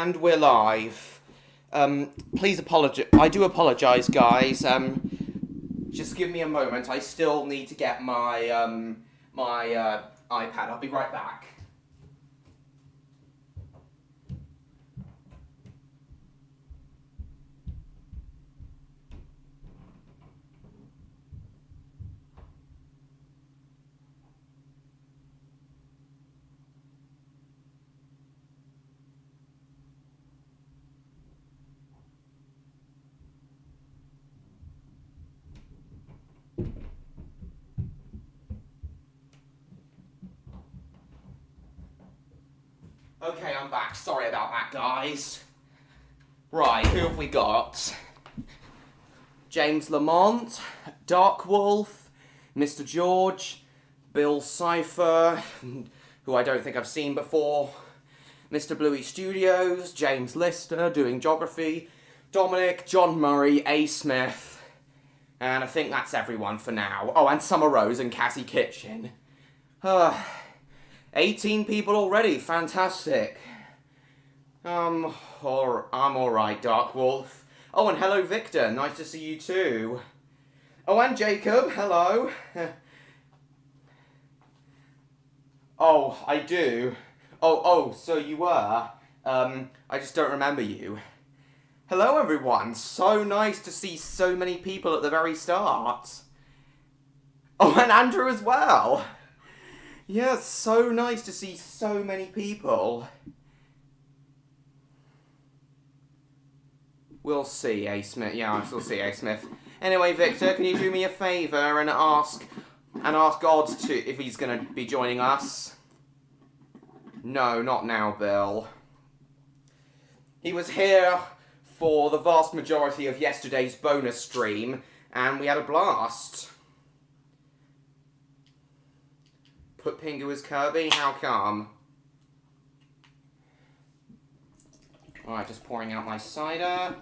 And we're live. Please apologize. I do apologize, guys. Just give me a moment. I still need to get my iPad. I'll be right back. Okay, I'm back. Sorry about that, guys. Right, who have we got? James Lamont, Dark Wolf, Mr. George, Bill Cipher, who I don't think I've seen before, Mr. Bluey Studios, James Lister doing geography, Dominic, John Murray, A. Smith, and I think that's everyone for now. Oh, and Summer Rose and Cassie Kitchen. 18 people already, fantastic. I'm alright, Dark Wolf. Oh, and hello, Victor, nice to see you too. Oh, and Jacob, hello. Oh, I do. Oh, so you were. I just don't remember you. Hello, everyone, so nice to see so many people at the very start. Oh, and Andrew as well. Yeah, so nice to see so many people. We'll see, A. Smith. Yeah, we'll see, A. Smith. Anyway, Victor, can you do me a favour and ask God if he's going to be joining us? No, not now, Bill. He was here for the vast majority of yesterday's bonus stream, and we had a blast. Put Pingu as Kirby? How come? Alright, just pouring out my cider.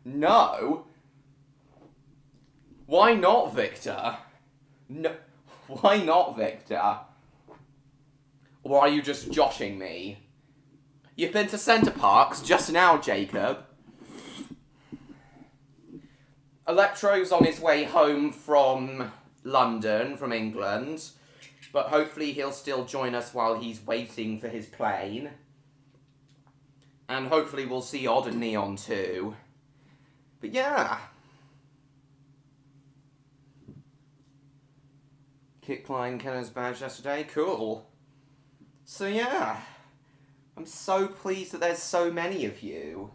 No? Why not, Victor? No. Why not, Victor? Or are you just joshing me? You've been to Centre Parks just now, Jacob. Electro's on his way home from London, from England, but hopefully he'll still join us while he's waiting for his plane. And hopefully we'll see Odd and Neon too. But yeah. Kit Klein Kenner's badge yesterday, cool. So yeah, I'm so pleased that there's so many of you.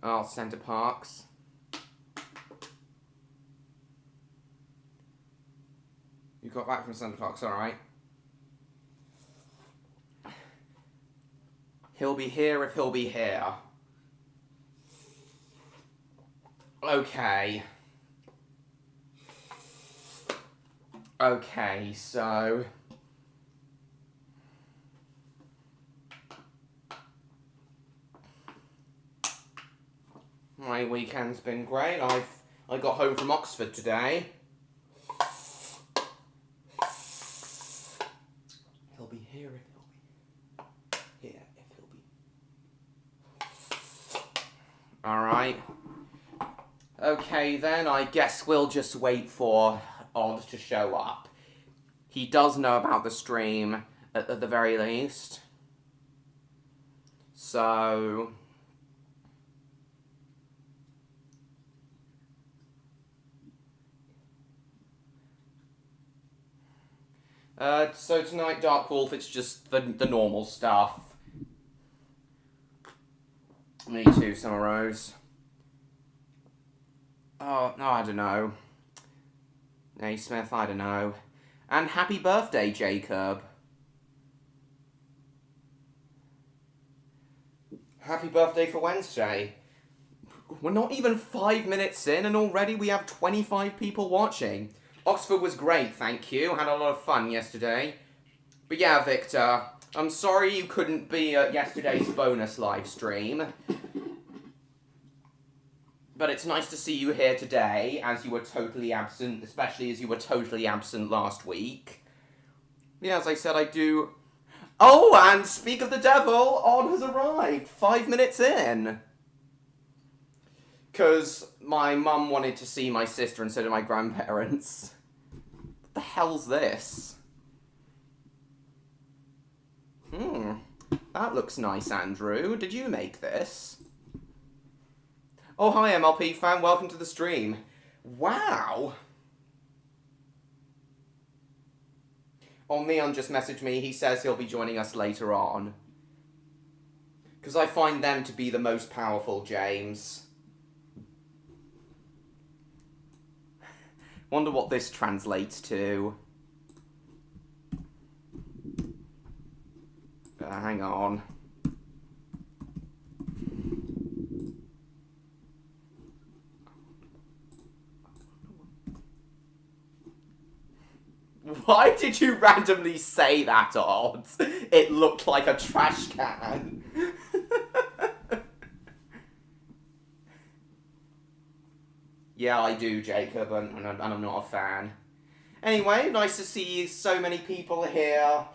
Oh, Centre Parks. You got back from Centre Parks, alright. He'll be here if he'll be here. Okay. Okay, so... My weekend's been great. I got home from Oxford today. He'll be here if he'll be here if he'll be. Alright. Okay then, I guess we'll just wait for Odd to show up. He does know about the stream at the very least. So... so tonight, Dark Wolf, it's just the normal stuff. Me too, Summer Rose. Oh, no, I don't know. A. Smith, I don't know. And happy birthday, Jacob. Happy birthday for Wednesday. We're not even 5 minutes in and already we have 25 people watching. Oxford was great, thank you. Had a lot of fun yesterday. But yeah, Victor, I'm sorry you couldn't be at yesterday's bonus live stream. But it's nice to see you here today, as you were totally absent, especially as you were totally absent last week. Yeah, as I said, I do... Oh, and speak of the devil, Odd has arrived 5 minutes in. Because my mum wanted to see my sister instead of my grandparents. What the hell's this? That looks nice, Andrew. Did you make this? Oh, hi, MLP fan. Welcome to the stream. Wow. Oh, Neon just messaged me. He says he'll be joining us later on. Because I find them to be the most powerful, James. Wonder what this translates to. Hang on. Why did you randomly say that, Odd? It looked like a trash can. Yeah, I do, Jacob, and I'm not a fan. Anyway, nice to see so many people here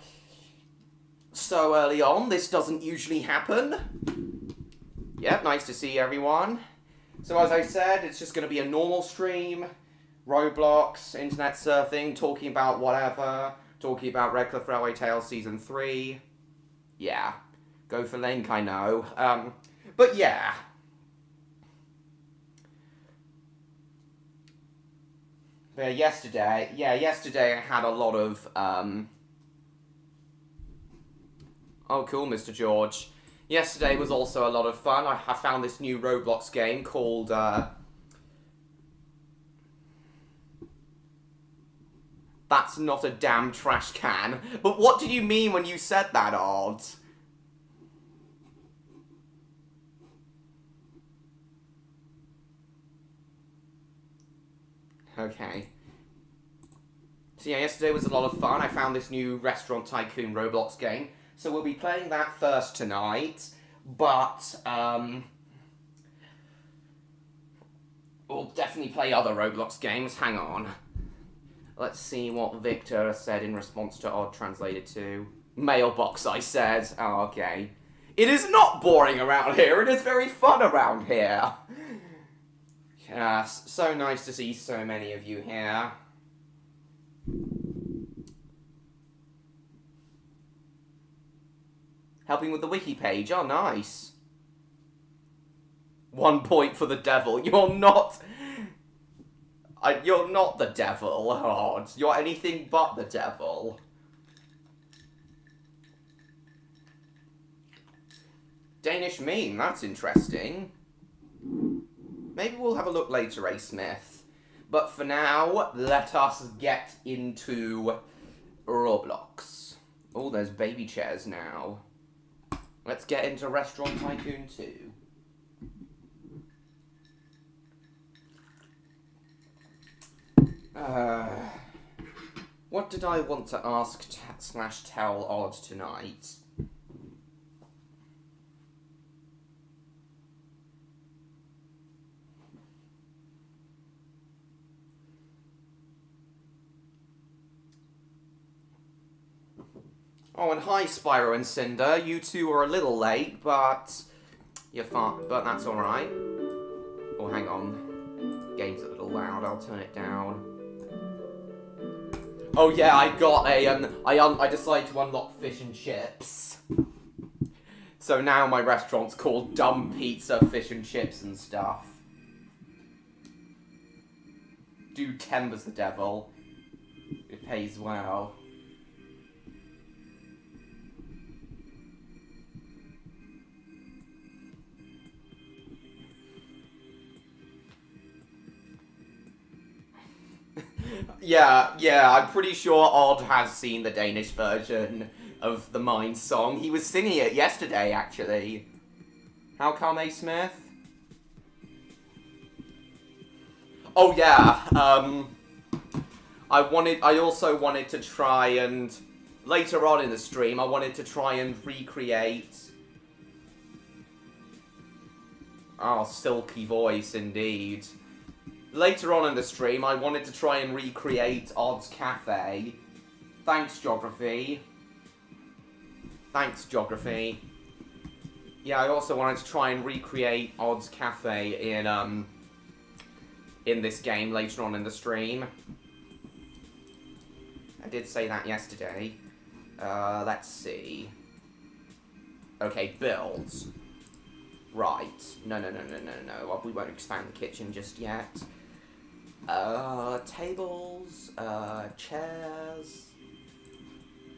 so early on. This doesn't usually happen. Yep, nice to see everyone. So as I said, it's just going to be a normal stream. Roblox, internet surfing, talking about whatever. Talking about Redcliff Railway Tales Season 3. Yeah. Go for Link, I know. But yeah. But yesterday I had a lot of, Oh, cool, Mr. George. Yesterday was also a lot of fun. I found this new Roblox game called, That's not a damn trash can. But what did you mean when you said that, Odd? Okay. So yeah, yesterday was a lot of fun. I found this new Restaurant Tycoon Roblox game. So we'll be playing that first tonight. But, we'll definitely play other Roblox games. Hang on. Let's see what Victor said in response to Odd translated to. Mailbox, I said. Oh, okay. It is not boring around here. It is very fun around here. Yes, so nice to see so many of you here. Helping with the wiki page. Oh, nice. 1 point for the devil. You're not... you're not the devil, Odd. You're anything but the devil. Danish meme, that's interesting. Maybe we'll have a look later, A. Smith. But for now, let us get into Roblox. Oh, there's baby chairs now. Let's get into Restaurant Tycoon 2. What did I want to ask / tell Odd tonight? Oh, and hi, Spyro and Cinder. You two are a little late, but you're fine. But that's all right. Oh, hang on. Game's a little loud. I'll turn it down. Oh yeah, I got a I decided to unlock fish and chips. So now my restaurant's called Dumb Pizza, Fish and Chips and stuff. Dude Timber's the devil. It pays well. Yeah, I'm pretty sure Odd has seen the Danish version of the Mind song. He was singing it yesterday, actually. How come, A. Smith? Oh, yeah, I also wanted to try and, later on in the stream, I wanted to try and recreate... Oh, silky voice indeed. Later on in the stream, I wanted to try and recreate Odd's Cafe. Thanks, Geography. Thanks, Geography. Yeah, I also wanted to try and recreate Odd's Cafe in this game later on in the stream. I did say that yesterday. Let's see. Okay, builds. Right. No. We won't expand the kitchen just yet. Tables, chairs.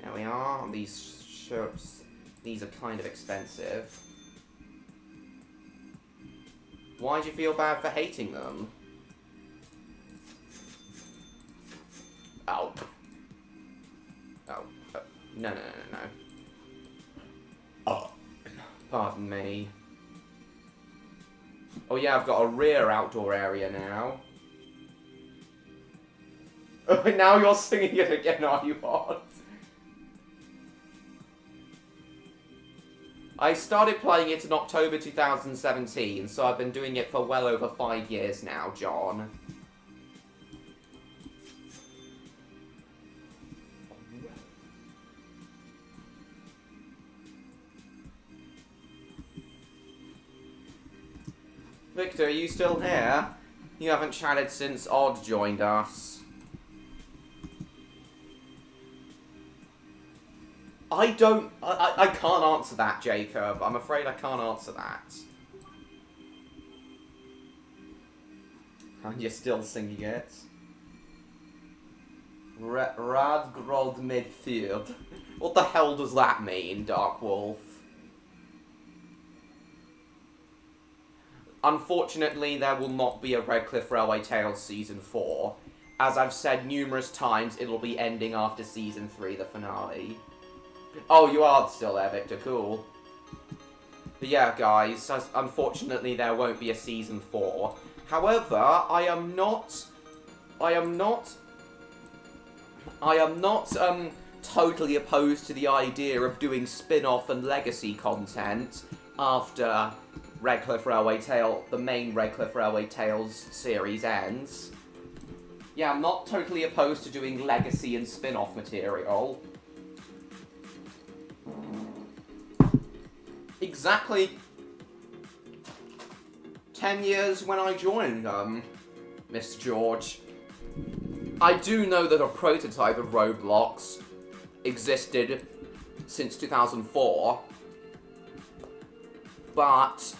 There we are. These shirts. These are kind of expensive. Why do you feel bad for hating them? Oh. Oh. No. Oh. Pardon me. Oh yeah, I've got a rear outdoor area now. Oh, now you're singing it again, are you, Odd? I started playing it in October 2017, so I've been doing it for well over 5 years now, John. Victor, are you still here? You haven't chatted since Odd joined us. I can't answer that, Jacob. I'm afraid I can't answer that. And you're still singing it. Radgrod midfield. What the hell does that mean, Dark Wolf? Unfortunately, there will not be a Redcliff Railway Tales Season 4. As I've said numerous times, it'll be ending after Season 3, the finale. Oh, you are still there, Victor. Cool. But yeah, guys, unfortunately there won't be a Season 4. However, I am not totally opposed to the idea of doing spin-off and legacy content after Redcliff Railway Tale, the main Redcliff Railway Tales series ends. Yeah, I'm not totally opposed to doing legacy and spin-off material. Exactly 10 years when I joined, Mr. George. I do know that a prototype of Roblox existed since 2004, but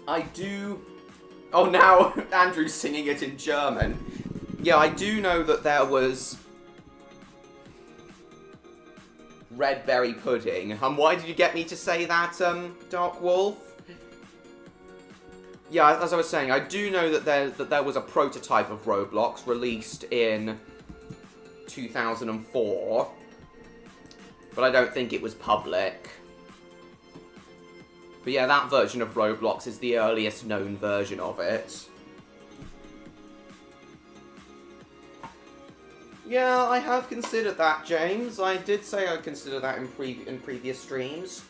I do... Oh, now Andrew's singing it in German. Yeah, I do know that there was red berry pudding. And why did you get me to say that, Dark Wolf? Yeah, as I was saying, I do know that there was a prototype of Roblox released in 2004, but I don't think it was public. But yeah, that version of Roblox is the earliest known version of it. Yeah, I have considered that, James. I did say I'd consider that in previous streams.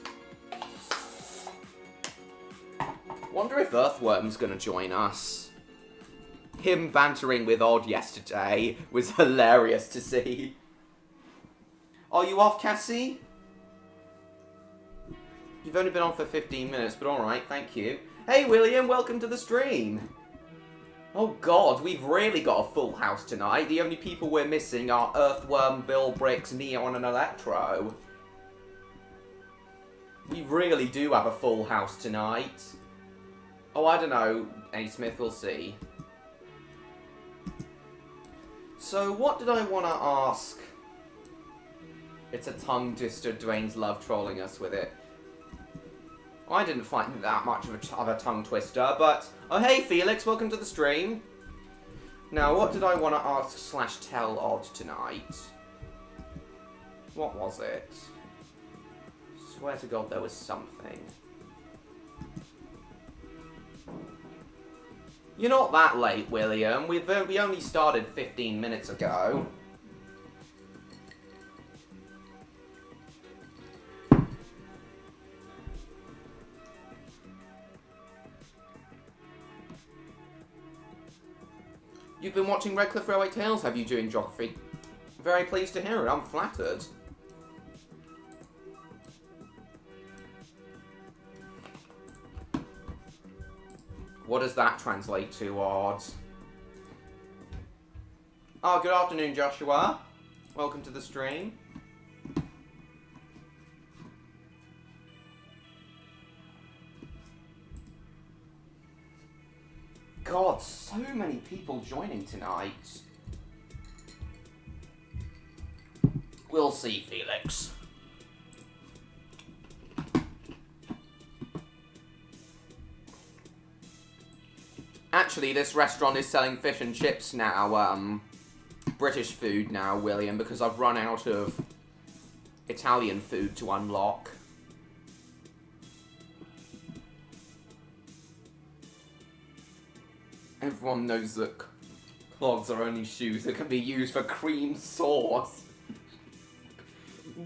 Wonder if Earthworm's gonna join us. Him bantering with Odd yesterday was hilarious to see. Are you off, Cassie? You've only been on for 15 minutes, but alright, thank you. Hey, William, welcome to the stream. Oh god, we've really got a full house tonight. The only people we're missing are Earthworm, Bill Bricks, Neon, and Electro. We really do have a full house tonight. Oh, I don't know, A. Smith, we'll see. So, what did I want to ask? It's a tongue twister. Dwayne's love trolling us with it. I didn't find that much of a tongue twister, but... Oh, hey, Felix, welcome to the stream. Now, what did I want to ask / tell Odd tonight? What was it? Swear to God there was something. You're not that late, William. We only started 15 minutes ago. You've been watching Redcliff Railway Tales, have you, during geography? Very pleased to hear it. I'm flattered. What does that translate to, odds? Oh, good afternoon, Joshua. Welcome to the stream. God, so many people joining tonight. We'll see, Felix. Actually, this restaurant is selling fish and chips now, British food now, William, because I've run out of Italian food to unlock. Everyone knows that clogs are only shoes that can be used for cream sauce.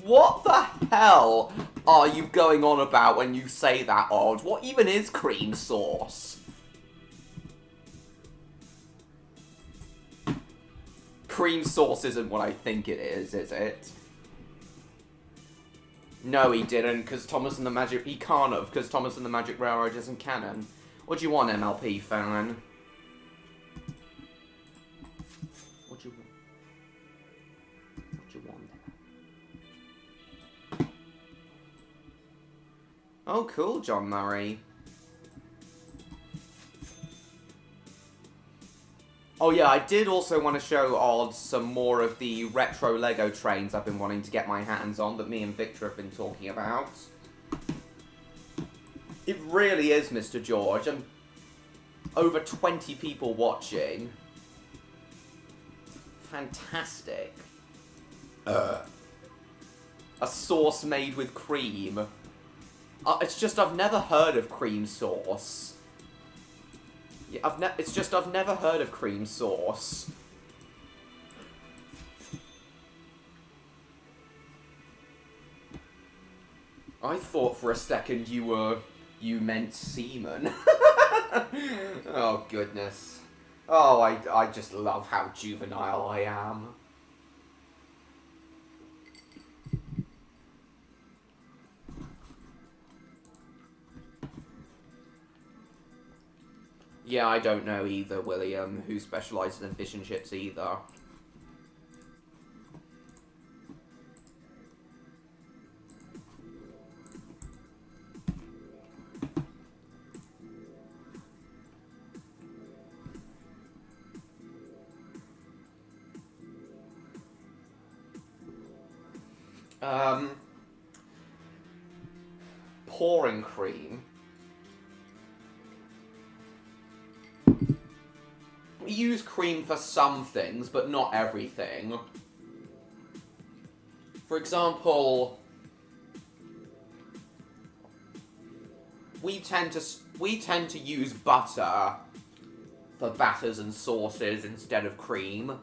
What the hell are you going on about when you say that, Odd? What even is cream sauce? Cream sauce isn't what I think it is it? No, he didn't, because Thomas and the Magic... He can't have, because Thomas and the Magic Railroad isn't canon. What do you want, MLP fan? What do you want? What do you want? Oh, cool, John Murray. Oh yeah, I did also want to show Odd some more of the retro Lego trains I've been wanting to get my hands on that me and Victor have been talking about. It really is, Mr. George, and over 20 people watching. Fantastic. A sauce made with cream. It's just I've never heard of cream sauce. Yeah, it's just I've never heard of cream sauce. I thought for a second you meant semen. Oh goodness. Oh, I just love how juvenile I am. Yeah, I don't know either, William, who specialises in fish and chips either. Pouring cream. We use cream for some things, but not everything. For example, we tend to use butter for batters and sauces instead of cream.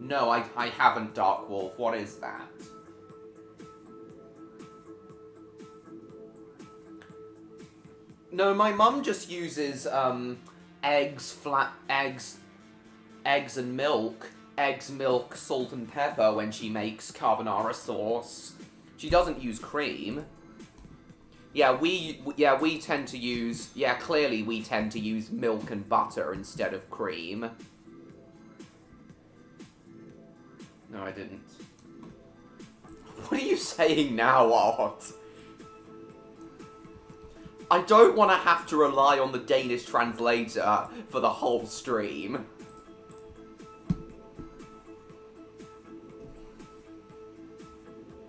No, I haven't, Dark Wolf. What is that? No, my mum just uses, eggs and milk. Eggs, milk, salt and pepper when she makes carbonara sauce. She doesn't use cream. Yeah, we tend to use... Yeah, clearly we tend to use milk and butter instead of cream. No, I didn't. What are you saying now, Art? I don't want to have to rely on the Danish translator for the whole stream.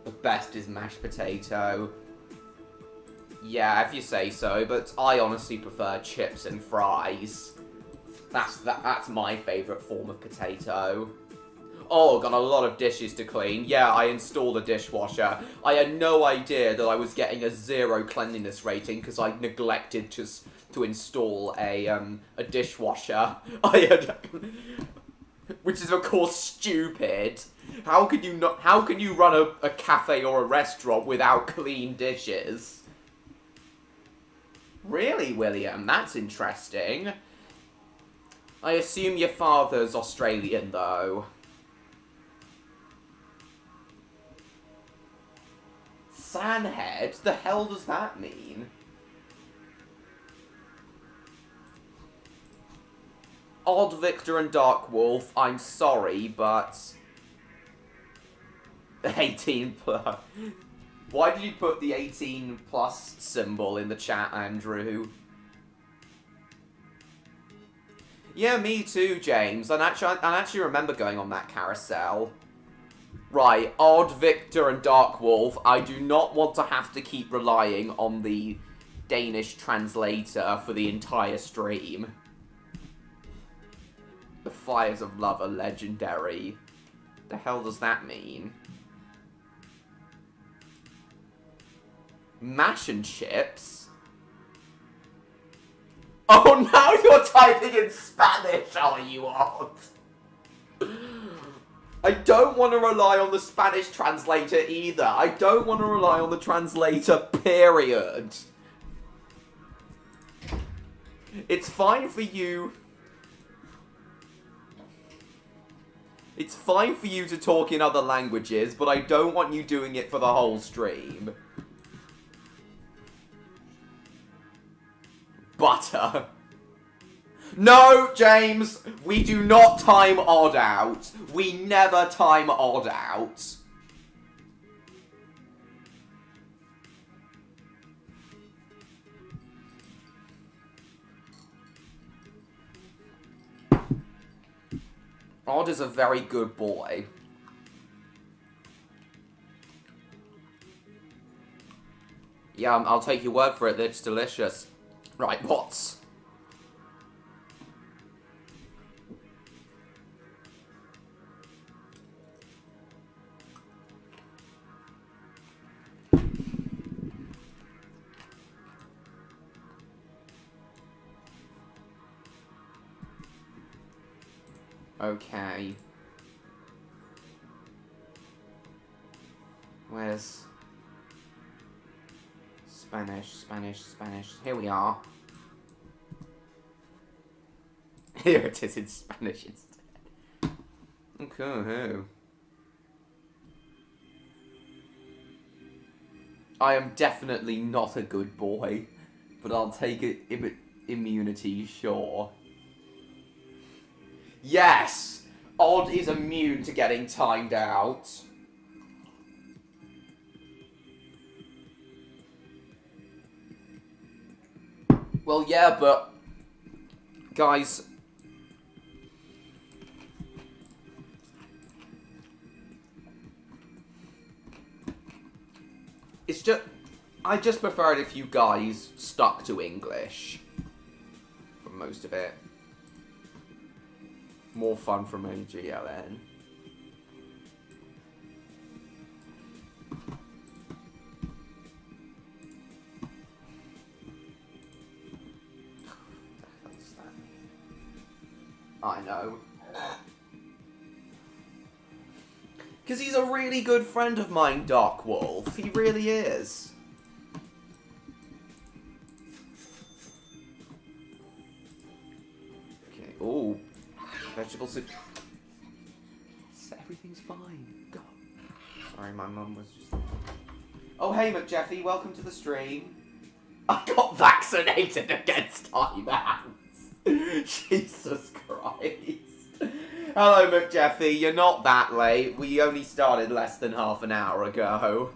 The best is mashed potato. Yeah, if you say so, but I honestly prefer chips and fries. That's my favourite form of potato. Oh, got a lot of dishes to clean. Yeah, I installed a dishwasher. I had no idea that I was getting a 0 cleanliness rating because I neglected to install a dishwasher. Which is of course stupid. How can you run a cafe or a restaurant without clean dishes? Really, William? That's interesting. I assume your father's Australian, though. Sandhead? The hell does that mean? Odd Victor and Dark Wolf, I'm sorry, but... 18 plus... Why did you put the 18 plus symbol in the chat, Andrew? Yeah, me too, James. I actually remember going on that carousel. Right, Odd Victor and Dark Wolf. I do not want to have to keep relying on the Danish translator for the entire stream. The Fires of Love are legendary. The hell does that mean? Mash and chips? Oh, now you're typing in Spanish, are you, Odd? I don't want to rely on the Spanish translator either. I don't want to rely on the translator, period. It's fine for you... It's fine for you to talk in other languages, but I don't want you doing it for the whole stream. Butter. No, James! We do not time Odd out. We never time Odd out. Odd is a very good boy. Yeah, I'll take your word for it that it's delicious. Right, what's... Okay. Where's... Spanish. Here we are. Here it is in Spanish instead. Okay. I am definitely not a good boy, but I'll take it. Immunity, sure. Yes! Odd is immune to getting timed out. Well, yeah, but... Guys... It's just... I just prefer it if you guys stuck to English. For most of it. More fun from AGLN. I know. Because he's a really good friend of mine, Dark Wolf. He really is. Okay, ooh. Vegetable soup. Everything's fine. God. Sorry, my mum was just... Oh, hey, McJeffy. Welcome to the stream. I got vaccinated against timeouts. Jesus Christ. Hello, McJeffy. You're not that late. We only started less than half an hour ago.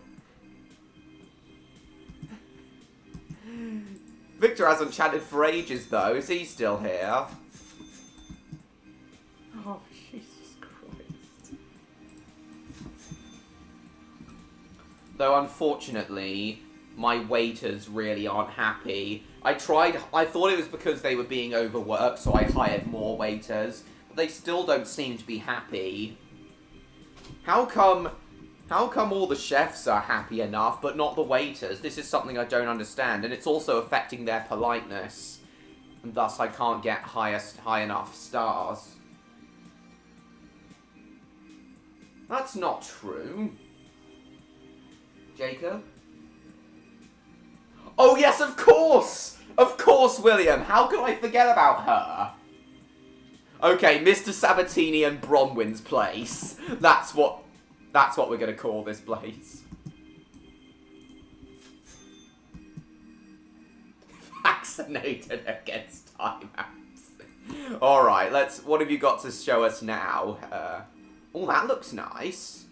Victor hasn't chatted for ages, though. Is he still here? Oh, Jesus Christ. Though, unfortunately, my waiters really aren't happy. I thought it was because they were being overworked, so I hired more waiters. But they still don't seem to be happy. How come all the chefs are happy enough, but not the waiters? This is something I don't understand, and it's also affecting their politeness. And thus I can't get high enough stars. That's not true. Jacob? Oh yes, of course! Of course, William! How could I forget about her? Okay, Mr. Sabatini and Bronwyn's place. That's what we're gonna call this place. Vaccinated against timeouts. Alright, what have you got to show us now? Oh, that looks nice.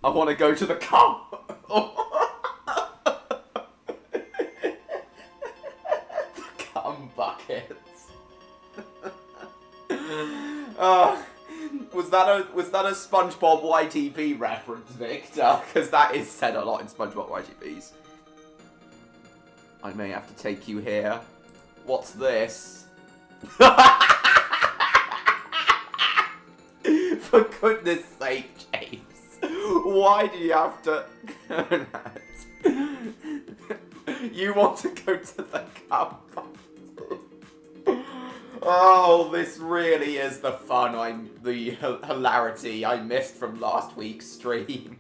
I want to go to the car. The cum buckets. Was that a SpongeBob YTP reference, Victor? Because that is said a lot in SpongeBob YTPs. I may have to take you here. What's this? For goodness sake, James. Why do you have to... You want to go to the car? Oh, this really is the hilarity I missed from last week's stream.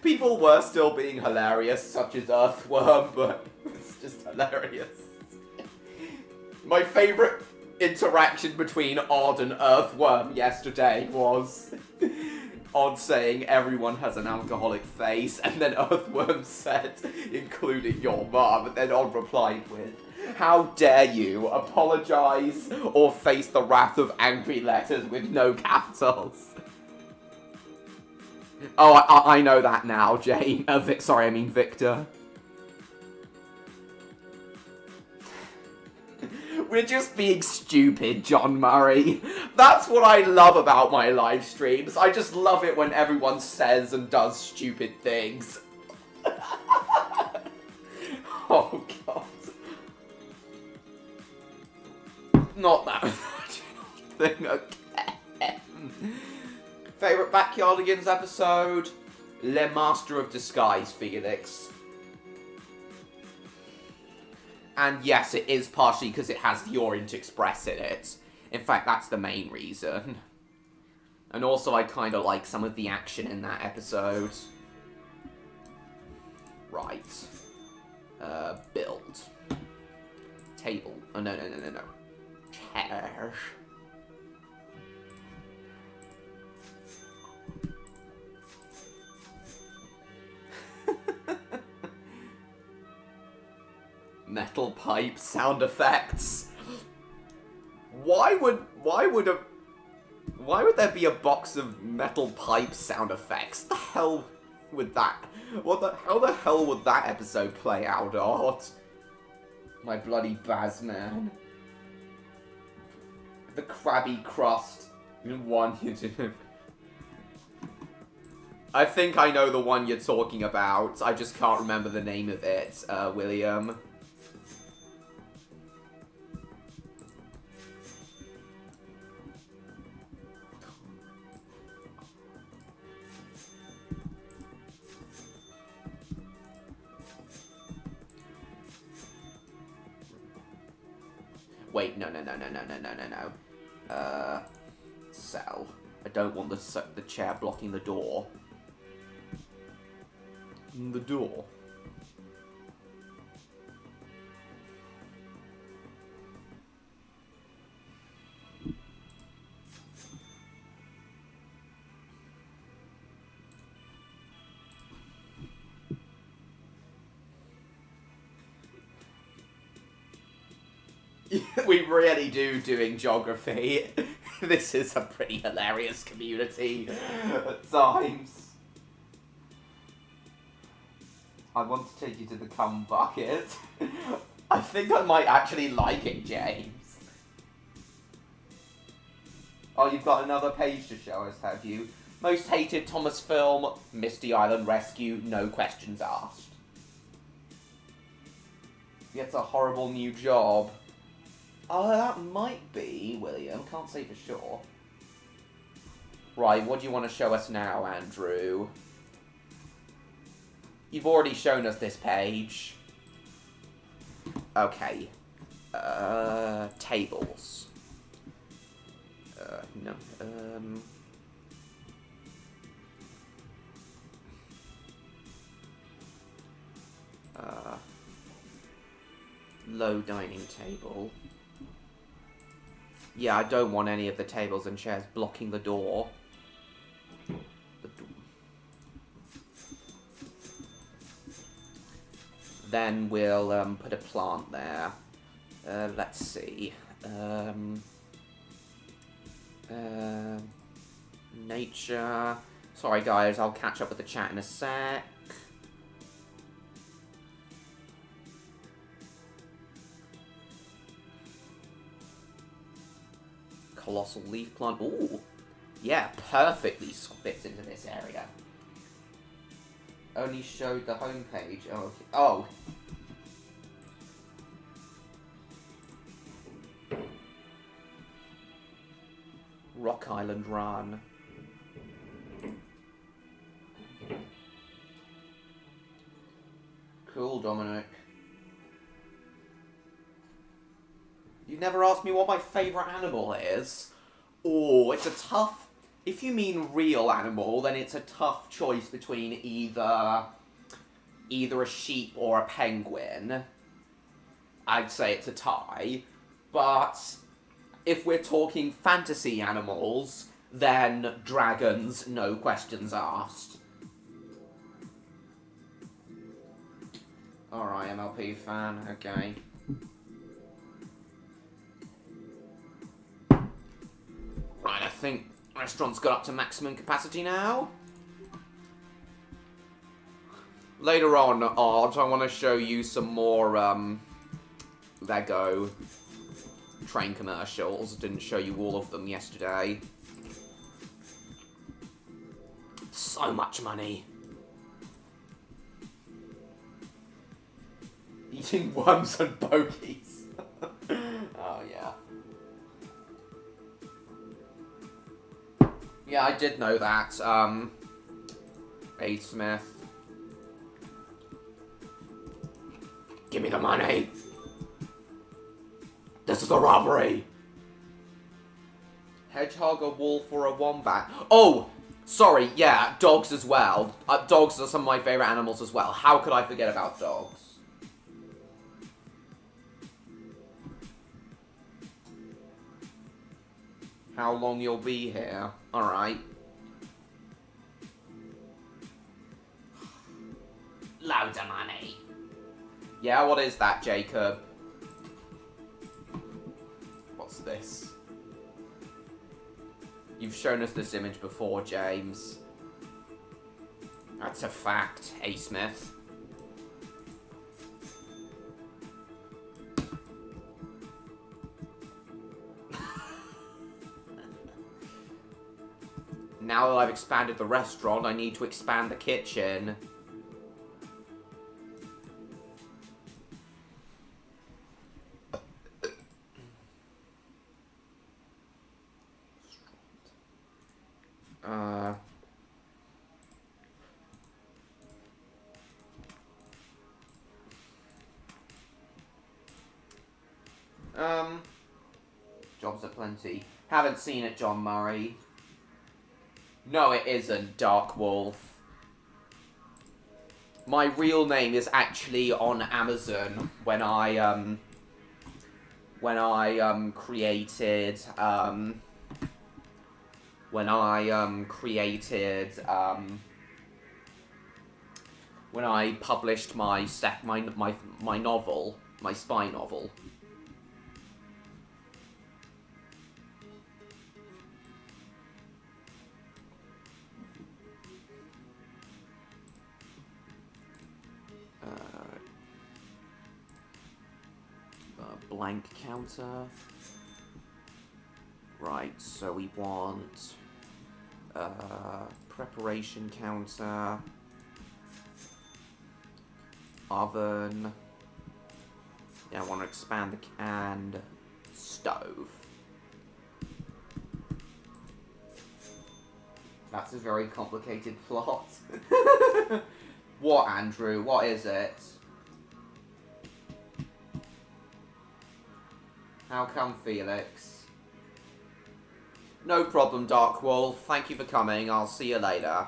People were still being hilarious, such as Earthworm, but it's just hilarious. My favourite interaction between Odd and Earthworm yesterday was Odd saying everyone has an alcoholic face, and then Earthworm said, including your mom, and then Odd replied with, how dare you apologise or face the wrath of angry letters with no capitals? Oh, I know that now, Jane. Sorry, I mean Victor. We're just being stupid, John Murray. That's what I love about my live streams. I just love it when everyone says and does stupid things. Oh, God. Not that thing again. Favourite Backyardigans episode? Le Master of Disguise, Felix. And yes, it is partially because it has the Orient Express in it. In fact, that's the main reason. And also, I kind of like some of the action in that episode. Right. Build. Table. Oh, no. Chair. Metal pipe sound effects. Why would there be a box of metal pipe sound effects? The hell would that? How the hell would that episode play out, Odd? My bloody Bazman. The crabby crust one you do. I think I know the one you're talking about. I just can't remember the name of it, William. Wait, no. Cell. I don't want the chair blocking the door. The door. We really do doing geography. This is a pretty hilarious community at times. I want to take you to the cum bucket. I think I might actually like it, James. Oh, you've got another page to show us, have you? Most hated Thomas film, Misty Island Rescue, no questions asked. Gets a horrible new job. Oh, that might be William. Can't say for sure. Right, what do you want to show us now, Andrew? You've already shown us this page. Okay. Tables. No. Low dining table. Yeah, I don't want any of the tables and chairs blocking the door. Then we'll put a plant there. Let's see. Nature. Sorry guys, I'll catch up with the chat in a sec. Colossal leaf plant. Ooh. Yeah, perfectly fits into this area. Only showed the homepage. Oh, okay. Oh. Rock Island Run. Cool, Dominic. You never asked me what my favourite animal is. Oh, it's a tough... If you mean real animal, then it's a tough choice between either a sheep or a penguin. I'd say it's a tie. But if we're talking fantasy animals, then dragons, no questions asked. Alright, MLP fan, okay. Right, I think restaurant's got up to maximum capacity now. Later on, Art, I want to show you some more, Lego train commercials. Didn't show you all of them yesterday. So much money. Eating worms and bogies. Oh, yeah. Yeah, I did know that. A. Smith. Give me the money. This is a robbery. Hedgehog, a wolf, or a wombat. Oh, sorry, yeah, dogs as well. Dogs are some of my favourite animals as well. How could I forget about dogs? How long you'll be here? Alright. Loads of money. Yeah, what is that, Jacob? What's this? You've shown us this image before, James. That's a fact, A. Smith. Now that I've expanded the restaurant, I need to expand the kitchen. Jobs are plenty. Haven't seen it, John Murray. No, it isn't, Dark Wolf. My real name is actually on Amazon when I created when I published my novel, my spy novel. Blank counter. Right, so we want preparation counter, oven. Yeah, I want to expand the and stove. That's a very complicated plot. What, Andrew? What is it? How come, Felix? No problem, Dark Wolf. Thank you for coming. I'll see you later.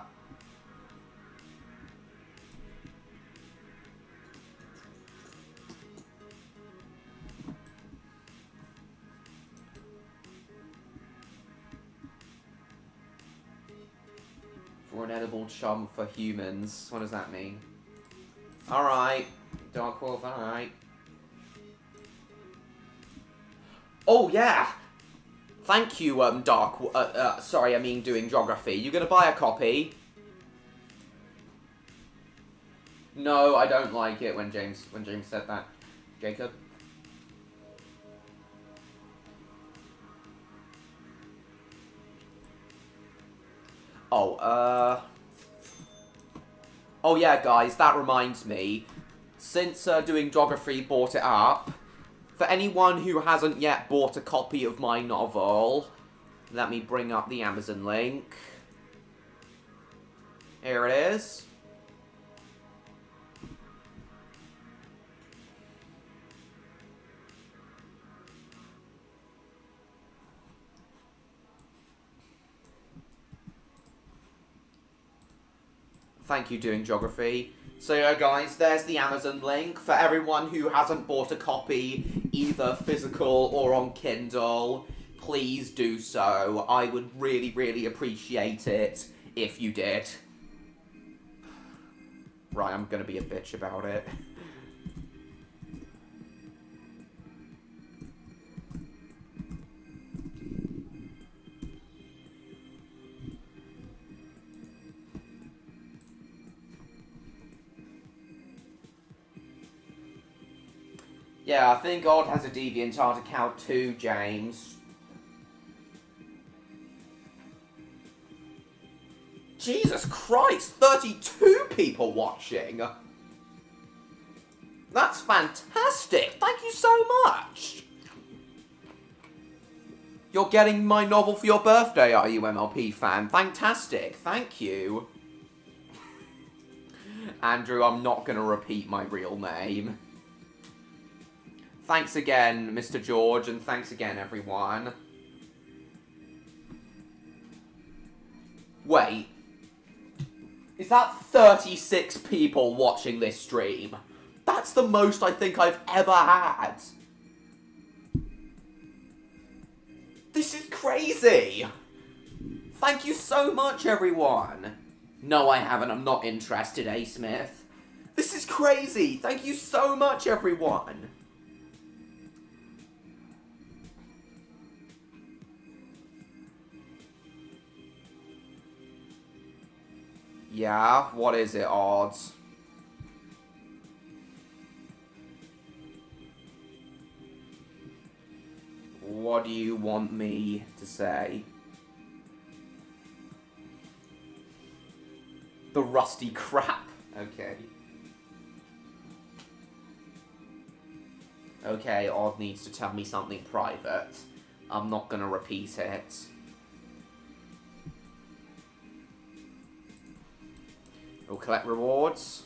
For an edible chum for humans. What does that mean? Alright. Dark Wolf, alright. Oh, yeah! Thank you, sorry, I mean doing geography. You gonna buy a copy? No, I don't like it when James said that. Jacob? Oh, oh yeah, guys, that reminds me. Since doing geography brought it up, for anyone who hasn't yet bought a copy of my novel, let me bring up the Amazon link. Here it is. Thank you, doing geography. So yeah, guys, there's the Amazon link for everyone who hasn't bought a copy, either physical or on Kindle. Please do so. I would really, really appreciate it if you did. Right, I'm gonna be a bitch about it. Yeah, I think Odd has a DeviantArt account too, James. Jesus Christ, 32 people watching! That's fantastic! Thank you so much! You're getting my novel for your birthday, are you, MLP fan? Fantastic, thank you. Andrew, I'm not gonna repeat my real name. Thanks again, Mr. George, and thanks again, everyone. Wait. Is that 36 people watching this stream? That's the most I think I've ever had. This is crazy. Thank you so much, everyone. No, I haven't. I'm not interested, A. Smith. This is crazy. Thank you so much, everyone. Yeah, what is it, Odds? What do you want me to say? The rusty crap. Okay. Okay, Odd needs to tell me something private. I'm not gonna repeat it. We'll collect rewards.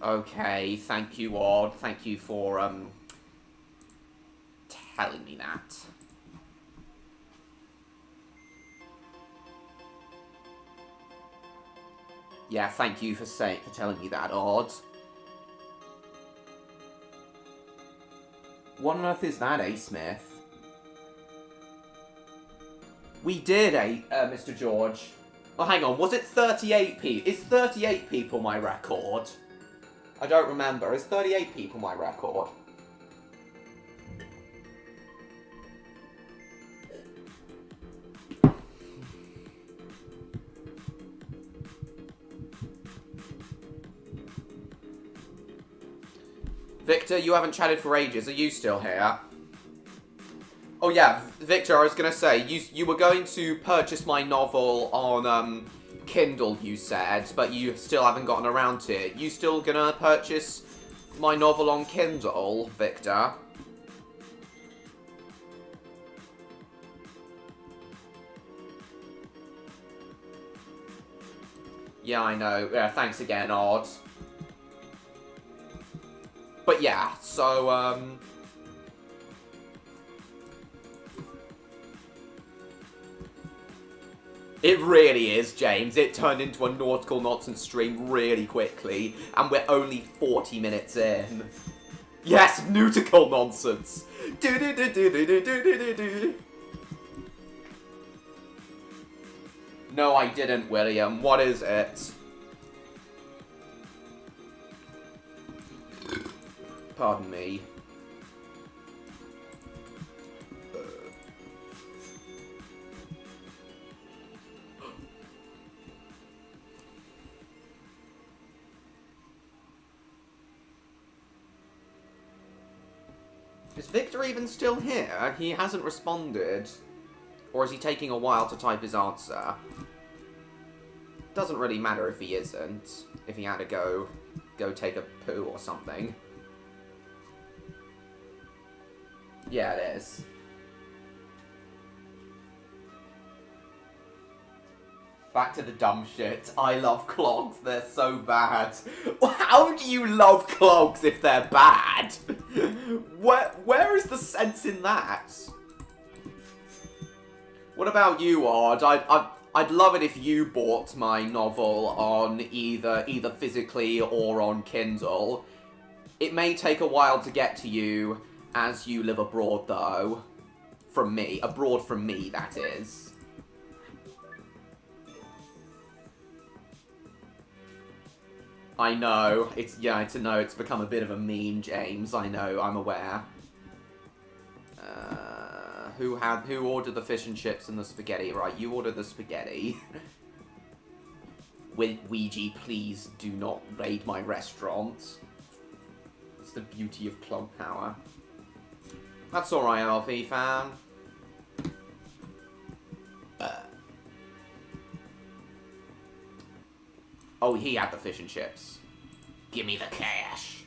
Okay, thank you, Odd. Thank you for, telling me that. Yeah, thank you for telling me that, Odd. What on earth is that, A. Smith? We did, Mr. George. Oh, hang on, was it 38 people? Is 38 people my record? I don't remember. Is 38 people my record? Victor, you haven't chatted for ages. Are you still here? Oh yeah, Victor, I was gonna say, you were going to purchase my novel on, Kindle, you said, but you still haven't gotten around to it. You still gonna purchase my novel on Kindle, Victor? Yeah, I know. Yeah, thanks again, Odd. But yeah, so, it really is, James. It turned into a nautical nonsense stream really quickly, and we're only 40 minutes in. Yes, nautical nonsense. Do do do do do do do do do. No, I didn't, William. What is it? Pardon me. Is Victor even still here? He hasn't responded. Or is he taking a while to type his answer? Doesn't really matter if he isn't. If he had to go take a poo or something. Yeah, it is. Back to the dumb shit. I love clogs. They're so bad. How do you love clogs if they're bad? Where is the sense in that? What about you, Odd? I'd love it if you bought my novel on either physically or on Kindle. It may take a while to get to you as you live abroad, though. From me. Abroad from me, that is. I know. It's become a bit of a meme, James. I know, I'm aware. Who ordered the fish and chips and the spaghetti? Right, you ordered the spaghetti. Ouija, please do not raid my restaurant. It's the beauty of clog power. That's alright, LP fan. Oh, he had the fish and chips. Give me the cash.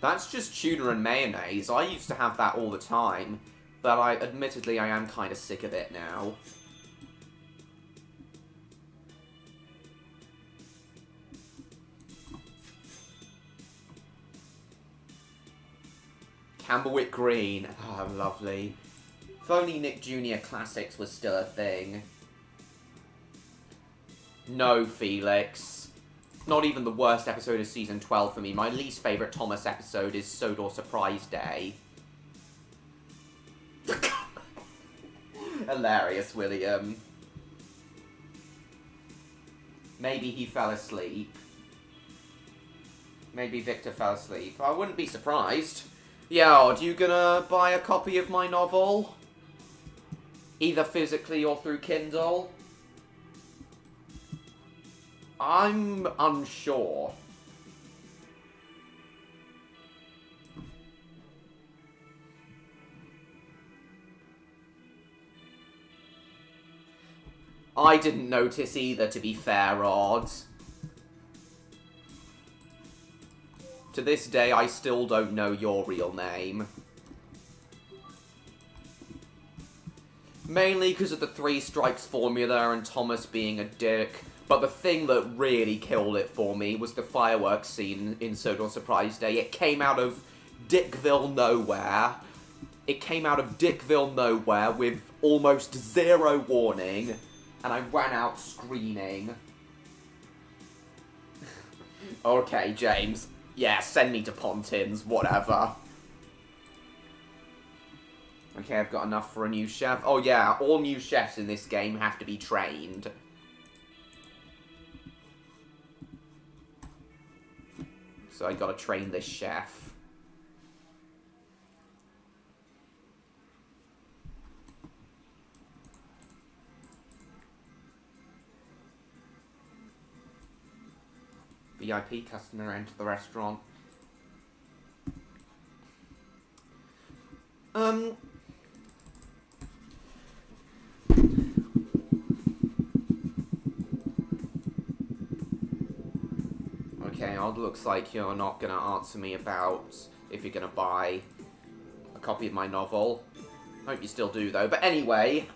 That's just tuna and mayonnaise. I used to have that all the time, but admittedly I am kind of sick of it now. Camberwick Green. Oh, lovely. If only Nick Jr. Classics was still a thing. No, Felix. Not even the worst episode of Season 12 for me. My least favourite Thomas episode is Sodor Surprise Day. Hilarious, William. Maybe he fell asleep. Maybe Victor fell asleep. I wouldn't be surprised. Yeah, are you gonna buy a copy of my novel? Either physically or through Kindle? I'm unsure. I didn't notice either, to be fair, Odd. To this day, I still don't know your real name. Mainly because of the Three Strikes formula and Thomas being a dick. But the thing that really killed it for me was the fireworks scene in Sodor Surprise Day. It came out of Dickville nowhere. It came out of Dickville nowhere with almost zero warning. And I ran out screaming. Okay, James. Yeah, send me to Pontins, whatever. Okay, I've got enough for a new chef. Oh yeah, all new chefs in this game have to be trained. So I gotta train this chef. VIP customer enter the restaurant. Okay, odd. Looks like you're not gonna answer me about if you're gonna buy a copy of my novel. Hope you still do, though. But anyway,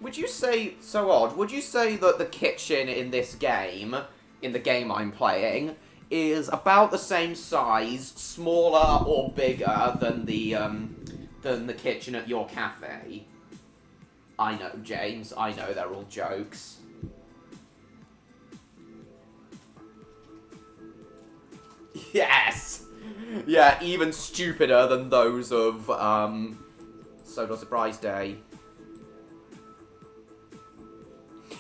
would you say, so odd, would you say that the kitchen in this game, in the game I'm playing, is about the same size, smaller or bigger than the kitchen at your cafe? I know, James, I know they're all jokes. Yes! Yeah, even stupider than those of, Soda Surprise Day.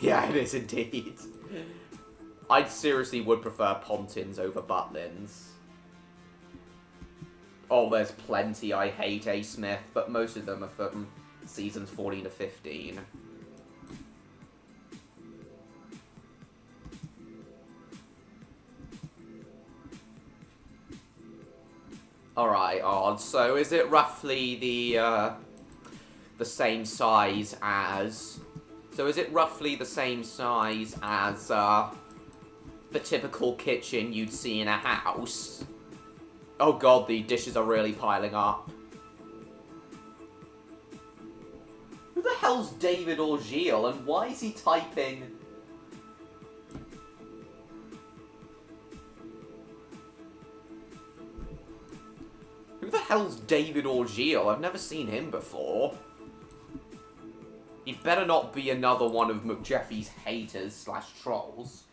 Yeah, it is indeed. I seriously would prefer Pontins over Butlins. Oh, there's plenty I hate A. Smith, but most of them are from seasons 14 to 15. Alright, odd. So is it roughly the same size as... So is it roughly the same size as, the typical kitchen you'd see in a house? Oh god, the dishes are really piling up. Who the hell's David or Gilles, and why is he typing... Who the hell's David or Gilles? I've never seen him before. He better not be another one of McJeffy's haters slash trolls.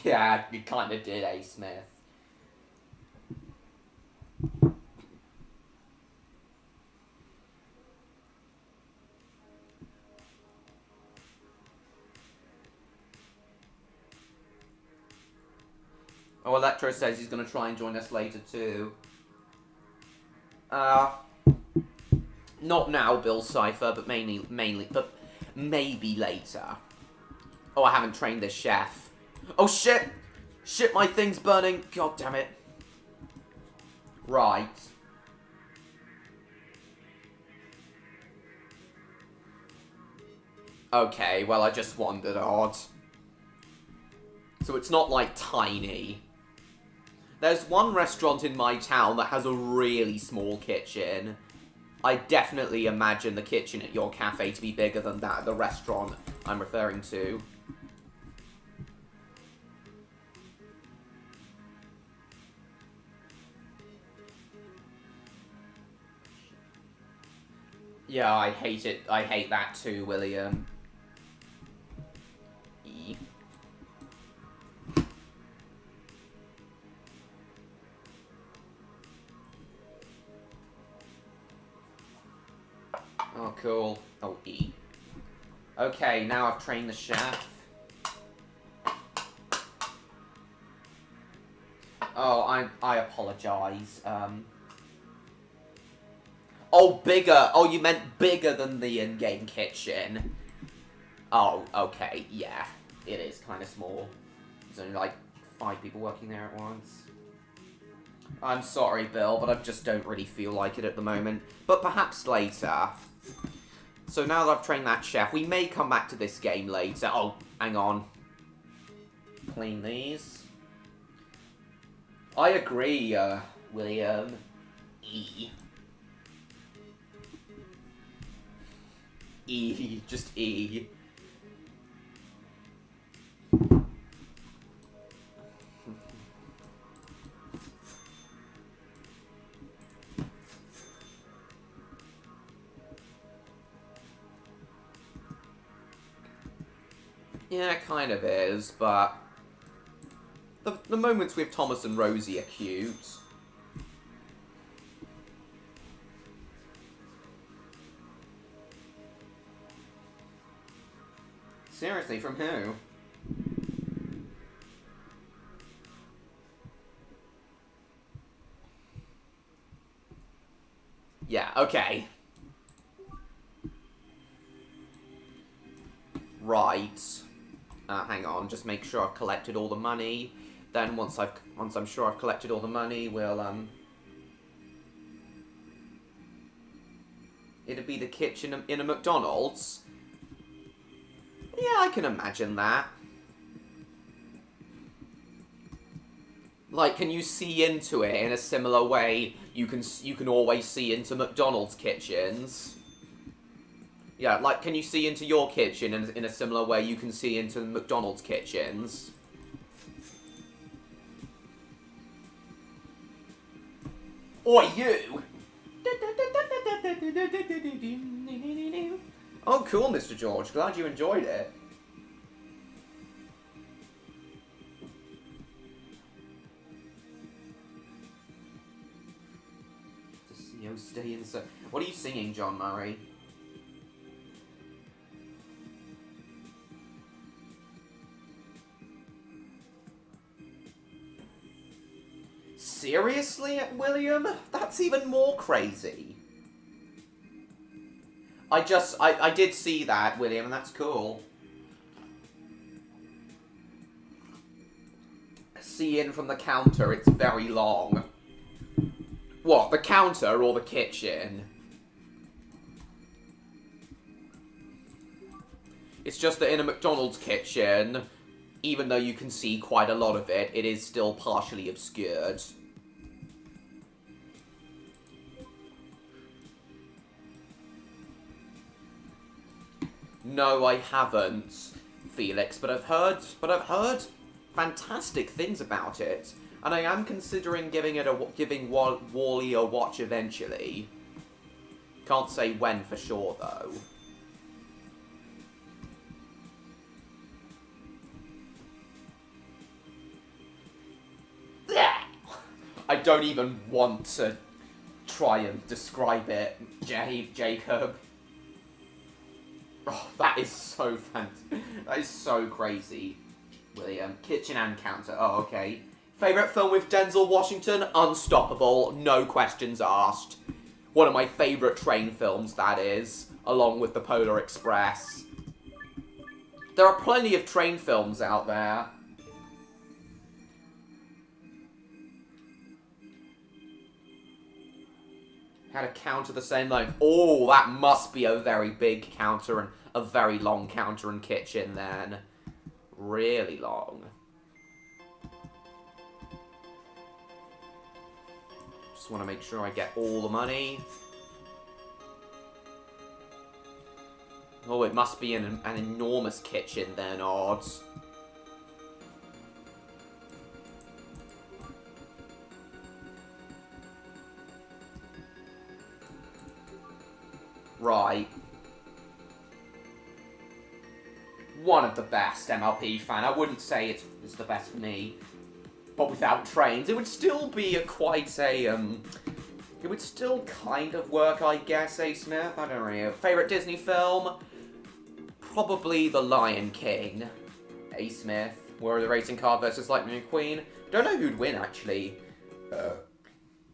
Yeah, you kinda did, A. Smith. Oh, Electro says he's gonna try and join us later too. Not now, Bill Cipher, but but maybe later. Oh, I haven't trained this chef. Oh shit! Shit, my thing's burning. God damn it. Right. Okay, well, I just wondered, odd. So it's not, like, tiny. There's one restaurant in my town that has a really small kitchen. I definitely imagine the kitchen at your cafe to be bigger than that at the restaurant I'm referring to. Yeah, I hate it. I hate that too, William. E. Oh, cool. Oh, E. Okay, now I've trained the chef. Oh, I apologize. Oh, bigger! Oh, you meant bigger than the in-game kitchen. Oh, okay, yeah. It is kind of small. There's only, like, 5 people working there at once. I'm sorry, Bill, but I just don't really feel like it at the moment. But perhaps later. So now that I've trained that chef, we may come back to this game later. Oh, hang on. Clean these. I agree, William. E. E. Just E. Yeah, it kind of is, but the moments with Thomas and Rosie are cute. Seriously, from who? Yeah, okay. Right. Hang on, just make sure I've collected all the money. Then once I'm sure I've collected all the money, we'll it'd be the kitchen in a McDonald's. Yeah, I can imagine that. Like, can you see into it in a similar way you can always see into McDonald's kitchens? Yeah, like, can you see into your kitchen in a similar way you can see into McDonald's kitchens? Oi, you! Oh, cool, Mr. George. Glad you enjoyed it. Stay inside. What are you singing, John Murray? Seriously, William? That's even more crazy. I did see that, William, and that's cool. See in from the counter, it's very long. What, the counter or the kitchen? It's just that in a McDonald's kitchen, even though you can see quite a lot of it, it is still partially obscured. No, I haven't, Felix, but I've heard fantastic things about it. And I am considering giving Wall-E a watch eventually. Can't say when for sure, though. I don't even want to try and describe it, Jacob. Oh, that is so that is so crazy, William. Kitchen and counter. Oh, okay. Favourite film with Denzel Washington? Unstoppable, no questions asked. One of my favourite train films, that is, along with The Polar Express. There are plenty of train films out there. Had a counter the same length. Oh, that must be a very big counter and a very long counter and kitchen then. Really long. Just want to make sure I get all the money. Oh, it must be an enormous kitchen then, odds. Right. One of the best MLP fan. I wouldn't say it's the best for me. But without trains, it would still be quite a, it would still kind of work, I guess, Smith? I don't know. Favourite Disney film? Probably The Lion King. Smith. Warrior the Racing Car versus Lightning McQueen. Don't know who'd win, actually.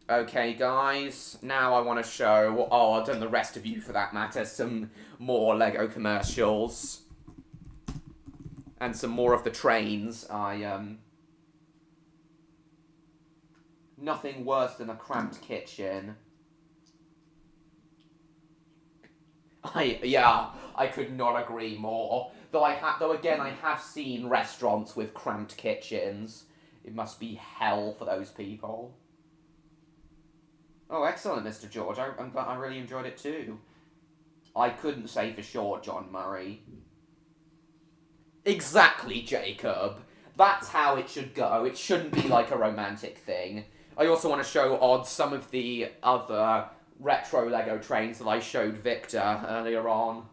Okay, guys. Now I want to show Odd and the rest of you, for that matter, some more LEGO commercials. And some more of the trains. Nothing worse than a cramped kitchen. I could not agree more. Though again, I have seen restaurants with cramped kitchens. It must be hell for those people. Oh, excellent, Mr. George. I'm glad I really enjoyed it too. I couldn't say for sure, John Murray. Exactly, Jacob. That's how it should go. It shouldn't be like a romantic thing. I also want to show Odd some of the other retro LEGO trains that I showed Victor earlier on.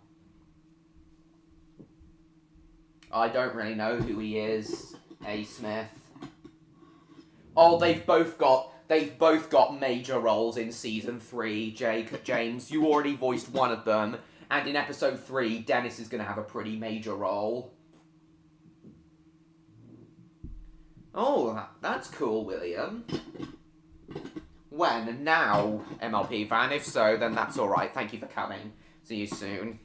I don't really know who he is, Smith. Oh, they've both got major roles in Season 3, James. You already voiced one of them, and in Episode 3, Dennis is going to have a pretty major role. Oh, that's cool, William. When? Now, MLP fan? If so, then that's alright. Thank you for coming. See you soon.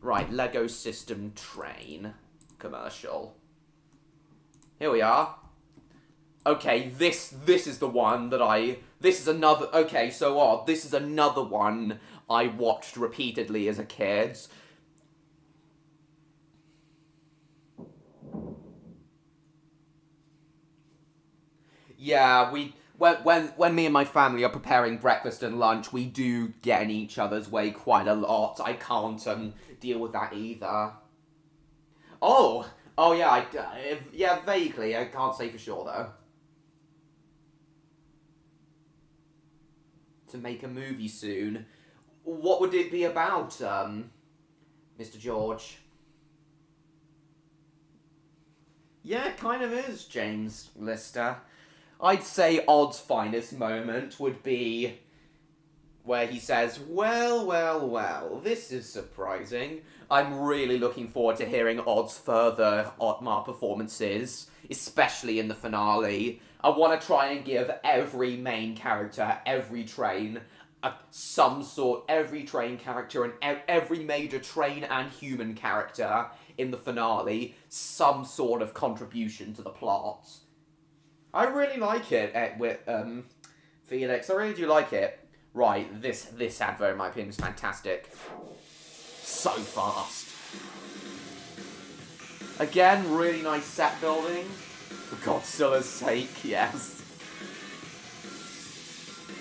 Right, Lego System Train commercial. Here we are. Okay, this is the one that this is another, okay, so odd. This is another one I watched repeatedly as a kid. Yeah, when me and my family are preparing breakfast and lunch, we do get in each other's way quite a lot. I can't deal with that either. Oh yeah, yeah, vaguely. I can't say for sure though. To make a movie soon, what would it be about, Mr. George? Yeah, it kind of is, James Lister. I'd say Odd's finest moment would be where he says, well, well, well, this is surprising. I'm really looking forward to hearing Odd's further Oddmar performances, especially in the finale. I want to try and give every main character, every train, every train character and every major train and human character in the finale, some sort of contribution to the plot. I really like it, Felix. I really do like it. Right, this advert, in my opinion, is fantastic. So fast. Again, really nice set building. For Godzilla's sake, yes.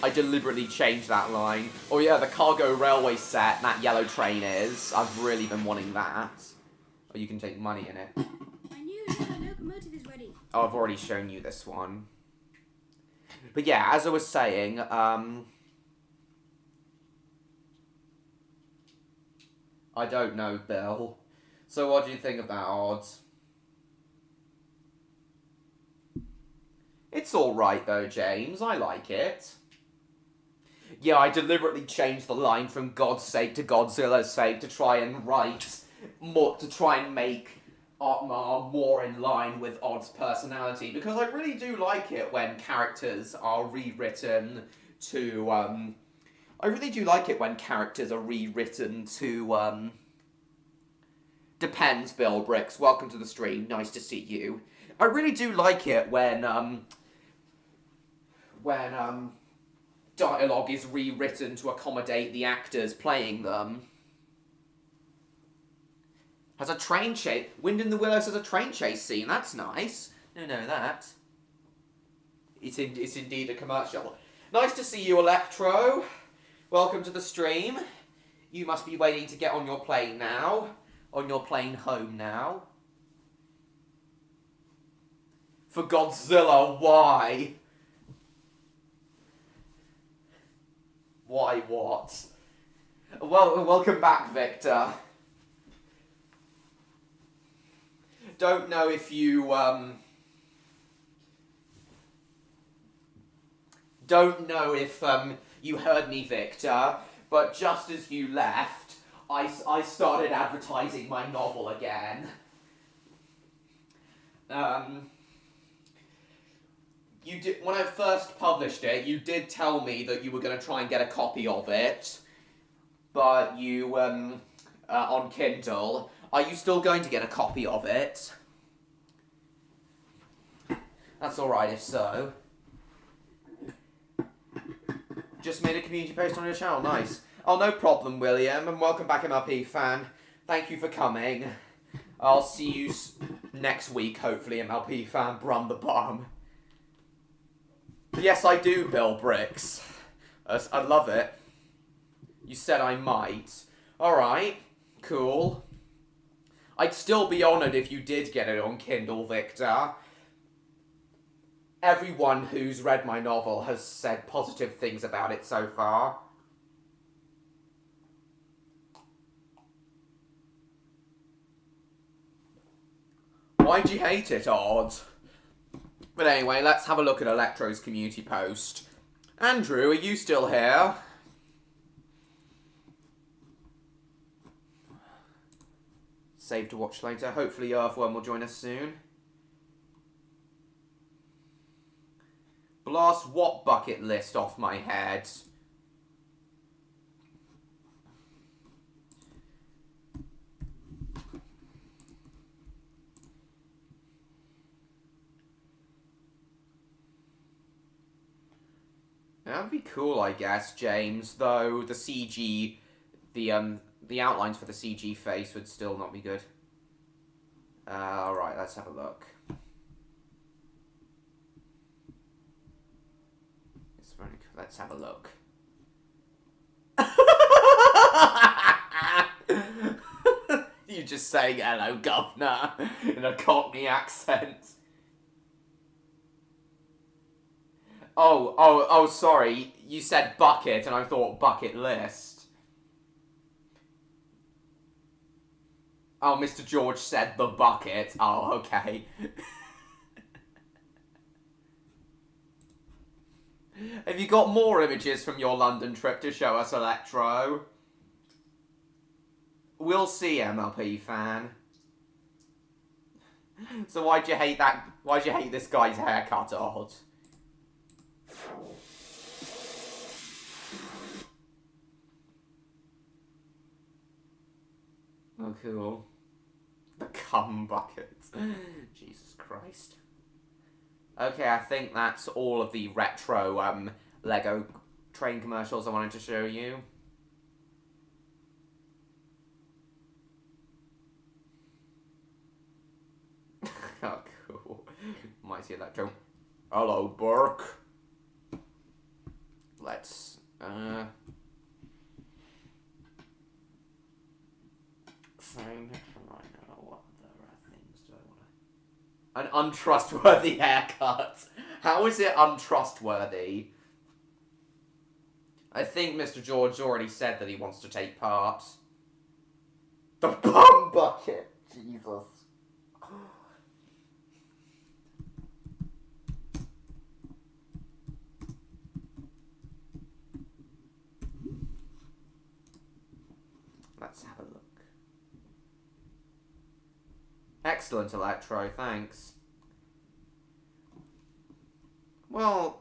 I deliberately changed that line. Oh yeah, the cargo railway set that yellow train is. I've really been wanting that. Oh, you can take money in it. I knew that locomotive is ready. Oh, I've already shown you this one. But yeah, as I was saying, I don't know, Bill. So what do you think about Odds? It's alright though, James. I like it. Yeah, I deliberately changed the line from God's sake to Godzilla's sake to try and make Otmar more in line with Odd's personality, because I really do like it when characters are rewritten to, I really do like it when characters are rewritten to, Depends, Bill Bricks. Welcome to the stream. Nice to see you. I really do like it when dialogue is rewritten to accommodate the actors playing them. Has a train chase. Wind in the Willows has a train chase scene. That's nice. No, that. It's indeed a commercial. Nice to see you, Electro. Welcome to the stream. You must be waiting to get on your plane now. On your plane home now. For Godzilla, why? Why what? Well, welcome back, Victor. Don't know if you, you heard me, Victor, but just as you left, I started advertising my novel again. You did, when I first published it, you did tell me that you were going to try and get a copy of it, but you, on Kindle. Are you still going to get a copy of it? That's alright if so. Just made a community post on your channel, nice. Oh, no problem, William, and welcome back, MLP fan. Thank you for coming. I'll see you next week, hopefully, MLP fan. Brum the bum. Yes, I do, Bill Bricks. I love it. You said I might. Alright, cool. I'd still be honoured if you did get it on Kindle, Victor. Everyone who's read my novel has said positive things about it so far. Why'd you hate it, Odd? But anyway, let's have a look at Electro's community post. Andrew, are you still here? Save to watch later. Hopefully Earthworm will join us soon. Blast what bucket list off my head? That'd be cool, I guess, James. Though the CG, the outlines for the CG face would still not be good. Alright, let's have a look. It's very cool. Let's have a look. You just saying hello, governor, in a Cockney accent. Oh, sorry. You said bucket, and I thought bucket list. Oh, Mr. George said the bucket. Oh, okay. Have you got more images from your London trip to show us, Electro? We'll see, MLP fan. So why'd you hate that? Why'd you hate this guy's haircut, Odd? Oh, cool. The cum bucket. Jesus Christ. Okay, I think that's all of the retro Lego train commercials I wanted to show you. Oh, cool. Mighty Electro. Hello, Burke. Let's, Fine. What other things do I want to... An untrustworthy haircut. How is it untrustworthy? I think Mr. George already said that he wants to take part. The bum bucket. Jesus. Let's have a look. Excellent, Electro, thanks. Well,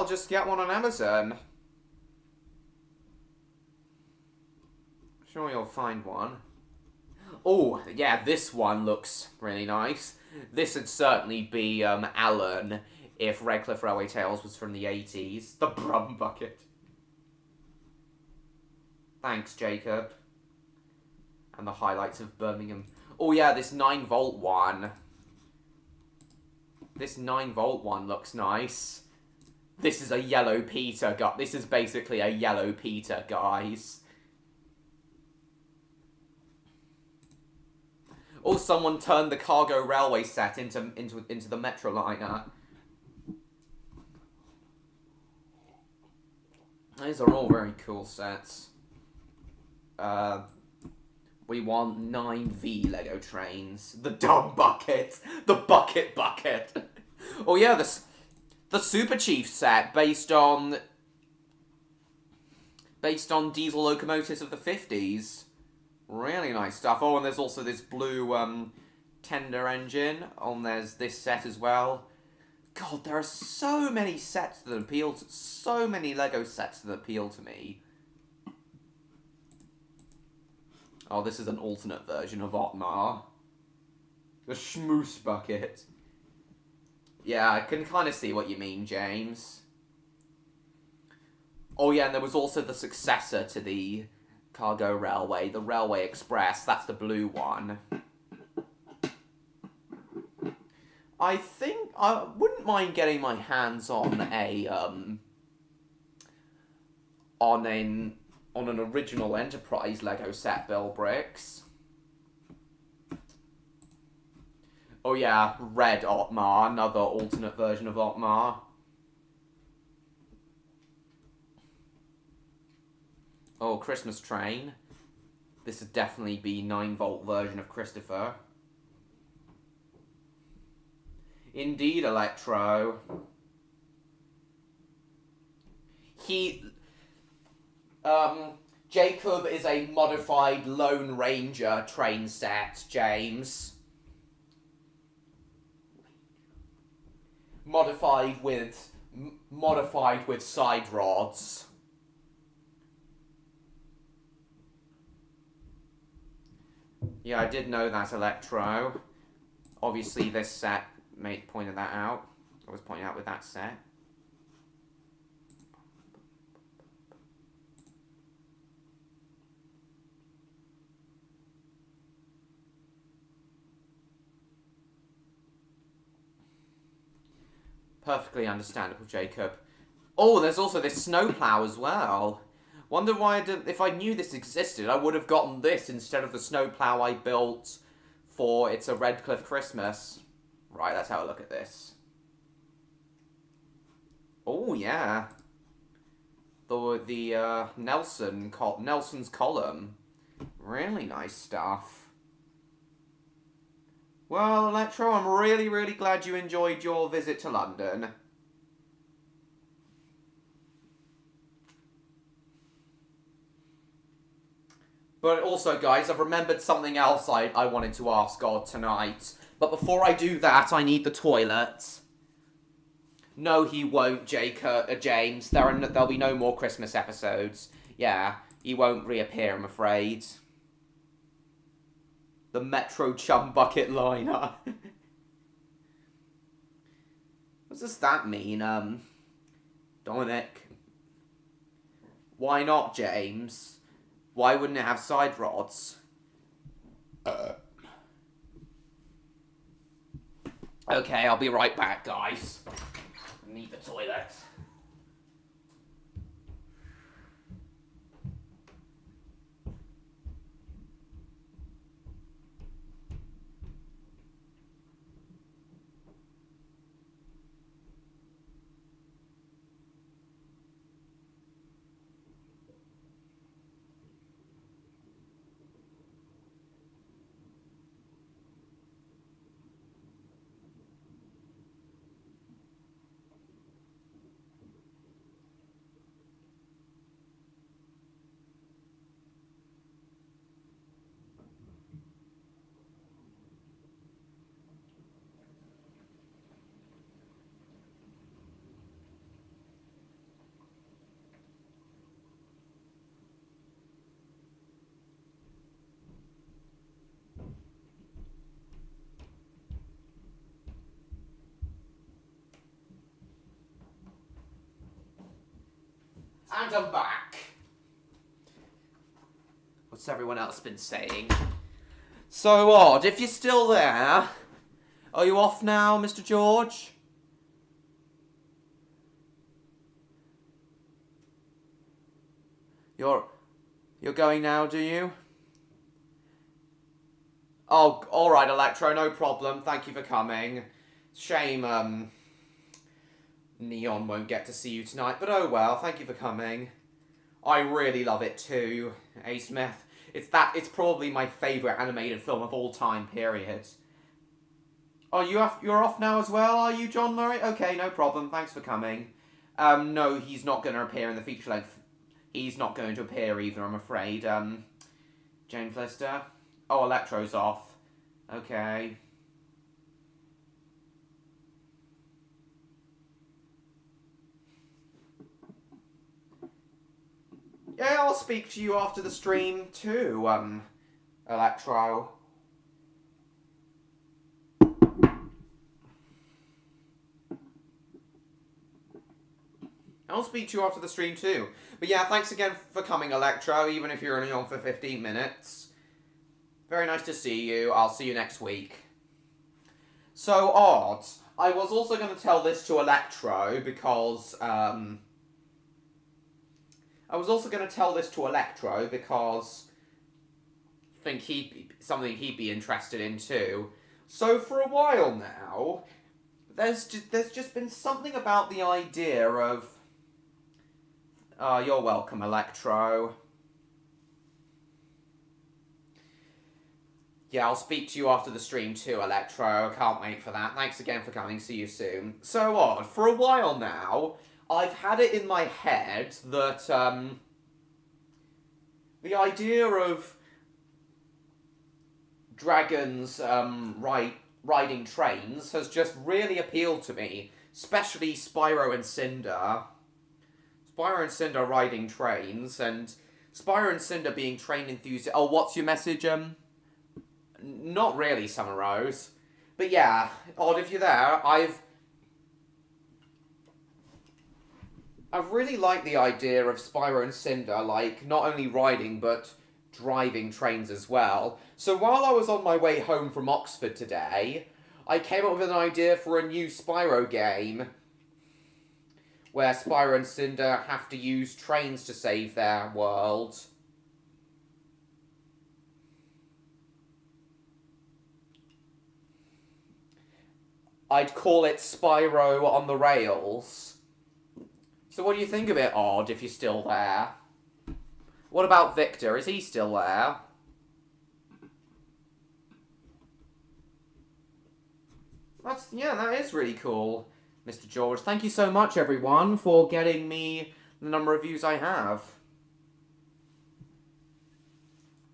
just get one on Amazon. Sure you'll find one. Oh, yeah, this one looks really nice. This would certainly be, Alan, if Redcliff Railway Tales was from the 80s. The Brum Bucket. Thanks, Jacob. And the highlights of Birmingham. Oh yeah, this 9-volt one. This 9-volt one looks nice. This is a yellow Peter, this is basically a yellow Peter, guys. Oh, someone turned the cargo railway set into the Metroliner. These are all very cool sets. We want 9V Lego trains. The dumb bucket. The bucket. Oh yeah, the Super Chief set based on diesel locomotives of the 50s. Really nice stuff. Oh, and there's also this blue tender engine. Oh, and there's this set as well. God, there are so many sets that appeal to... So many Lego sets that appeal to me. Oh, this is an alternate version of Otmar. The Schmoose Bucket. Yeah, I can kind of see what you mean, James. Oh yeah, and there was also the successor to the cargo railway, the Railway Express. That's the blue one. I think I wouldn't mind getting my hands on on an original Enterprise Lego set, Bill Bricks. Oh yeah, Red Otmar, another alternate version of Otmar. Oh, Christmas Train. This would definitely be 9-volt version of Christopher. Indeed, Electro. Jacob is a modified Lone Ranger train set, James. Modified with side rods. Yeah, I did know that, Electro. Obviously, this set pointed that out. I was pointing out with that set. Perfectly understandable, Jacob. Oh, there's also this snowplow as well. Wonder why if I knew this existed, I would have gotten this instead of the snowplow I built for It's a Redcliff Christmas. Right, let's have a look at this. Oh, yeah. The Nelson's column. Really nice stuff. Well, Electro, I'm really, really glad you enjoyed your visit to London. But also, guys, I've remembered something else I wanted to ask God tonight. But before I do that, I need the toilet. No, he won't, James. There'll be no more Christmas episodes. Yeah, he won't reappear, I'm afraid. The Metro Chum Bucket Liner. What does that mean, Dominic? Why not, James? Why wouldn't it have side rods? Okay, I'll be right back, guys. I need the toilet. And I'm back. What's everyone else been saying? So odd, if you're still there, are you off now, Mr. George? You're going now, do you? Oh, alright, Electro, no problem. Thank you for coming. Shame, Neon won't get to see you tonight, but oh well, thank you for coming. I really love it too, A. Smith. It's probably my favourite animated film of all time, period. Oh, you're off now as well, are you, John Murray? Okay, no problem, thanks for coming. No, he's not going to appear in the feature length. He's not going to appear either, I'm afraid. Jane Flister? Oh, Electro's off. Okay. Yeah, I'll speak to you after the stream too, Electro. I'll speak to you after the stream too. But yeah, thanks again for coming, Electro, even if you're only on for 15 minutes. Very nice to see you. I'll see you next week. So odd. I was also going to tell this to Electro because, I think something he'd be interested in too. So for a while now, there's just been something about the idea of... you're welcome, Electro. Yeah, I'll speak to you after the stream too, Electro. Can't wait for that. Thanks again for coming. See you soon. So odd. For a while now, I've had it in my head that, the idea of dragons, riding trains has just really appealed to me. Especially Spyro and Cinder. Spyro and Cinder riding trains, and Spyro and Cinder being train enthusiasts. Oh, what's your message, Not really, Summer Rose. But yeah, Odd, if you're there, I've really liked the idea of Spyro and Cinder, like, not only riding, but driving trains as well. So while I was on my way home from Oxford today, I came up with an idea for a new Spyro game, where Spyro and Cinder have to use trains to save their world. I'd call it Spyro on the rails. So what do you think of it, Odd, if you're still there? What about Victor? Is he still there? Yeah, that is really cool, Mr. George. Thank you so much, everyone, for getting me the number of views I have.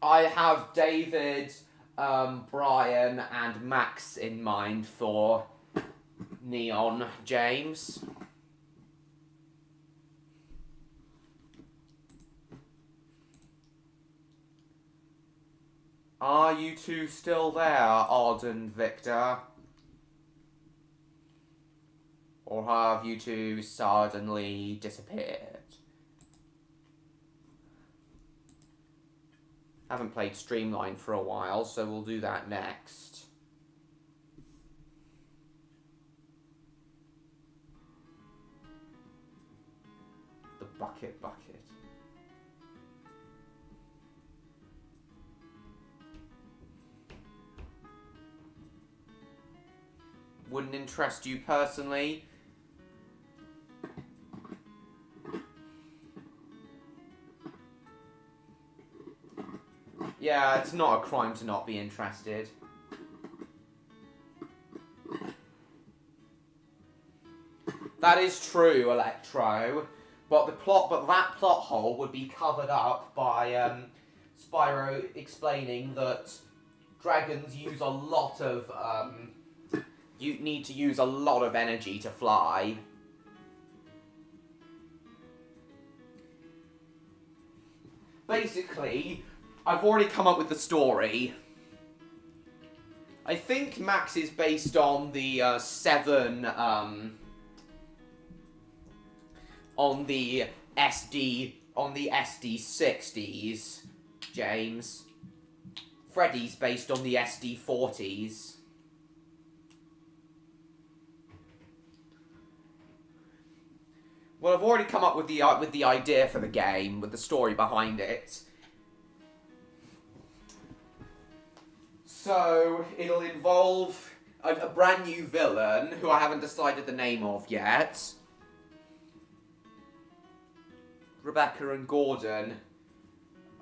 I have David, Brian, and Max in mind for Neon James. Are you two still there, Odd and Victor? Or have you two suddenly disappeared? Haven't played Streamline for a while, so we'll do that next. The bucket. Wouldn't interest you personally? Yeah, it's not a crime to not be interested. That is true, Electro. But that plot hole would be covered up by Spyro explaining that dragons use a lot of you need to use a lot of energy to fly. Basically, I've already come up with the story. I think Max is based on the on the SD60s, James. Freddy's based on the SD40s. Well, I've already come up with the idea for the game, with the story behind it. So, it'll involve a brand new villain, who I haven't decided the name of yet. Rebecca and Gordon.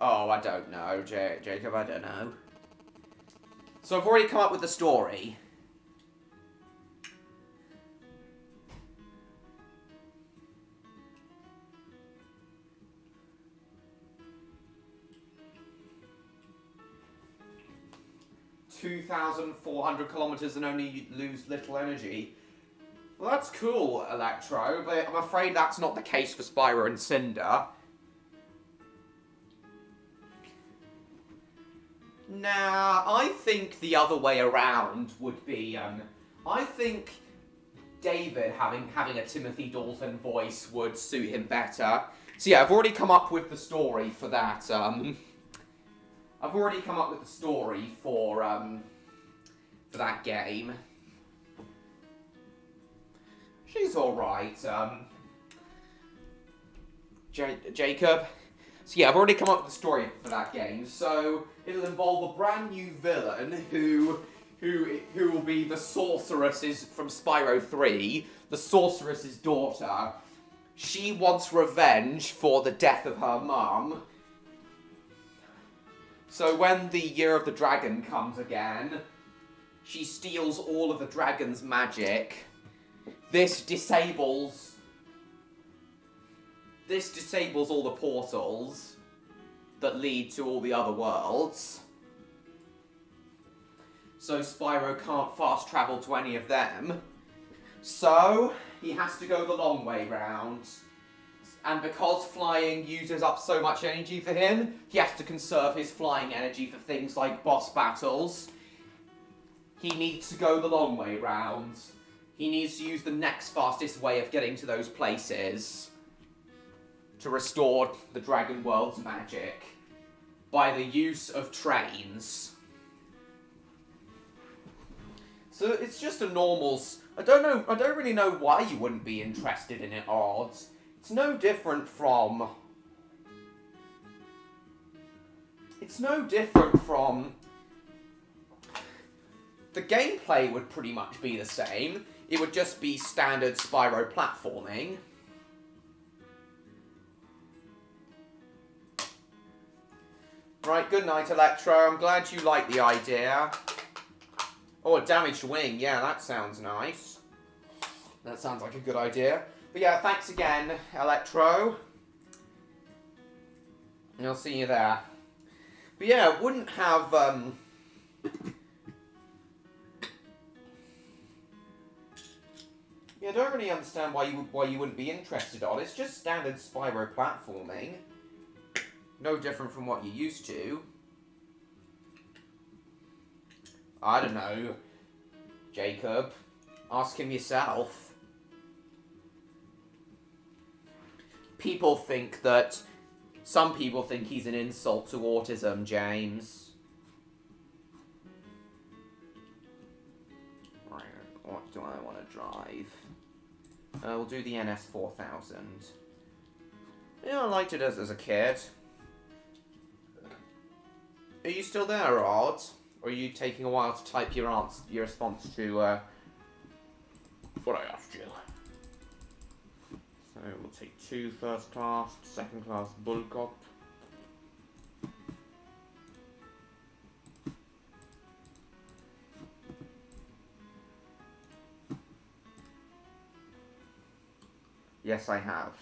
Oh, I don't know, Jacob, I don't know. So I've already come up with the story. (2,400 kilometers and only lose little energy). Well, that's cool, Electro, but I'm afraid that's not the case for Spyro and Cinder. Nah, I think the other way around would be, I think David having a Timothy Dalton voice would suit him better. So yeah, I've already come up with the story for that, I've already come up with the story for that game. She's alright, Jacob. So yeah, I've already come up with the story for that game. So it'll involve a brand new villain who will be the sorceress from Spyro 3, the sorceress's daughter. She wants revenge for the death of her mum. So when the Year of the Dragon comes again, she steals all of the dragon's magic. This disables all the portals that lead to all the other worlds. So Spyro can't fast travel to any of them. So he has to go the long way round. And because flying uses up so much energy for him, he has to conserve his flying energy for things like boss battles. He needs to go the long way round. He needs to use the next fastest way of getting to those places to restore the Dragon World's magic by the use of trains. So it's just a normal I don't really know why you wouldn't be interested in it, Odds. It's no different from... The gameplay would pretty much be the same. It would just be standard Spyro platforming. Right, good night, Electro. I'm glad you like the idea. Oh, a damaged wing. Yeah, that sounds nice. That sounds like a good idea. But yeah, thanks again, Electro. And I'll see you there. But yeah, wouldn't have... Yeah, I don't really understand why you wouldn't be interested on. It's just standard Spyro platforming. No different from what you're used to. I don't know, Jacob. Ask him yourself. Some people think he's an insult to autism, James. Right, what do I want to drive? We'll do the NS4000. Yeah, I liked it as a kid. Are you still there, Odd? Or are you taking a while to type your response to what I asked you? So we'll take 2 first class, 2nd class bulk up. Yes, I have,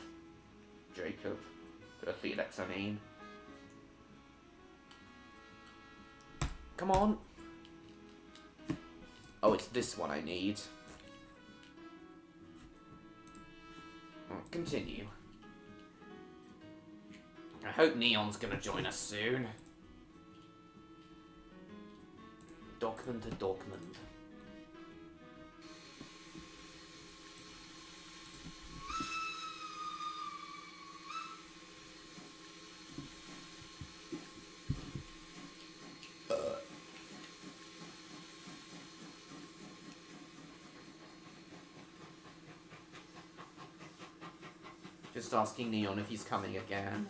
Jacob. Felix, I mean. Come on. Oh, it's this one I need. Continue. I hope Neon's gonna join us soon. Document to document. Just asking Neon if he's coming again.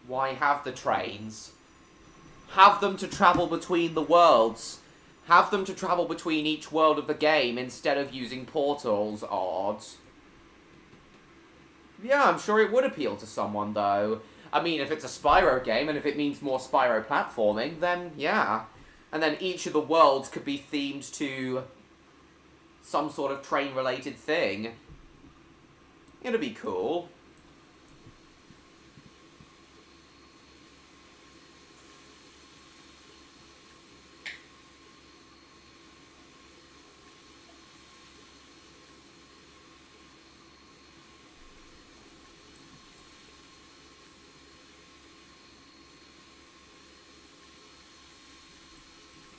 Why have the trains? Have them to travel between the worlds. Have them to travel between each world of the game instead of using portals, Odd. Yeah, I'm sure it would appeal to someone, though. I mean, if it's a Spyro game, and if it means more Spyro platforming, then yeah. And then each of the worlds could be themed to some sort of train-related thing. It'd be cool.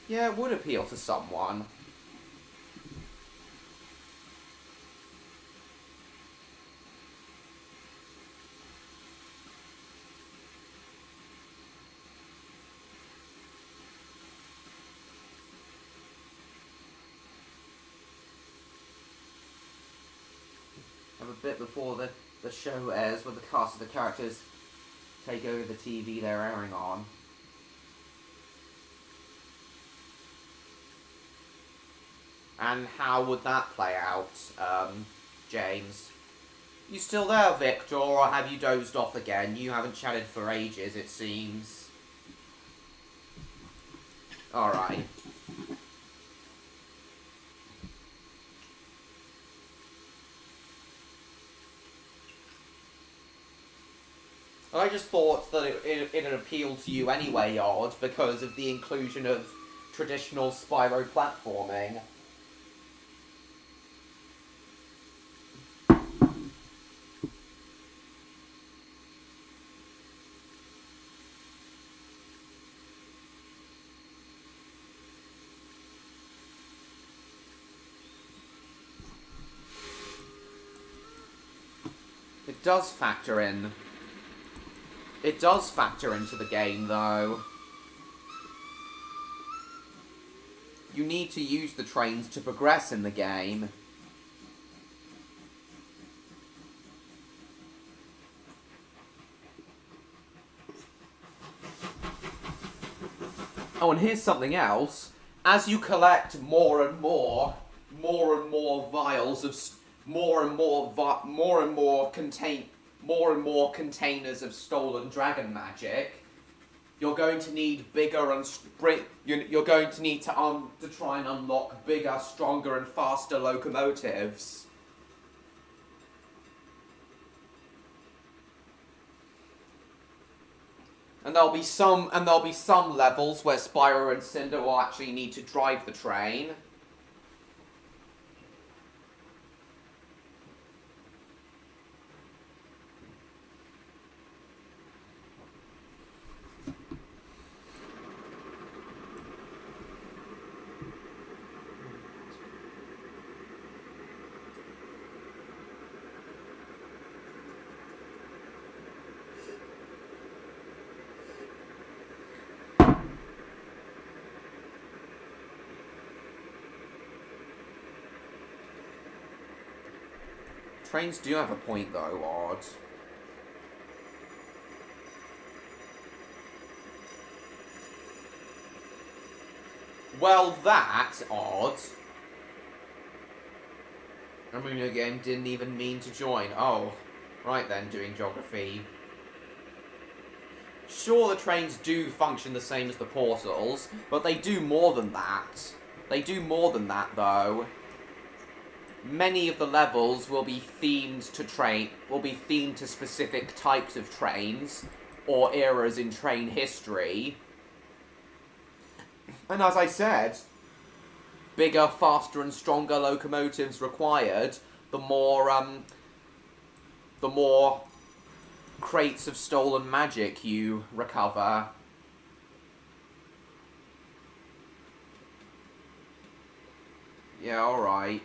Yeah, it would appeal to someone. Have a bit before the show airs where the cast of the characters take over the TV they're airing on. And how would that play out, James? You still there, Victor, or have you dozed off again? You haven't chatted for ages, it seems. Alright. I just thought that it'd appeal to you anyway, Odd, because of the inclusion of traditional Spyro platforming. does factor in. It does factor into the game, though. You need to use the trains to progress in the game. Oh, and here's something else. As you collect more and more vials of more and more containers of stolen dragon magic, you're going to need bigger and you're going to need to try and unlock bigger, stronger, and faster locomotives. And there'll be some levels where Spyro and Cinder will actually need to drive the train. Trains do have a point, though, Odd. Well, that's odd. I mean, the game didn't even mean to join. Oh, right then, doing geography. Sure, the trains do function the same as the portals, but they do more than that. They do more than that, though. Many of the levels will be themed to specific types of trains or eras in train history. And as I said, bigger, faster, and stronger locomotives required, the more crates of stolen magic you recover. Yeah, alright.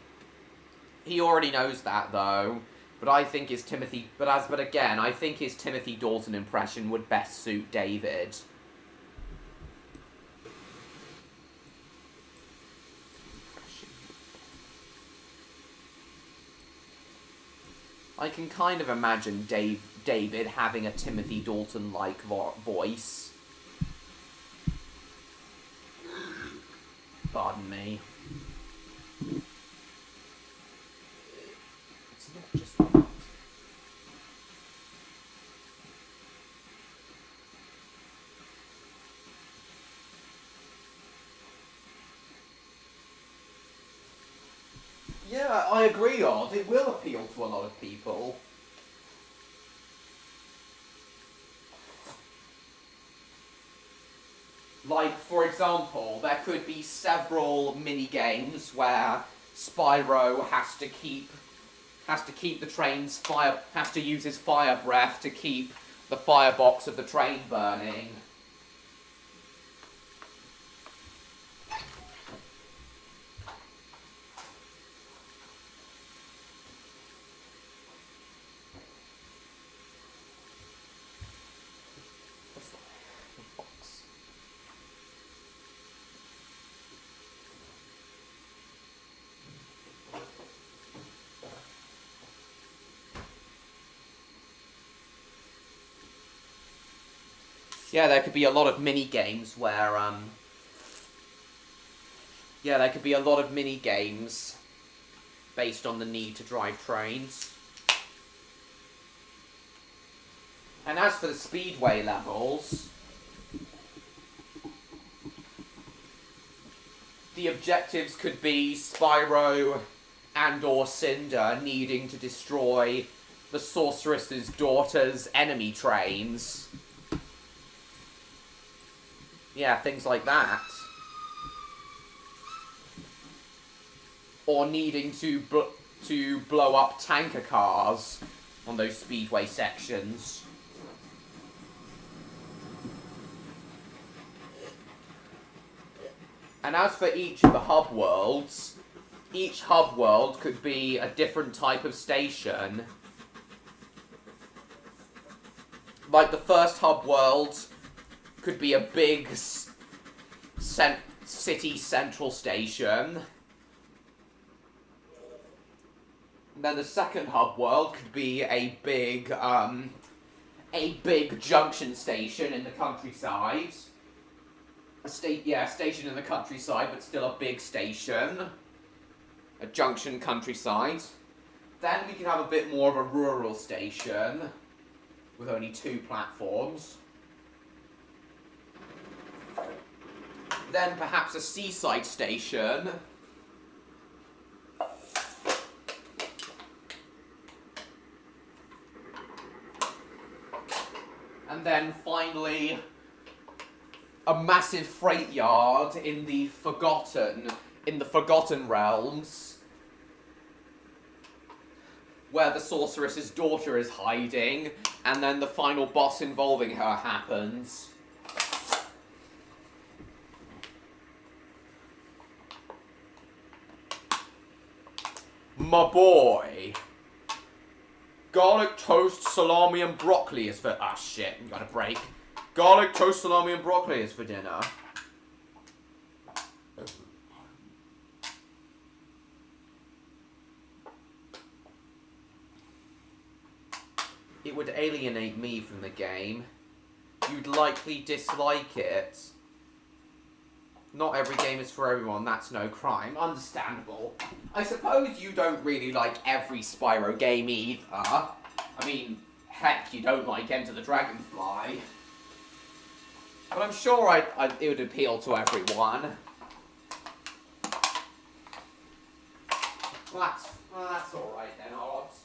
He already knows that, though. But I think his Timothy Dalton impression would best suit David. I can kind of imagine David having a Timothy Dalton-like voice. Pardon me. It's not just that. Yeah, I agree, Odd. It will appeal to a lot of people. Like, for example, there could be several mini-games where Spyro has to keep the train's has to use his fire breath to keep the firebox of the train burning. Yeah, there could be a lot of mini-games where, yeah, there could be a lot of mini-games based on the need to drive trains. And as for the speedway levels, the objectives could be Spyro and or Cinder needing to destroy the sorceress's daughter's enemy trains. Yeah, things like that. Or needing to blow up tanker cars on those speedway sections. And as for each of the hub worlds, each hub world could be a different type of station. like, the first hub world could be a big city central station. And then the second hub world could be a big junction station in the countryside. Station in the countryside, but still a big station. A junction countryside. Then we can have a bit more of a rural station with only 2 platforms. Then perhaps a seaside station. And then finally a massive freight yard in the Forgotten Realms, where the sorceress's daughter is hiding, and then the final boss involving her happens. My boy. Garlic toast, salami, and broccoli is for... Ah, shit, you got a break. Garlic toast, salami, and broccoli is for dinner. It would alienate me from the game. You'd likely dislike it. Not every game is for everyone, that's no crime. Understandable. I suppose you don't really like every Spyro game either. I mean, heck, you don't like Enter the Dragonfly. But I'm sure it would appeal to everyone. Well, that's alright then, Odds.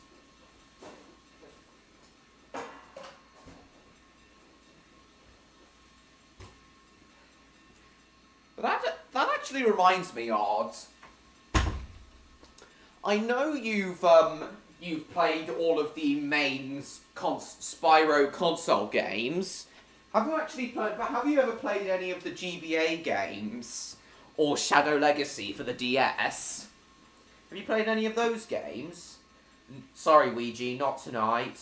But that actually reminds me, Odds. I know you've played all of the main Spyro console games. Have you ever played any of the GBA games? Or Shadow Legacy for the DS? Have you played any of those games? Sorry, Ouija, not tonight.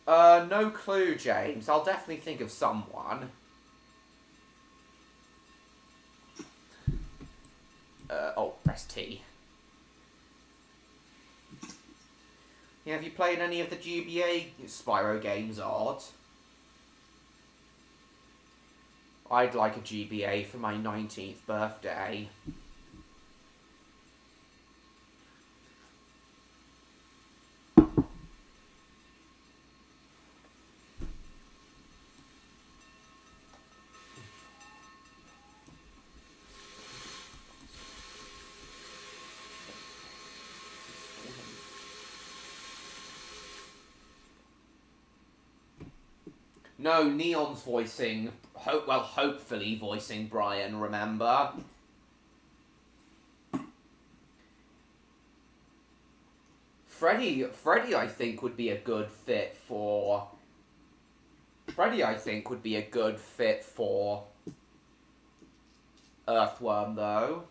No clue, James. I'll definitely think of someone. Press T. Yeah, have you played any of the GBA Spyro games, Odd? I'd like a GBA for my 19th birthday. No, Neon's voicing, hopefully voicing Brian, remember? Freddy, I think, would be a good fit for... Earthworm, though.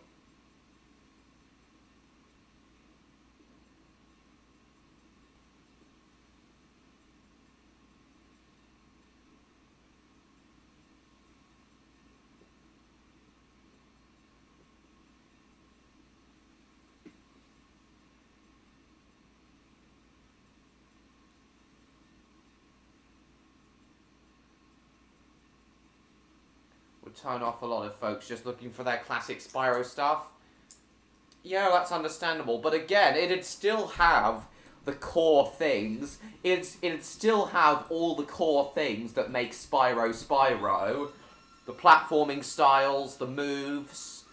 Turn off a lot of folks just looking for their classic Spyro stuff. Yeah, that's understandable, but again, it'd still have the core things. It'd still have all the core things that make Spyro Spyro. The platforming styles, the moves,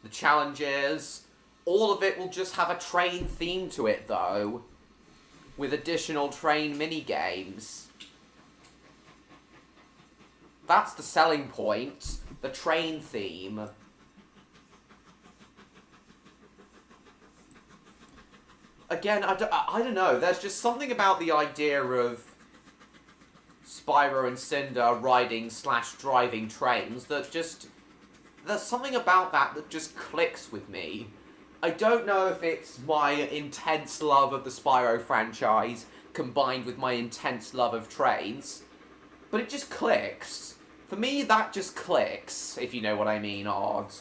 the challenges. All of it will just have a train theme to it, though, with additional train minigames. That's the selling point, the train theme. Again, I don't know, there's just something about the idea of Spyro and Cinder riding/driving trains that just... There's something about that just clicks with me. I don't know if it's my intense love of the Spyro franchise combined with my intense love of trains, but it just clicks. For me, that just clicks, if you know what I mean, Odd.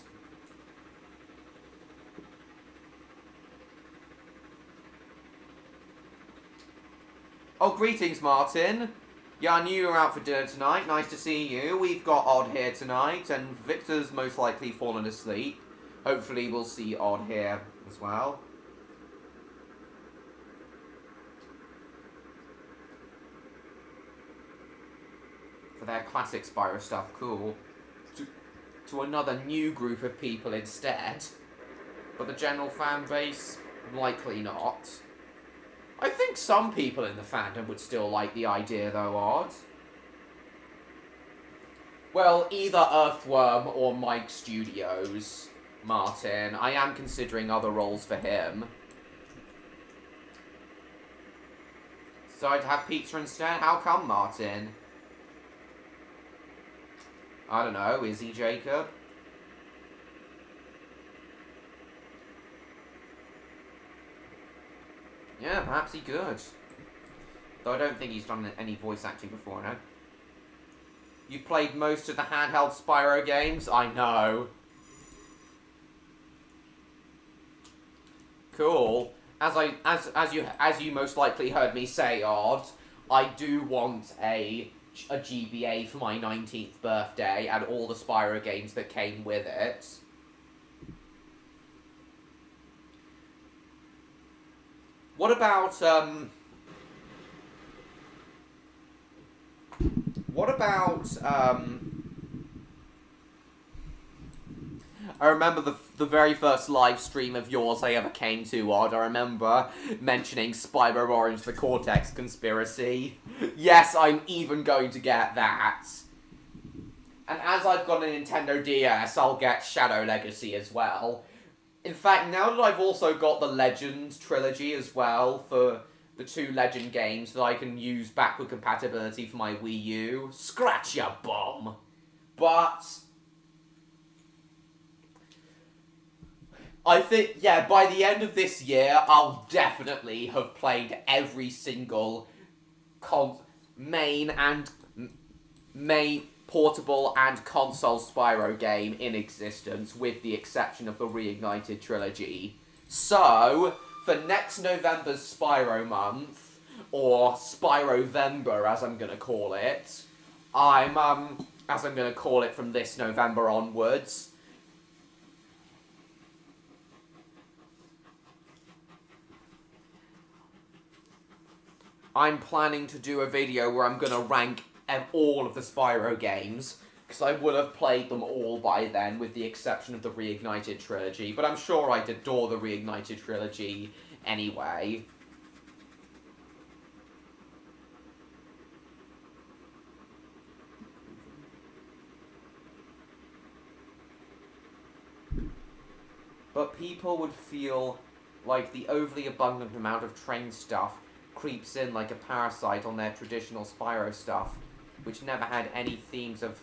Oh, greetings, Martin. Yeah, I knew you were out for dinner tonight. Nice to see you. We've got Odd here tonight, and Victor's most likely fallen asleep. Hopefully we'll see Odd here as well. For their classic Spyro stuff, cool. To another new group of people instead. But the general fan base, likely not. I think some people in the fandom would still like the idea, though, Odd. Well, either Earthworm or Mike Studios, Martin. I am considering other roles for him. So I'd have pizza instead? How come, Martin? I don't know, is he, Jacob? Yeah, perhaps he could. Though I don't think he's done any voice acting before, no? You played most of the handheld Spyro games? I know. Cool. As you most likely heard me say, Odd, I do want a GBA for my 19th birthday and all the Spyro games that came with it. What about, I remember the very first live stream of yours I ever came to, Odd. I remember mentioning Spyro Orange the Cortex conspiracy. Yes, I'm even going to get that. And as I've got a Nintendo DS, I'll get Shadow Legacy as well. In fact, now that I've also got the Legend trilogy as well for the 2 Legend games that I can use backward compatibility for my Wii U, scratch your bum. But I think, yeah, by the end of this year, I'll definitely have played every single main, portable, and console Spyro game in existence, with the exception of the Reignited trilogy. So, for next November's Spyro month, or Spyrovember as I'm gonna call it, as I'm gonna call it from this November onwards, I'm planning to do a video where I'm gonna rank all of the Spyro games, because I would have played them all by then, with the exception of the Reignited trilogy, but I'm sure I'd adore the Reignited trilogy anyway. But people would feel like the overly abundant amount of train stuff creeps in like a parasite on their traditional Spyro stuff, which never had any themes that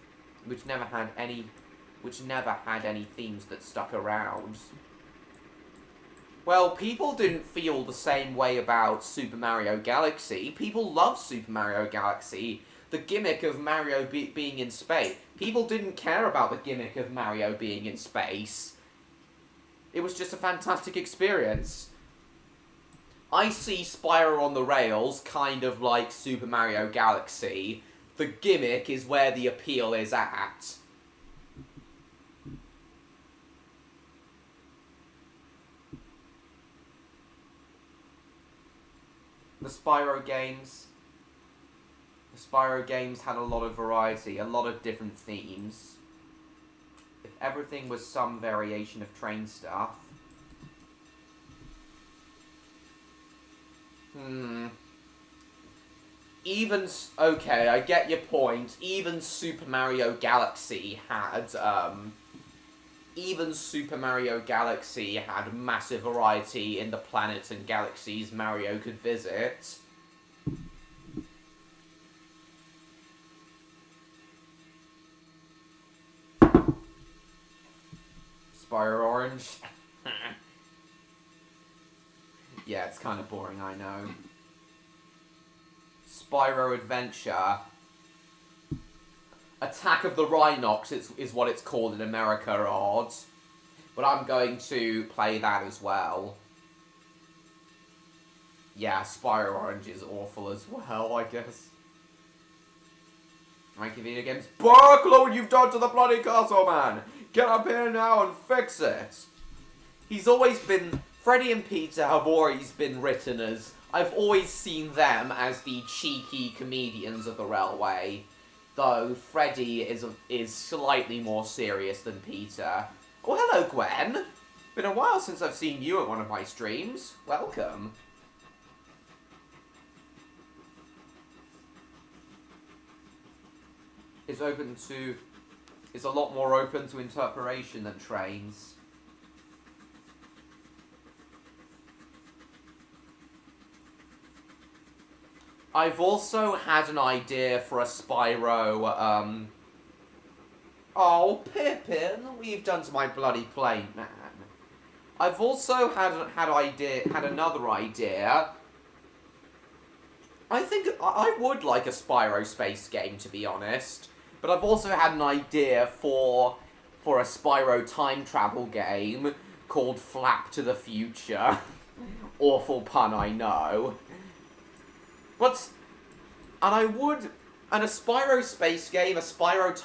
stuck around. Well, people didn't feel the same way about Super Mario Galaxy. People love Super Mario Galaxy. The gimmick of Mario being in space. People didn't care about the gimmick of Mario being in space. It was just a fantastic experience. I see Spyro on the Rails kind of like Super Mario Galaxy. The gimmick is where the appeal is at. The Spyro games had a lot of variety, a lot of different themes. If everything was some variation of train stuff. Okay, I get your point. Even Super Mario Galaxy had massive variety in the planets and galaxies Mario could visit. Spyro Orange. Yeah, it's kind of boring, I know. Spyro Adventure. Attack of the Rhinox is what it's called in America, odd. But I'm going to play that as well. Yeah, Spyro Orange is awful as well, I guess. Ranking video games. Bark! Look what you've done to the bloody castle, man! Get up here now and fix it! He's always been... Freddy and Peter have always been written as... I've always seen them as the cheeky comedians of the railway. Though Freddy is slightly more serious than Peter. Oh, hello, Gwen! Been a while since I've seen you at one of my streams. Welcome. Is a lot more open to interpretation than trains. I've also had an idea for a Spyro, Oh, Pippin, what you've done to my bloody plane, man. I've also had another idea. I think I would like a Spyro space game, to be honest. But I've also had an idea for a Spyro time travel game called Flap to the Future. Awful pun, I know. But, and a Spyro space game, a Spyro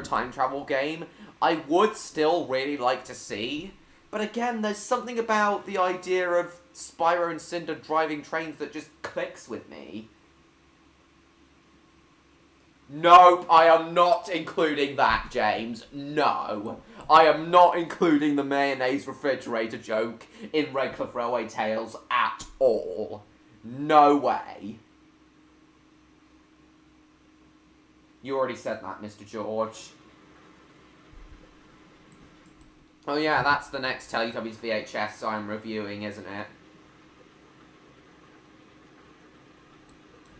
time travel game, I would still really like to see. But again, there's something about the idea of Spyro and Cinder driving trains that just clicks with me. Nope, I am not including that, James. No. I am not including the mayonnaise refrigerator joke in Redcliff Railway Tales at all. No way. You already said that, Mr. George. Oh yeah, that's the next Teletubbies VHS I'm reviewing, isn't it?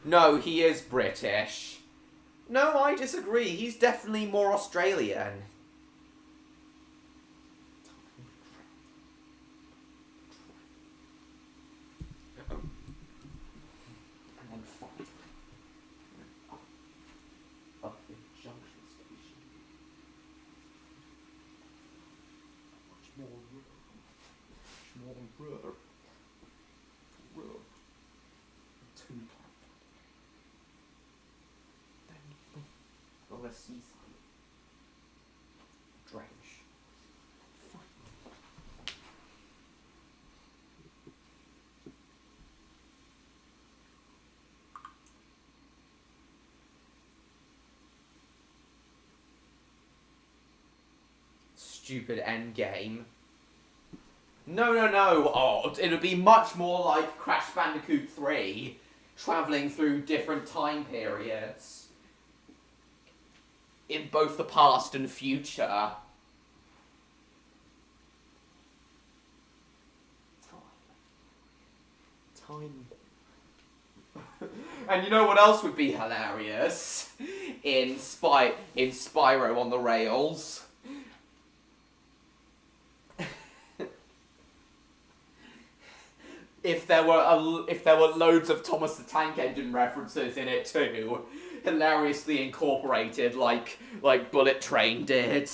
No, he is British. No, I disagree. He's definitely more Australian. Seaside. Drench. Stupid endgame. No. Oh, it'll be much more like Crash Bandicoot 3, travelling through different time periods. In both the past and future. Time. And you know what else would be hilarious? In Spyro on the Rails. If there were loads of Thomas the Tank Engine references in it too. Hilariously incorporated like Bullet Train did.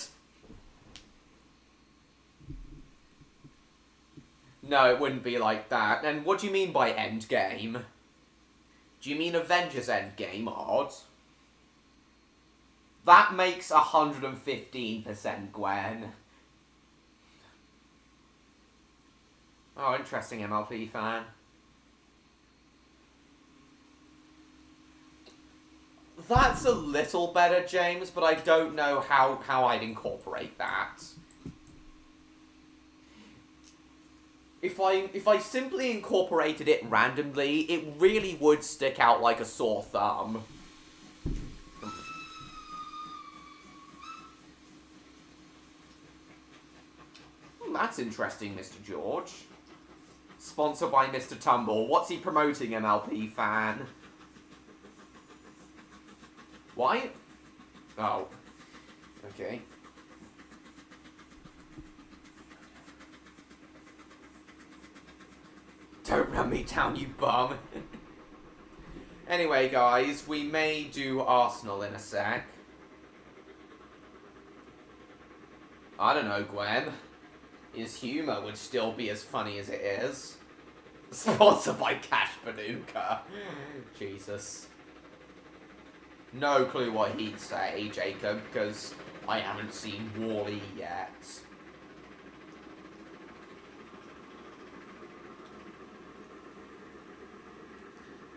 No, it wouldn't be like that. And what do you mean by Endgame? Do you mean Avengers Endgame, Odd? That makes 115%, Gwen. Oh, interesting, MLP fan. That's a little better, James, but I don't know how I'd incorporate that. If I simply incorporated it randomly, it really would stick out like a sore thumb. That's interesting, Mr. George. Sponsored by Mr. Tumble. What's he promoting, MLP fan? Why? Oh. Okay. me down, you bum. Anyway, guys, we may do Arsenal in a sec. I don't know, Gwen. His humour would still be as funny as it is. Sponsored by Cash Panuka. Jesus. No clue what he'd say, Jacob, because I haven't seen Wall-E yet.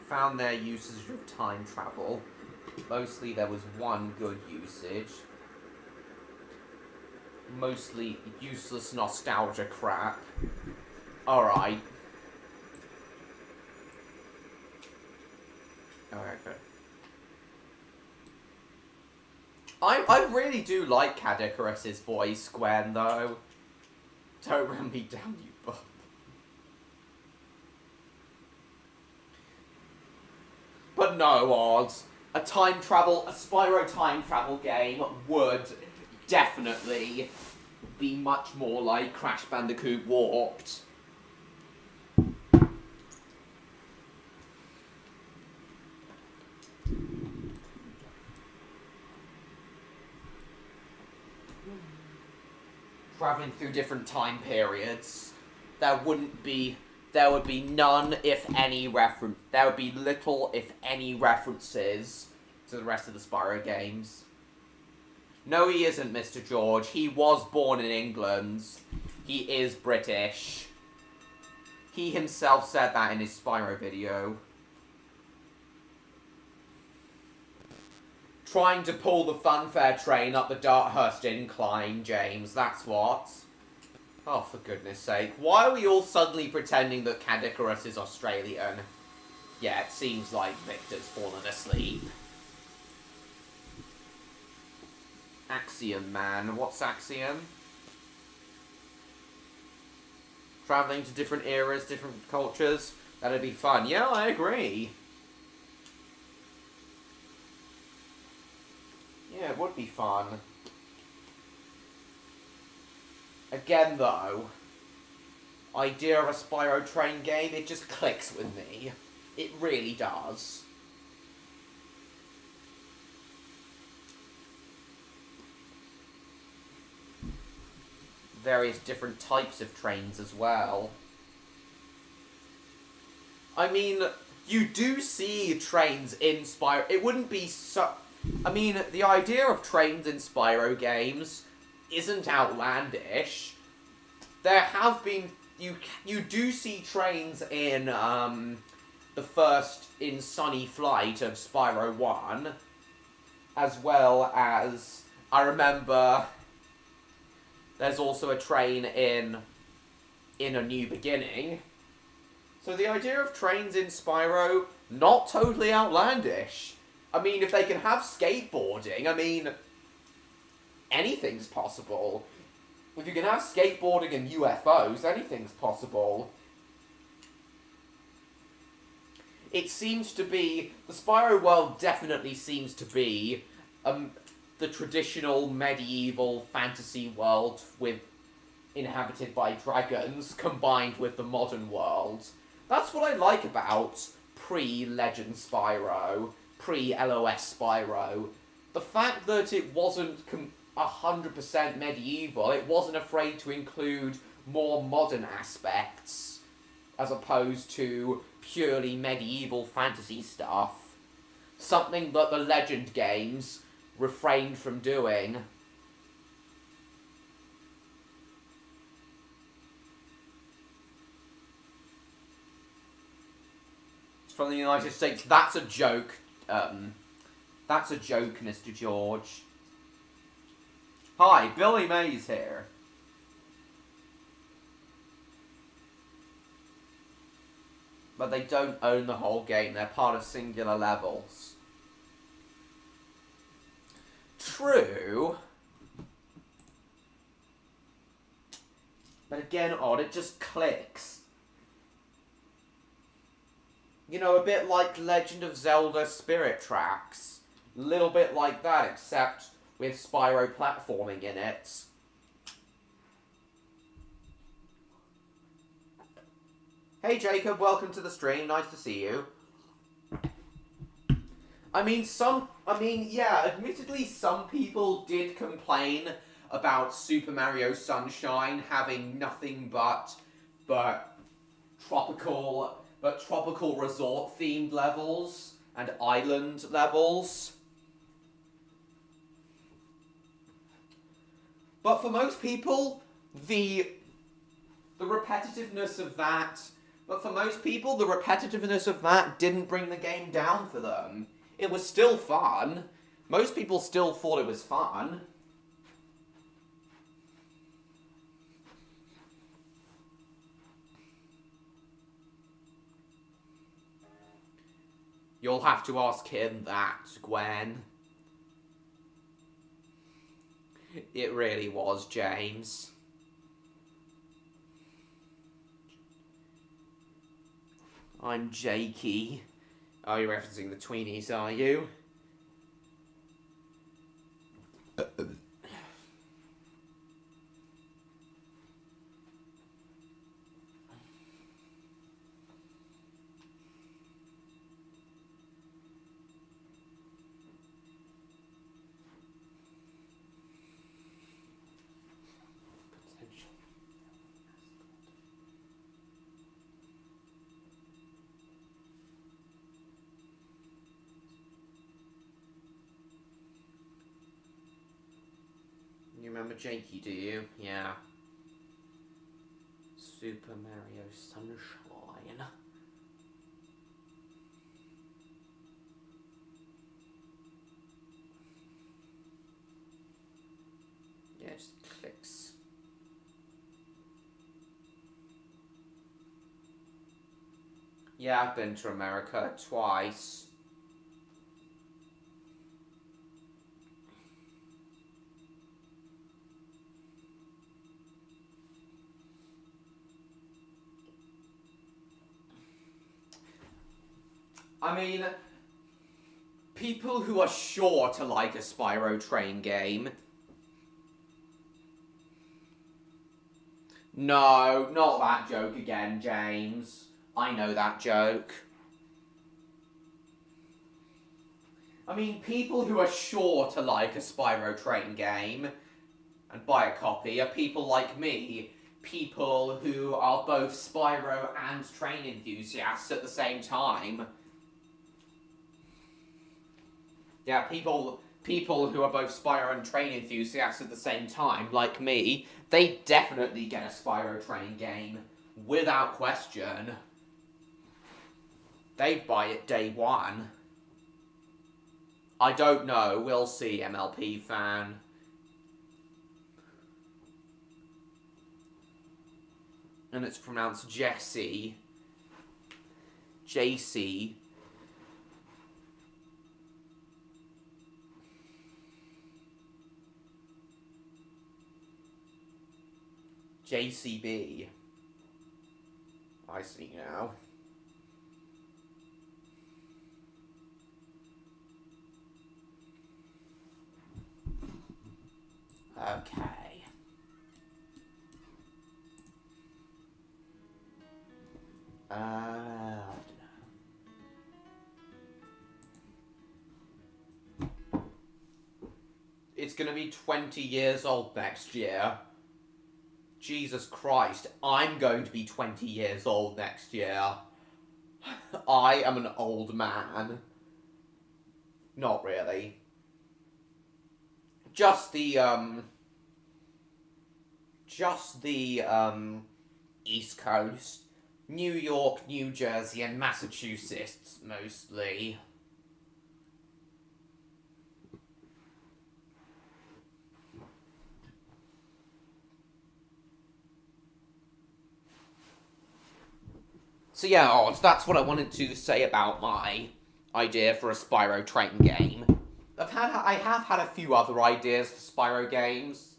Found their usage of time travel. Mostly there was one good usage. Mostly useless nostalgia crap. Alright. Okay. I really do like Cadicarus's voice, Gwen, though. Don't run me down, you bum. But no odds. A Spyro time travel game would definitely be much more like Crash Bandicoot Warped. Traveling through different time periods, there would be none, if any, there would be little, if any, references to the rest of the Spyro games. No, he isn't, Mr. George. He was born in England. He is British. He himself said that in his Spyro video. Trying to pull the funfair train up the Darthurst incline, James, that's what. Oh, for goodness sake. Why are we all suddenly pretending that Cadicarus is Australian? Yeah, it seems like Victor's fallen asleep. Axiom, man. What's Axiom? Travelling to different eras, different cultures. That'd be fun. Yeah, I agree. Yeah, it would be fun. Again, though, idea of a Spyro train game, it just clicks with me. It really does. Various different types of trains as well. I mean, you do see trains in Spyro. It wouldn't be so... I mean, the idea of trains in Spyro games isn't outlandish. There have been... You do see trains in, the first in Sunny Flight of Spyro 1. As well as... I remember... There's also a train in A New Beginning. So the idea of trains in Spyro, not totally outlandish. I mean, if they can have skateboarding, I mean, anything's possible. If you can have skateboarding and UFOs, anything's possible. It seems to be... The Spyro world definitely seems to be the traditional medieval fantasy world inhabited by dragons combined with the modern world. That's what I like about pre-Legend Spyro, pre-LOS Spyro. The fact that it wasn't 100% medieval, it wasn't afraid to include more modern aspects, as opposed to purely medieval fantasy stuff. Something that the Legend games refrained from doing. It's from the United States. That's a joke. That's a joke, Mr. George. Hi, Billy Mays here. But they don't own the whole game. They're part of singular levels. True. But again, odd, it just clicks. You know, a bit like Legend of Zelda Spirit Tracks. A little bit like that, except with Spyro platforming in it. Hey Jacob, welcome to the stream. Nice to see you. Yeah, admittedly some people did complain about Super Mario Sunshine having nothing but tropical resort themed levels and island levels. But for most people, the repetitiveness of that didn't bring the game down for them. It was still fun. Most people still thought it was fun. You'll have to ask him that, Gwen. It really was, James. I'm Jakey. Oh, you're referencing the tweenies, are you? You remember Jakey, do you? Yeah. Super Mario Sunshine. Yeah, it just clicks. Yeah, I've been to America twice. I mean, people who are sure to like a Spyro train game. No, not that joke again, James. I know that joke. I mean, people who are sure to like a Spyro train game and buy a copy are people like me. People who are both Spyro and train enthusiasts at the same time. Yeah, people who are both Spyro and train enthusiasts at the same time, like me, they definitely get a Spyro train game, without question. They'd buy it day one. I don't know, we'll see, MLP fan. And it's pronounced Jesse. JC. JCB. I see now. Okay. I don't know. It's gonna be 20 years old next year. Jesus Christ, I'm going to be 20 years old next year. I am an old man. Not really. Just the East Coast. New York, New Jersey, and Massachusetts, mostly. So yeah, Odd, that's what I wanted to say about my idea for a Spyro train game. I have had a few other ideas for Spyro games.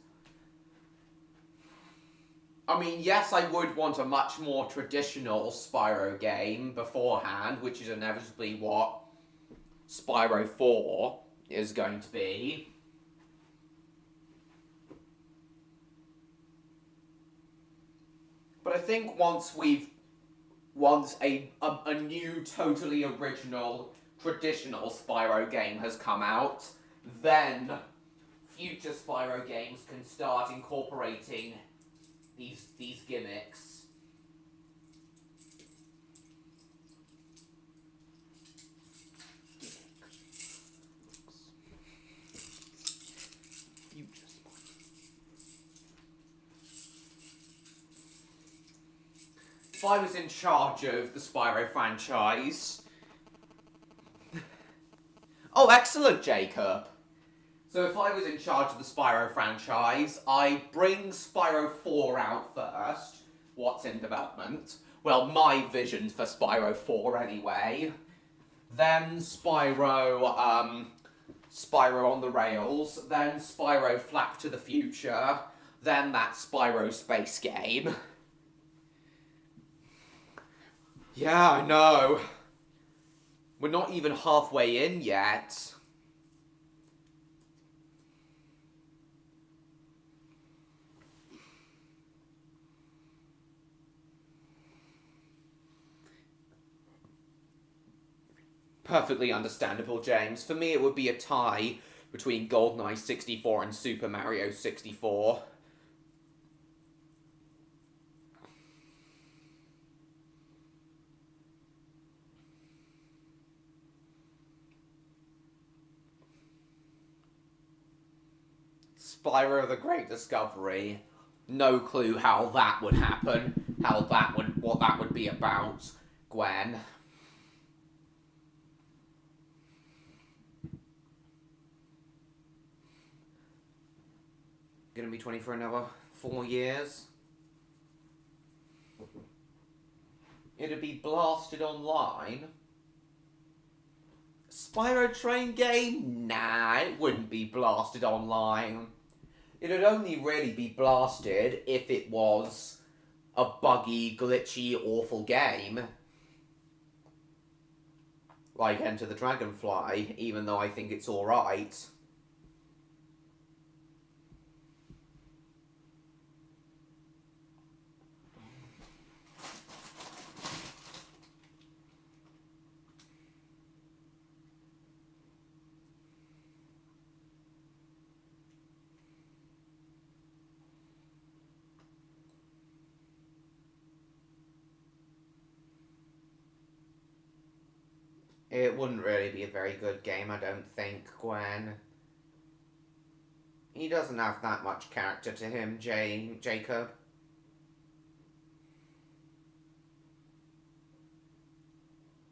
I mean, yes, I would want a much more traditional Spyro game beforehand, which is inevitably what Spyro 4 is going to be. But I think once we've once a new, totally original, traditional Spyro game has come out, then future Spyro games can start incorporating these gimmicks. If I was in charge of the Spyro franchise... Oh, excellent, Jacob! So if I was in charge of the Spyro franchise, I'd bring Spyro 4 out first. What's in development? Well, my vision for Spyro 4 anyway. Then Spyro on the Rails. Then Spyro Flap to the Future. Then that Spyro space game. Yeah, I know. We're not even halfway in yet. Perfectly understandable, James. For me, it would be a tie between GoldenEye 64 and Super Mario 64. Spyro the Great Discovery. No clue how that would happen. What that would be about, Gwen. Gonna be 20 for another 4 years. It'd be blasted online. Spyro Train game? Nah, it wouldn't be blasted online. It'd only really be blasted if it was a buggy, glitchy, awful game. Like Enter the Dragonfly, even though I think it's alright. It wouldn't really be a very good game, I don't think, Gwen. He doesn't have that much character to him, Jacob.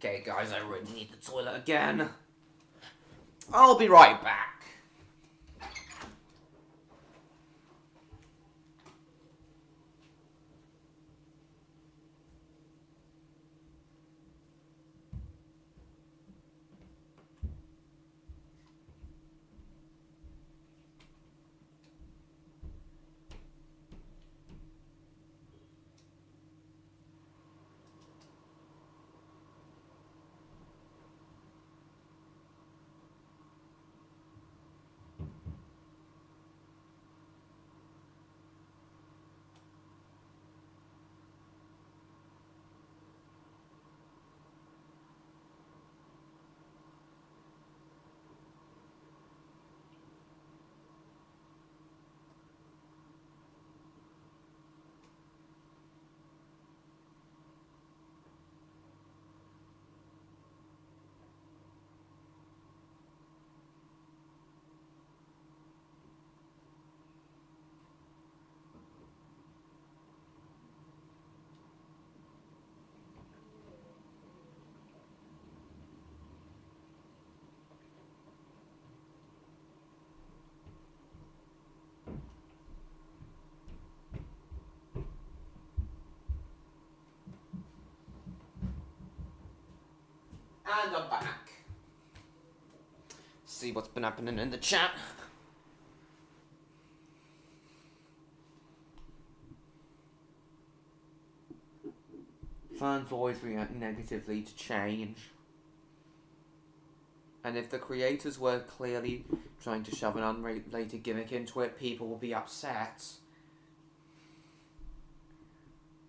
Okay, guys, I really need the toilet again. I'll be right back. And I'm back. See what's been happening in the chat. Fans always react negatively to change. And if the creators were clearly trying to shove an unrelated gimmick into it, people will be upset.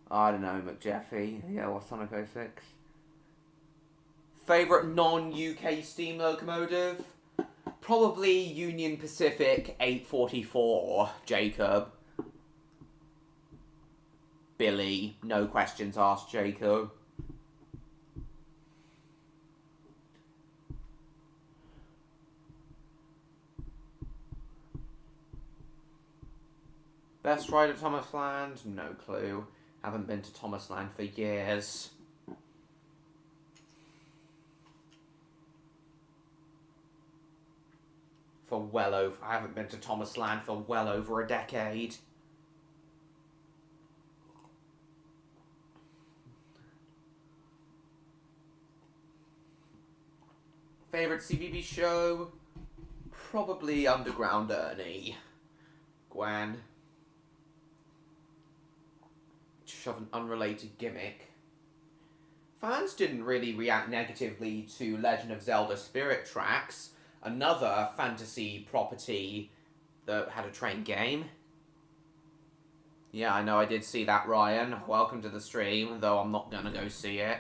I don't know, McJeffy. Yeah, what's Sonic 06? Favourite non-UK steam locomotive? Probably Union Pacific 844, Jacob. Billy, no questions asked, Jacob. Best ride at Thomasland? No clue. Haven't been to Thomasland for years. I haven't been to Thomasland for well over a decade. Favourite CBB show? Probably Underground Ernie. Gwen. Shove an unrelated gimmick. Fans didn't really react negatively to Legend of Zelda Spirit Tracks, another fantasy property that had a train game. Yeah, I know, I did see that, Ryan. Welcome to the stream, though I'm not gonna go see it.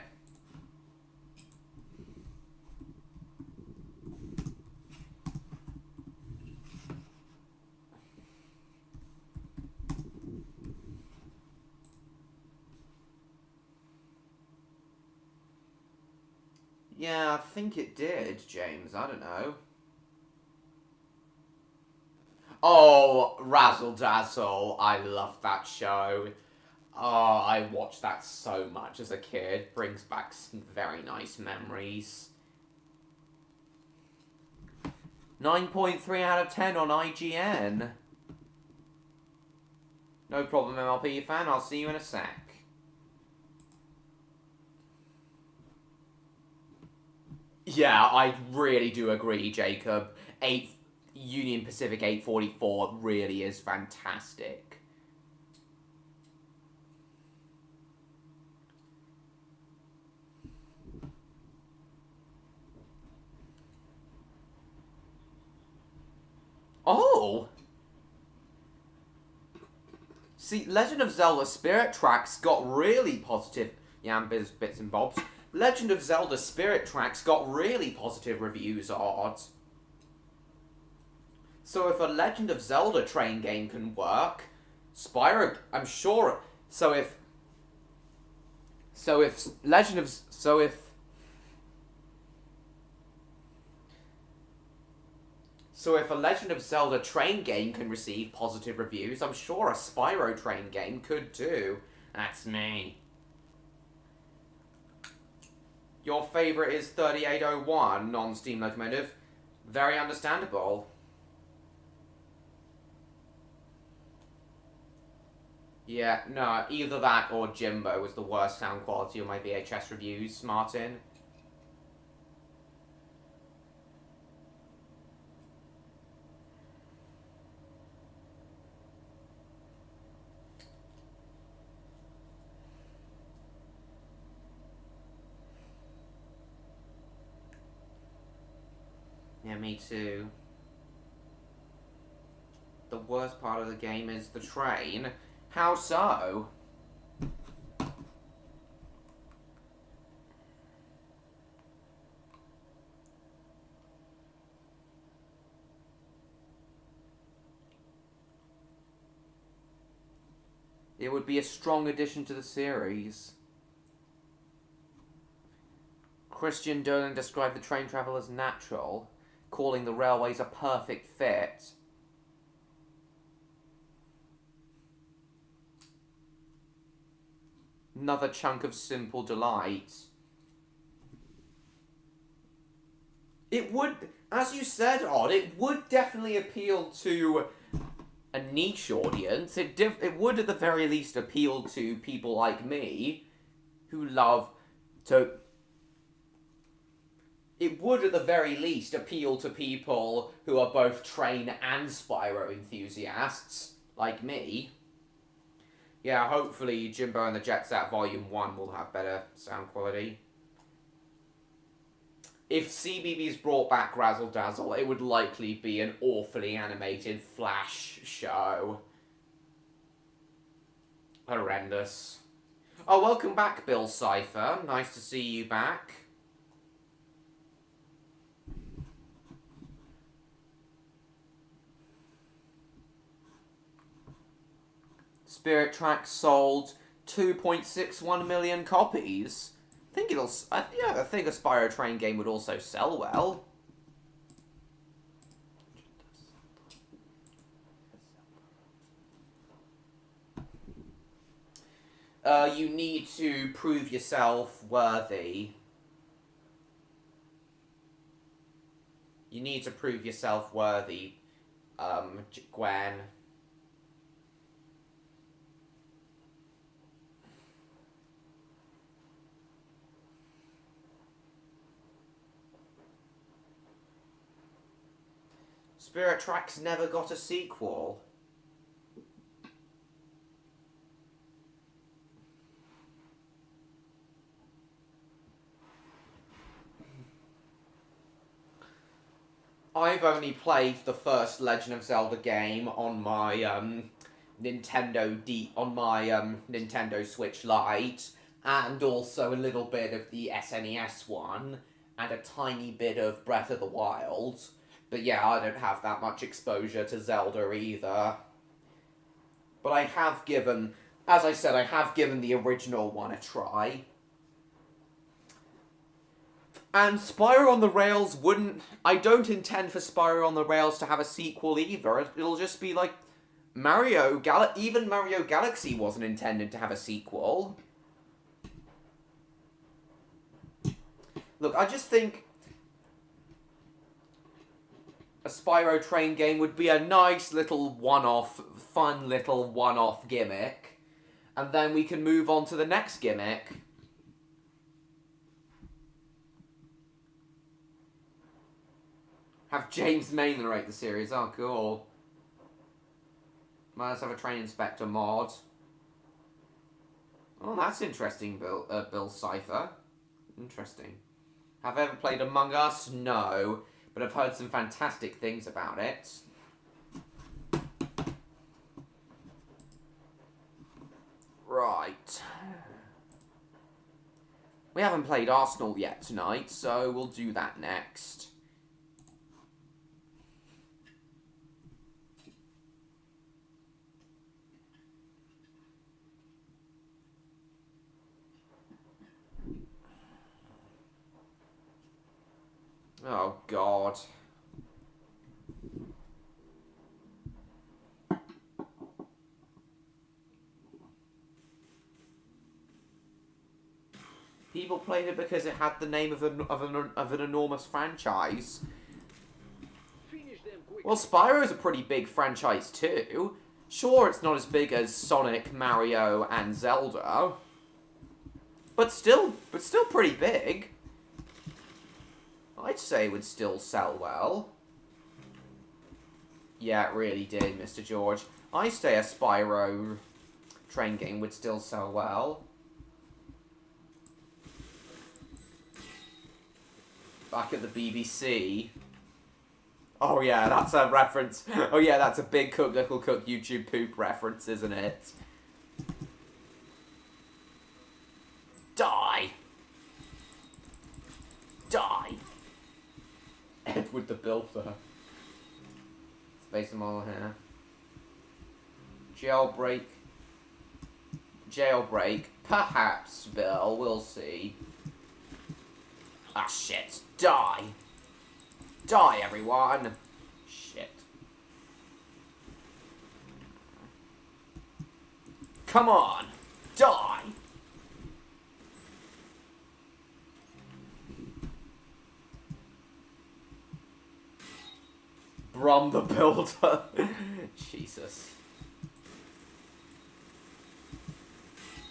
Yeah, I think it did, James. I don't know. Oh, Razzle Dazzle. I love that show. Oh, I watched that so much as a kid. Brings back some very nice memories. 9.3 out of 10 on IGN. No problem, MLP fan. I'll see you in a sec. Yeah, I really do agree, Jacob. Union Pacific 844 really is fantastic. Oh! See, Legend of Zelda Spirit Tracks got really positive... bits and bobs. Legend of Zelda Spirit Tracks got really positive reviews, odds. So if a Legend of Zelda train game can work, Spyro, I'm sure... So if a Legend of Zelda train game can receive positive reviews, I'm sure a Spyro train game could too. That's me. Your favourite is 3801, non-steam locomotive. Very understandable. Yeah, no, either that or Jimbo was the worst sound quality of my VHS reviews, Martin. Yeah, me too. The worst part of the game is the train. How so? It would be a strong addition to the series. Christian Dolan described the train travel as natural, calling the railways a perfect fit. Another chunk of simple delight. It would, as you said, Odd, it would definitely appeal to a niche audience. It would at the very least appeal to people like me who love to... It would at the very least appeal to people who are both train and Spyro enthusiasts, like me. Yeah, hopefully Jimbo and the Jet Set Volume 1 will have better sound quality. If CBBS brought back Razzle Dazzle, it would likely be an awfully animated Flash show. Horrendous. Oh, welcome back, Bill Cipher. Nice to see you back. Spirit Tracks sold 2.61 million copies. I think it'll. Yeah, I think a Spyro Train game would also sell well. You need to prove yourself worthy. You need to prove yourself worthy, Gwen. Spirit Tracks never got a sequel. I've only played the first Legend of Zelda game on my Nintendo Switch Lite, and also a little bit of the SNES one, and a tiny bit of Breath of the Wild. But yeah, I don't have that much exposure to Zelda either. But I have given, as I said, I have given the original one a try. And Spyro on the Rails wouldn't... I don't intend for Spyro on the Rails to have a sequel either. It'll just be like Mario... Even Mario Galaxy wasn't intended to have a sequel. Look, I just think a Spyro Train game would be a nice little one-off, fun little one-off gimmick. And then we can move on to the next gimmick. Have James Main narrate the series. Oh, cool. Might as well have a train inspector mod. Oh, that's interesting, Bill Cipher. Interesting. Have I ever played Among Us? No. But I've heard some fantastic things about it. Right. We haven't played Arsenal yet tonight, so we'll do that next. Oh, God. People played it because it had the name of an enormous franchise. Well, Spyro's a pretty big franchise too. Sure, it's not as big as Sonic, Mario, and Zelda, but still pretty big. I'd say it would still sell well. Yeah, it really did, Mr. George. I'd say a Spyro train game would still sell well. Back at the BBC. Oh yeah, that's a reference. Oh yeah, that's a big Cook Little Cook YouTube poop reference, isn't it? Die! Die! Edward the Builder. Space model here. Jailbreak. Jailbreak. Perhaps, Bill. We'll see. Ah, shit. Die! Die, everyone! Shit. Come on! Die! Brom the Builder. Jesus.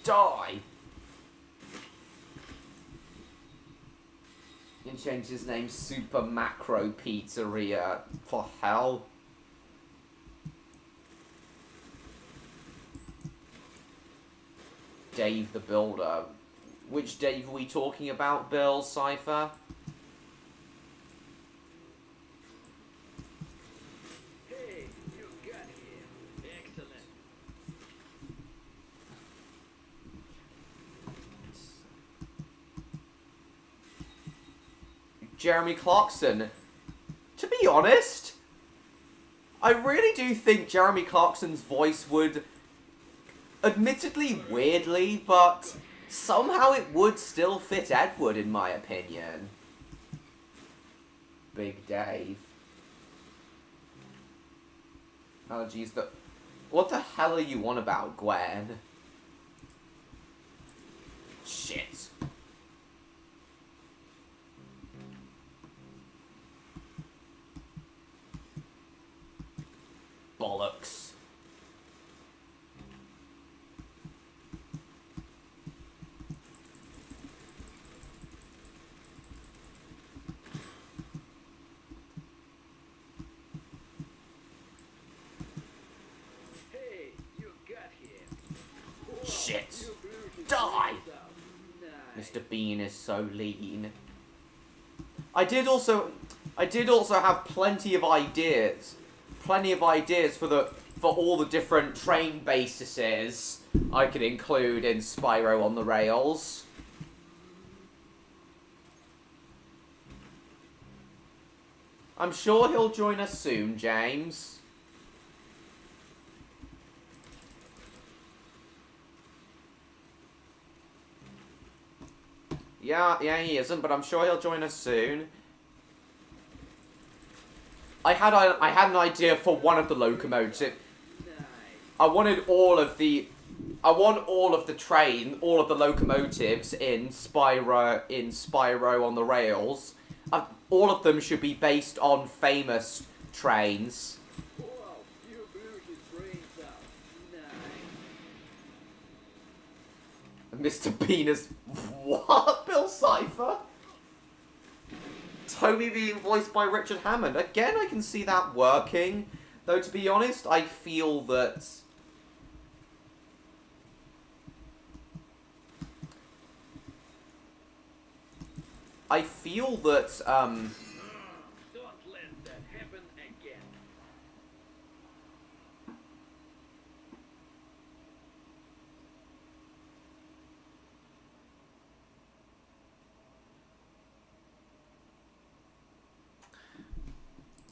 Die! He changed his name Super Macro Pizzeria. For hell. Dave the Builder. Which Dave are we talking about, Bill Cipher? Hey, you got here. Excellent. Jeremy Clarkson. To be honest, I really do think Jeremy Clarkson's voice would, admittedly weirdly, but somehow it would still fit Edward, in my opinion. Big Dave. Oh, jeez, what the hell are you on about, Gwen? Shit. Bollocks. Hey, you got here. Whoa, Shit. you blew his Die! brains out. Nice. Mr. Bean is so lean. I did also have plenty of ideas for all the different train bases I could include in Spyro on the Rails. I'm sure he'll join us soon, James. Yeah, he isn't, but I'm sure he'll join us soon. I had an idea for one of the locomotives. Nice. I want all of the locomotives in Spyro on the Rails. All of them should be based on famous trains. Whoa, you blew his brains out. Nice. Mr. Bean is what? Bill Cipher? Toby being voiced by Richard Hammond. Again, I can see that working. Though, to be honest, I feel that... Don't let that happen again.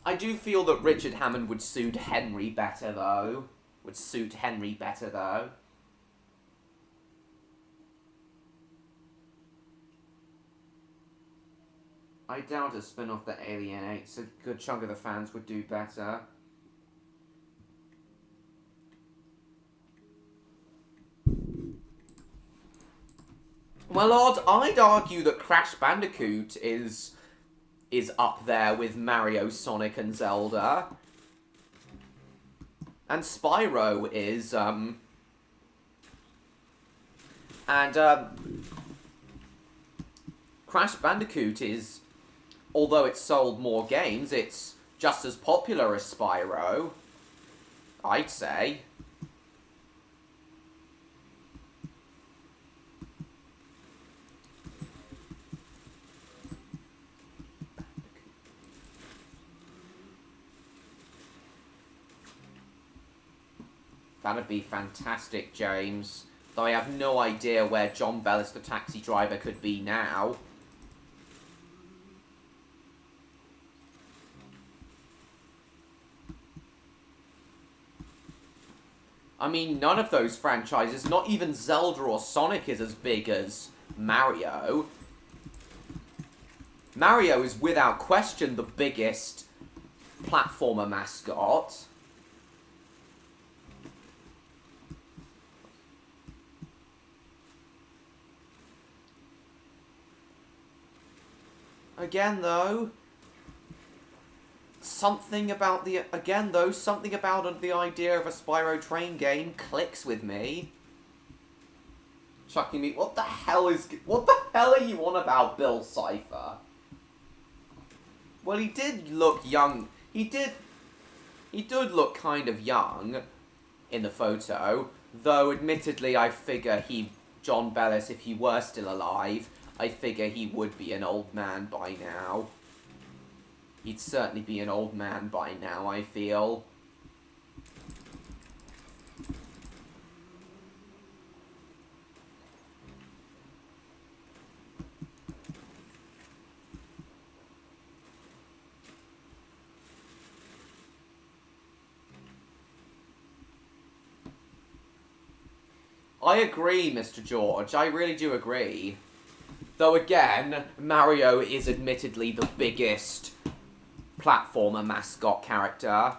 I do feel that Richard Hammond would suit Henry better, though. I doubt a spin-off that alienates a good chunk of the fans would do better. Well, I'd argue that Crash Bandicoot is up there with Mario, Sonic, and Zelda. And Spyro is, Crash Bandicoot is, although it's sold more games, it's just as popular as Spyro, I'd say. That'd be fantastic, James. Though I have no idea where John Bellis the taxi driver could be now. I mean, none of those franchises, not even Zelda or Sonic, is as big as Mario. Mario is without question the biggest platformer mascot. Again, though, something about the idea of a Spyro train game clicks with me. Chucking me, what the hell are you on about, Bill Cipher? Well, he did look young. He did look kind of young in the photo, though admittedly I figure John Bellis, if he were still alive, I figure he would be an old man by now. He'd certainly be an old man by now, I feel. I agree, Mr. George. I really do agree. Though again, Mario is admittedly the biggest platformer mascot character.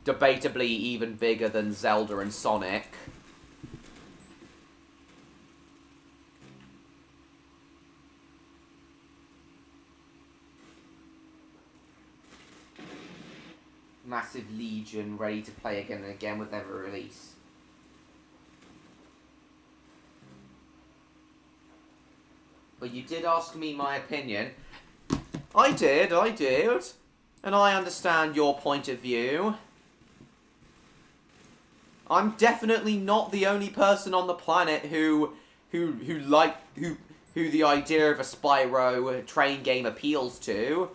Debatably even bigger than Zelda and Sonic. Massive Legion ready to play again and again with every release. But you did ask me my opinion. I did. And I understand your point of view. I'm definitely not the only person on the planet who the idea of a Spyro train game appeals to.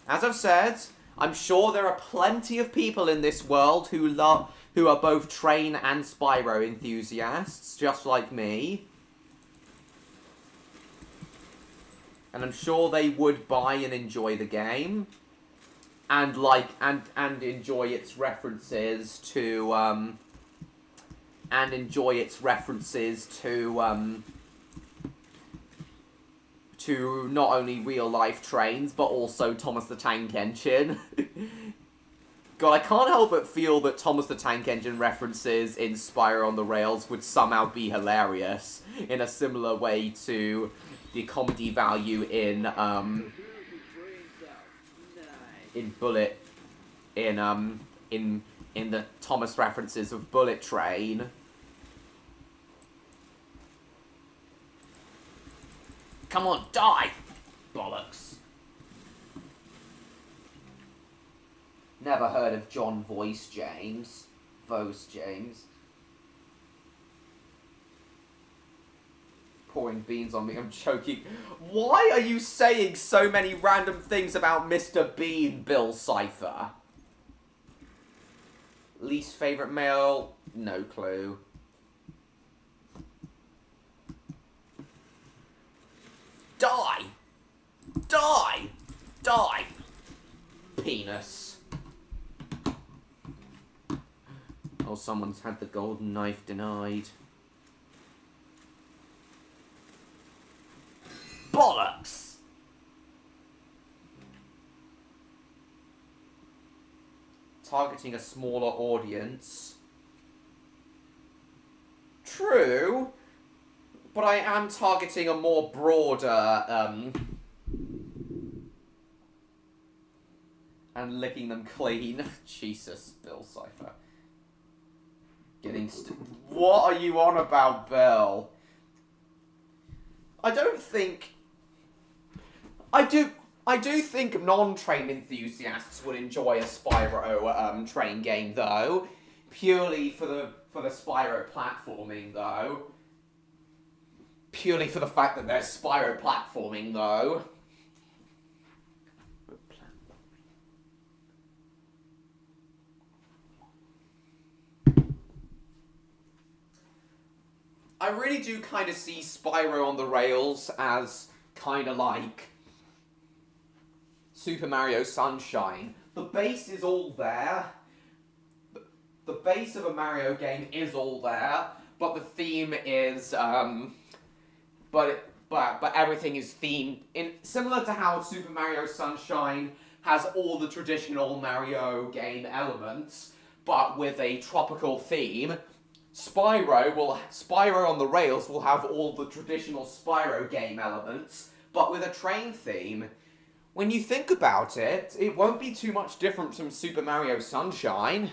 As I've said, I'm sure there are plenty of people in this world who are both train and Spyro enthusiasts, just like me. And I'm sure they would buy and enjoy the game. And enjoy its references to to not only real life trains but also Thomas the Tank Engine. God, I can't help but feel that Thomas the Tank Engine references in Spyro on the Rails would somehow be hilarious in a similar way to the comedy value in the Thomas references of Bullet Train. Come on, die! Bollocks. Never heard of John Voice James. Pouring beans on me, I'm choking. Why are you saying so many random things about Mr. Bean, Bill Cipher? Least favourite male? No clue. Die! Die! Die! Penis. Oh, someone's had the golden knife denied. Bollocks! Targeting a smaller audience. True, but I am targeting a more broader, and licking them clean. Jesus, Bill Cipher. What are you on about, Bill? I do think non-train enthusiasts would enjoy a Spyro train game, though. Purely for the Spyro platforming, though. Purely for the fact that there's Spyro platforming, though. I really do kind of see Spyro on the Rails as kind of like Super Mario Sunshine. The base is all there. The base of a Mario game is all there, but the theme is but everything is themed in similar to how Super Mario Sunshine has all the traditional Mario game elements, but with a tropical theme. Spyro on the Rails will have all the traditional Spyro game elements, but with a train theme. When you think about it, it won't be too much different from Super Mario Sunshine.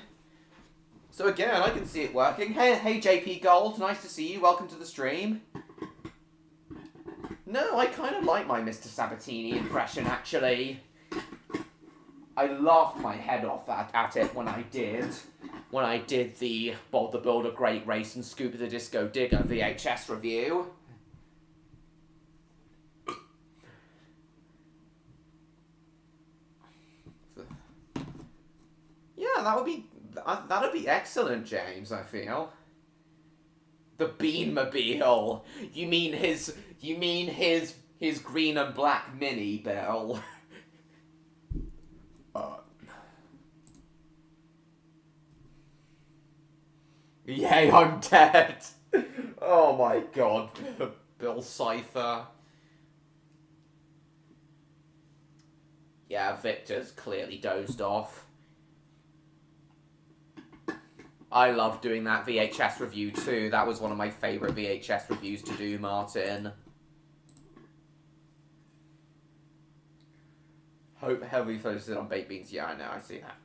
So again, I can see it working. Hey JP Gold, nice to see you. Welcome to the stream. No, I kind of like my Mr. Sabatini impression, actually. I laughed my head off at it when I did the Bob the Builder Great Race and Scooby the Disco Digger VHS review. Yeah, that'd be excellent, James, I feel. The Beanmobile. You mean his green and black mini, Bill. Yay, I'm dead. Oh my god, Bill Cipher. Yeah, Victor's clearly dozed off. I love doing that VHS review too. That was one of my favourite VHS reviews to do, Martin. Hope heavily focuses on baked beans. Yeah, I know, I see that.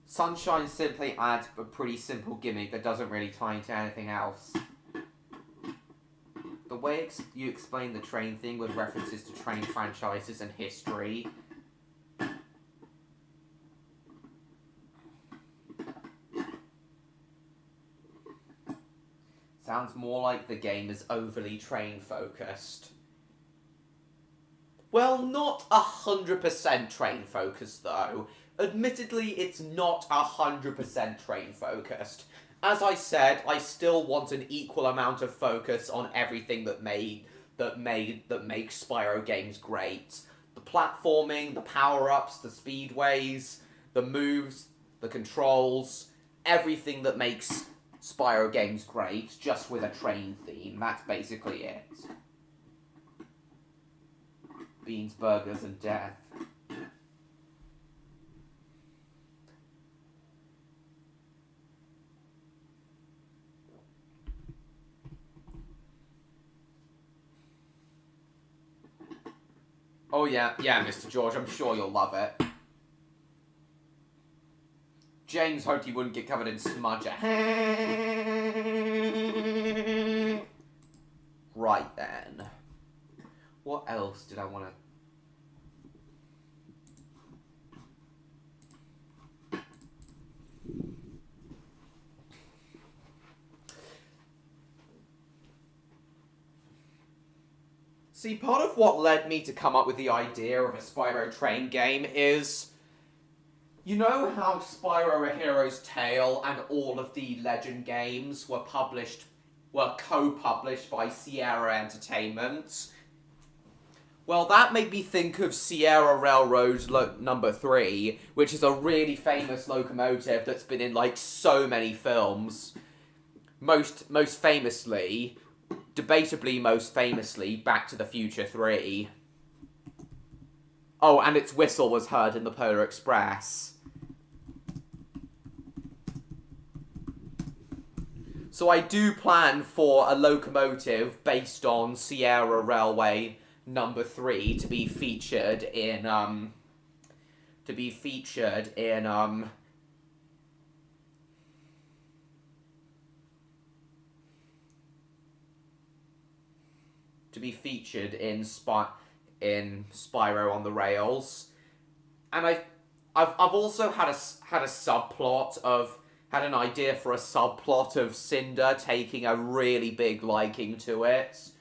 Sunshine simply adds a pretty simple gimmick that doesn't really tie into anything else. The way you explain the train thing with references to train franchises and history. Sounds more like the game is overly train focused. Well, not 100% train focused though. Admittedly, it's not 100% train focused. As I said, I still want an equal amount of focus on everything that makes Spyro games great. The platforming, the power-ups, the speedways, the moves, the controls, everything that makes Spyro games great, just with a train theme. That's basically it. Beans, burgers, and death. Oh yeah, Mr. George, I'm sure you'll love it. James hoped he wouldn't get covered in smudger. Right then. What else did I want to... See, part of what led me to come up with the idea of a Spyro train game is... You know how Spyro A Hero's Tale and all of the Legend games were co-published by Sierra Entertainment? Well, that made me think of Sierra Railroad number 3, which is a really famous locomotive that's been in, like, so many films. Most famously, debatably most famously, Back to the Future 3. Oh, and its whistle was heard in the Polar Express. So I do plan for a locomotive based on Sierra Railway number 3 to be featured in Spyro on the Rails. And I've also had an idea for a subplot of Cinder taking a really big liking to it.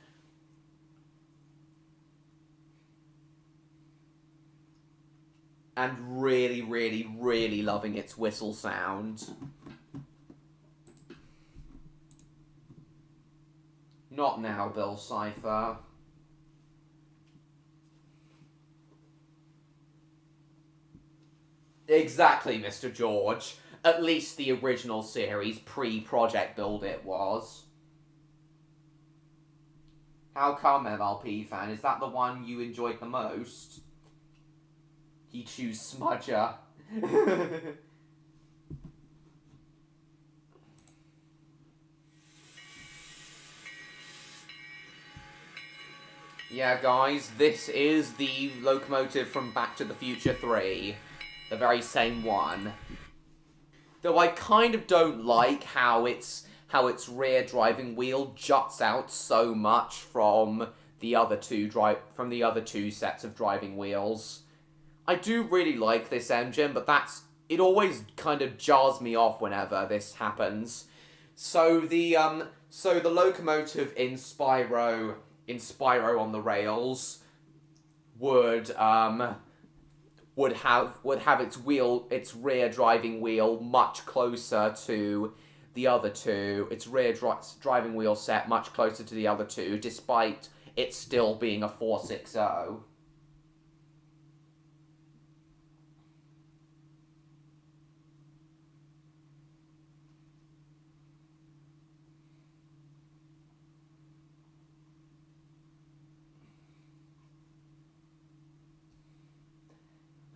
And really, really, really loving its whistle sound. Not now, Bill Cipher. Exactly, Mr. George. At least the original series, pre-Project Build It, was. How come, MLP fan? Is that the one you enjoyed the most? You choose Smudger. Yeah, guys, this is the locomotive from Back to the Future 3. The very same one. Though I kind of don't like how its rear driving wheel juts out so much from the other two sets of driving wheels. I do really like this engine, but it always kind of jars me off whenever this happens. So the locomotive in Spyro on the Rails would have its rear driving wheel much closer to the other two. Its rear driving wheel set much closer to the other two, despite it still being a 460.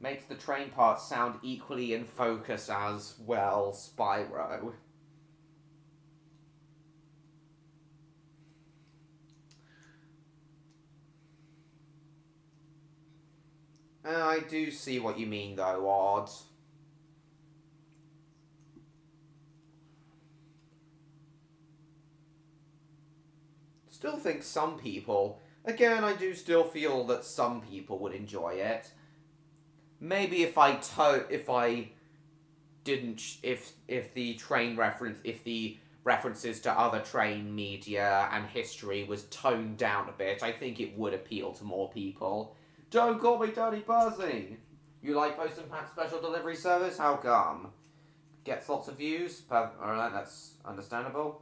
Makes the train part sound equally in focus as, well, Spyro. I do see what you mean, though, Odd. Still think some people... Again, I do still feel that some people would enjoy it. Maybe if the references to other train media and history was toned down a bit, I think it would appeal to more people. Don't call me Dirty Buzzy! You like Post and Pat Special Delivery Service? How come? Gets lots of views? Alright, that's understandable.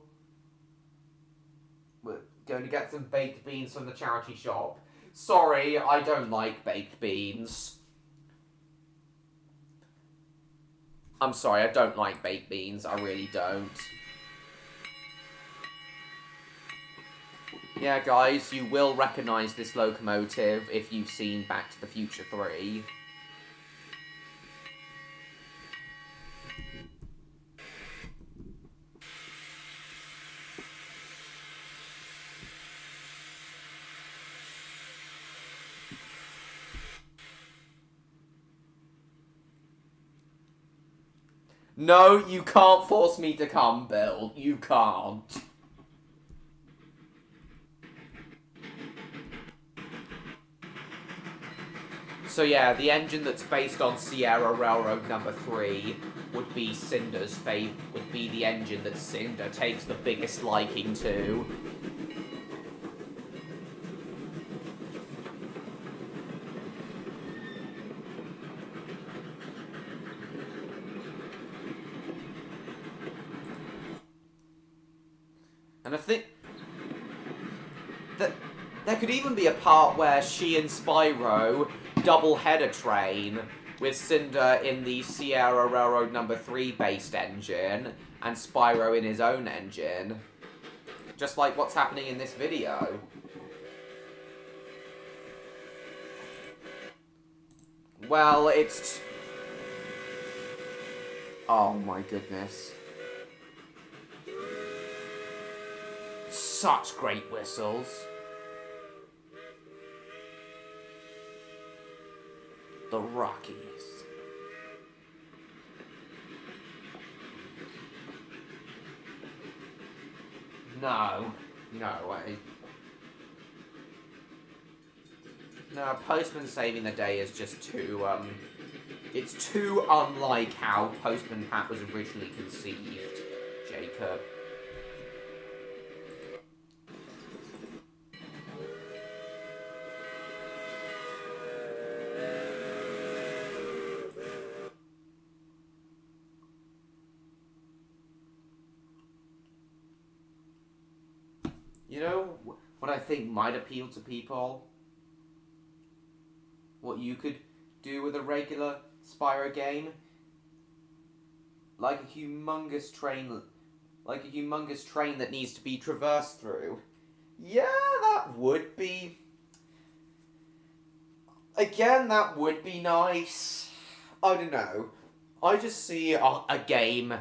We're going to get some baked beans from the charity shop. Sorry, I don't like baked beans. I'm sorry, I don't like baked beans. I really don't. Yeah, guys, you will recognise this locomotive if you've seen Back to the Future 3. No, you can't force me to come, Bill. You can't. So yeah, the engine that's based on Sierra Railroad number 3 would be Cinder's would be the engine that Cinder takes the biggest liking to. And I think that there could even be a part where she and Spyro double-head a train with Cinder in the Sierra Railroad number 3 based engine and Spyro in his own engine. Just like what's happening in this video. Well, it's... Oh my goodness. Such great whistles. The Rockies. No. No, Postman saving the day is just too, it's too unlike how Postman Pat was originally conceived, Jacob. You know what I think might appeal to people? What you could do with a regular Spyro game? Like a humongous train that needs to be traversed through. Yeah, that would be... Again, that would be nice. I don't know. I just see a game...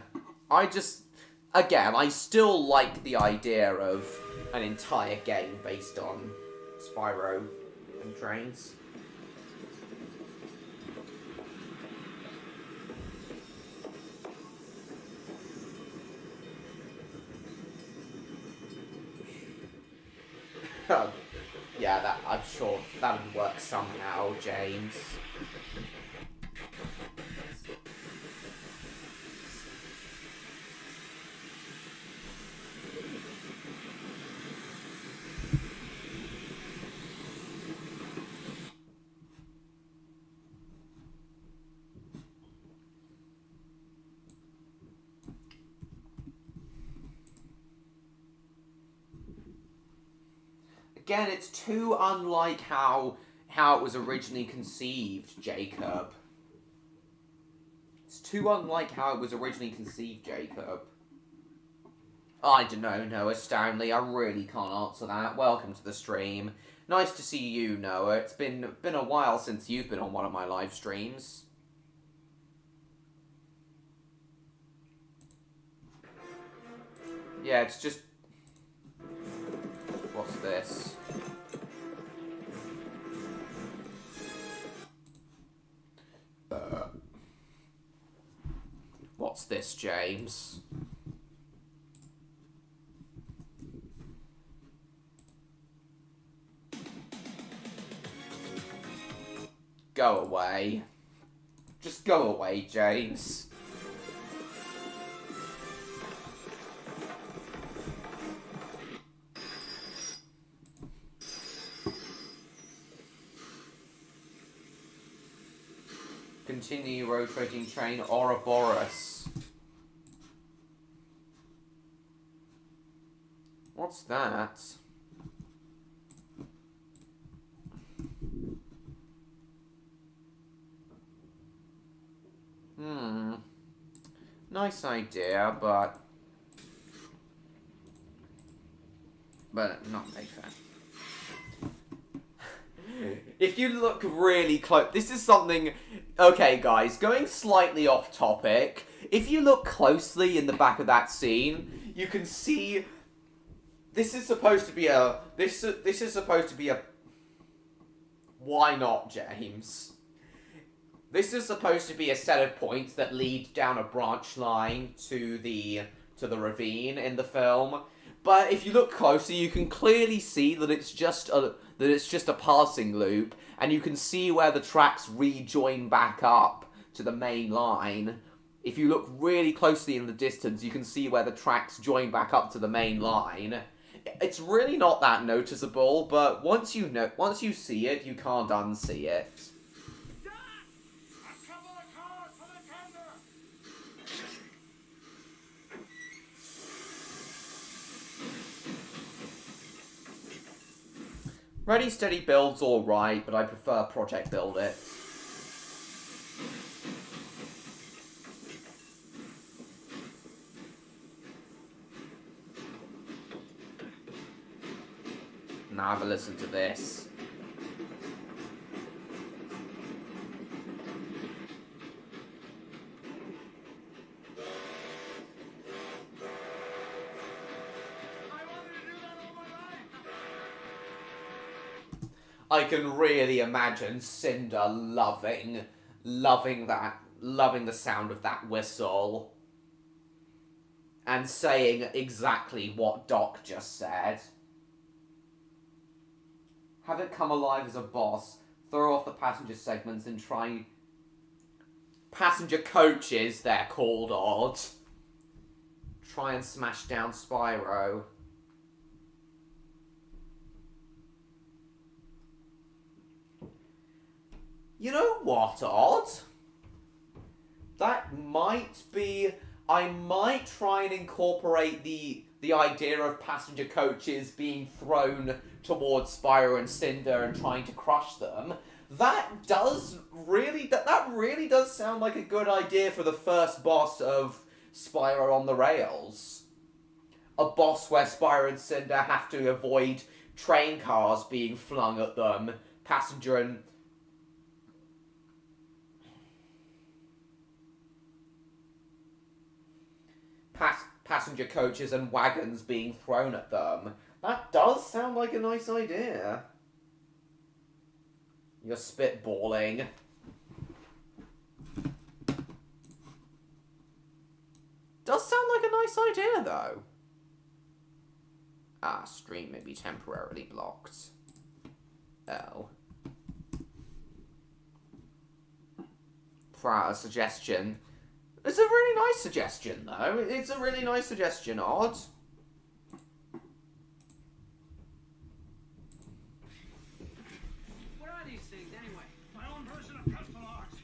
Again, I still like the idea of an entire game based on Spyro and trains. Yeah, I'm sure that would work somehow, James. Again, it's too unlike how it was originally conceived, Jacob. It's too unlike how it was originally conceived, Jacob. I don't know, Noah Stanley. I really can't answer that. Welcome to the stream. Nice to see you, Noah. It's been a while since you've been on one of my live streams. Yeah, it's just... What's this? What's this, James? Go away. Just go away, James. Continue rotating train Ouroboros. What's that? Nice idea, but not a big fan. If you look really close, this is something... Okay, guys, going slightly off topic. If you look closely in the back of that scene, you can see... This is supposed to be a... This is supposed to be a... Why not, James? This is supposed to be a set of points that lead down a branch line to the ravine in the film. But if you look closer, you can clearly see that it's just a passing loop, and you can see where the tracks rejoin back up to the main line. If you look really closely in the distance, you can see where the tracks join back up to the main line. It's really not that noticeable, but once you see it, you can't unsee it. Ready Steady Build's alright, but I prefer Project Build It. Now have a listen to this. I can really imagine Cinder loving the sound of that whistle. And saying exactly what Doc just said. Have it come alive as a boss, throw off the passenger segments and try... Passenger coaches, they're called, odd. Try and smash down Spyro. You know what, Odd? That might be... I might try and incorporate the idea of passenger coaches being thrown towards Spyro and Cinder and trying to crush them. That really does sound like a good idea for the first boss of Spyro on the Rails. A boss where Spyro and Cinder have to avoid train cars being flung at them, passenger coaches and wagons being thrown at them. That does sound like a nice idea. You're spitballing. Does sound like a nice idea, though. Ah, stream may be temporarily blocked. Oh. For a suggestion. It's a really nice suggestion, though. It's a really nice suggestion, Odd. What are these things, anyway? My own version of pistol arts.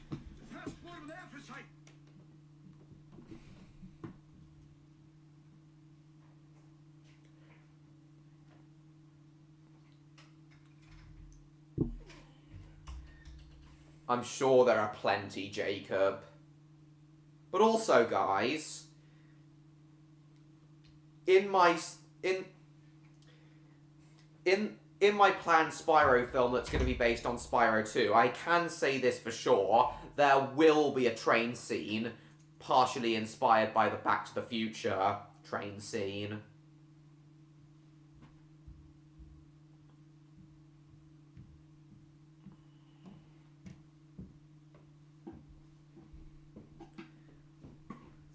Passport with anthracite. I'm sure there are plenty, Jacob. But also, guys, in in my planned Spyro film that's going to be based on Spyro 2, I can say this for sure, there will be a train scene partially inspired by the Back to the Future train scene.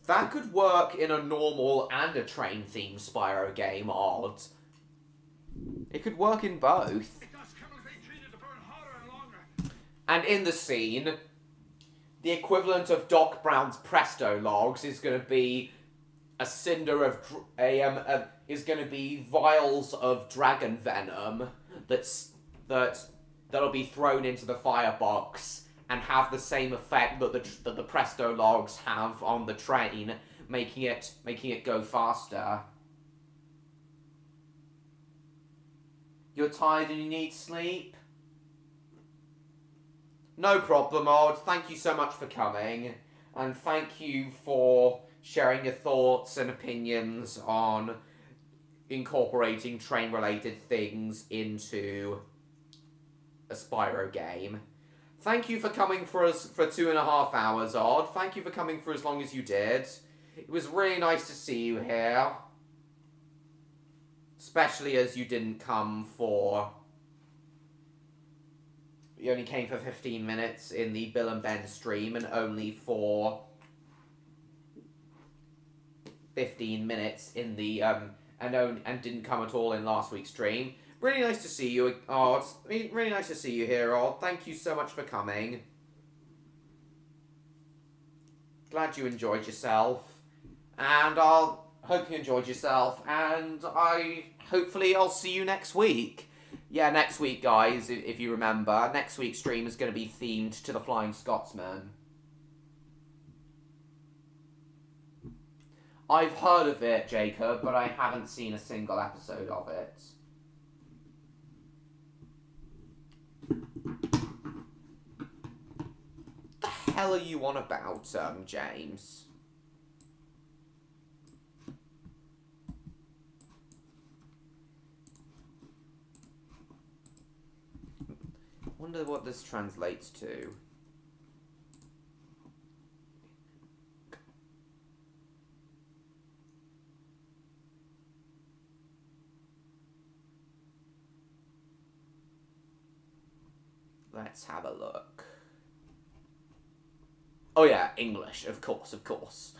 That could work in a normal and a train-themed Spyro game, Odd. It could work in both. The dust chemicals they treated to burn hotter and longer. And in the scene, the equivalent of Doc Brown's Presto logs is going to be a cinder of is going to be vials of dragon venom that'll be thrown into the firebox and have the same effect that the Presto logs have on the train, making it go faster. You're tired and you need sleep? No problem, Odd. Thank you so much for coming. And thank you for sharing your thoughts and opinions on incorporating train-related things into a Spyro game. Thank you for coming for us for 2.5 hours, Odd. Thank you for coming for as long as you did. It was really nice to see you here. Especially as you didn't come for... You only came for 15 minutes in the Bill and Ben stream and only for 15 minutes in the and didn't come at all in last week's stream. Really nice to see you, Odd. Really nice to see you here, Odd. Thank you so much for coming. Glad you enjoyed yourself. And I'll hope you enjoyed yourself. And hopefully I'll see you next week. Yeah, next week, guys, if you remember, next week's stream is going to be themed to the Flying Scotsman. I've heard of it, Jacob, but I haven't seen a single episode of it. The hell are you on about, James? Wonder what this translates to. Let's have a look. Oh yeah, English, of course, of course.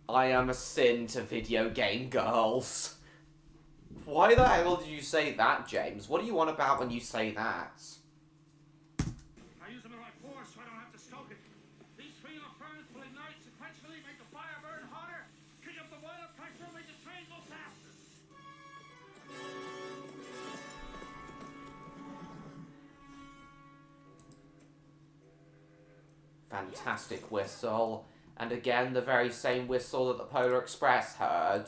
I am a sin to video game girls. Why the hell did you say that, James? What do you want about when you say that? I use them in my force so I don't have to stoke it. These three in a furnace will ignite sequentially, make the fire burn hotter, kick up the boiler pressure, make the train go faster. Fantastic whistle. And again, the very same whistle that the Polar Express heard.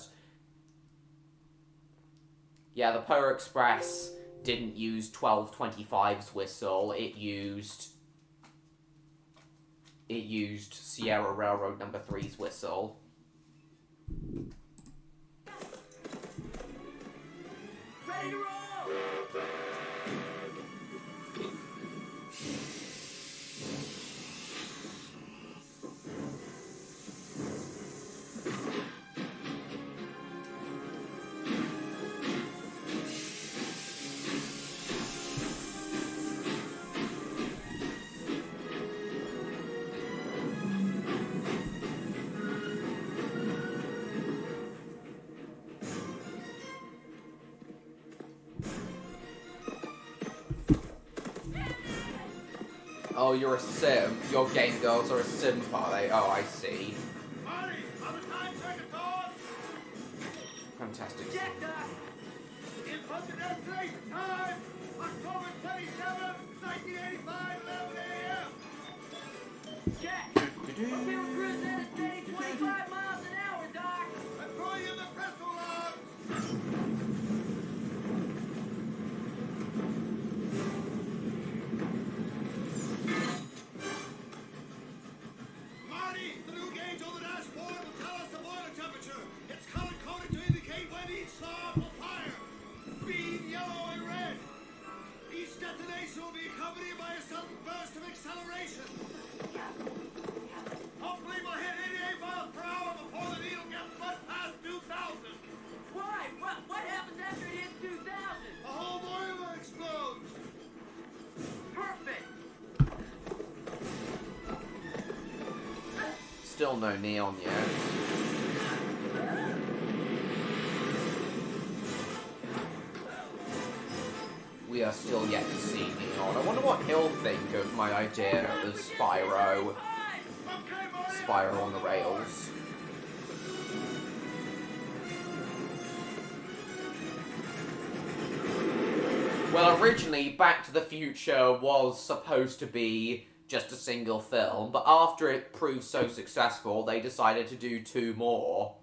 Yeah, the Polar Express didn't use 1225's whistle. It used Sierra Railroad No. 3's whistle. Ready to roll! Oh, you're a sim. Your game girls are a sim, are they? Oh, I see. Marty, on the time circuit's on. Fantastic. Check that! Input the destination time, October 27th, 1985, 11 a.m. Check! We're being cruising at a steady 25 miles an hour, Doc! I'm throwing in the presto log. Marty, the new gauge on the dashboard will tell us the boiler temperature. It's color-coded to indicate when each log will fire. Still no neon yet. We are still yet to see neon. I wonder what he'll think of my idea of Spyro. Spyro on the rails. Well, originally, Back to the Future was supposed to be just a single film, but after it proved so successful, they decided to do 2 more.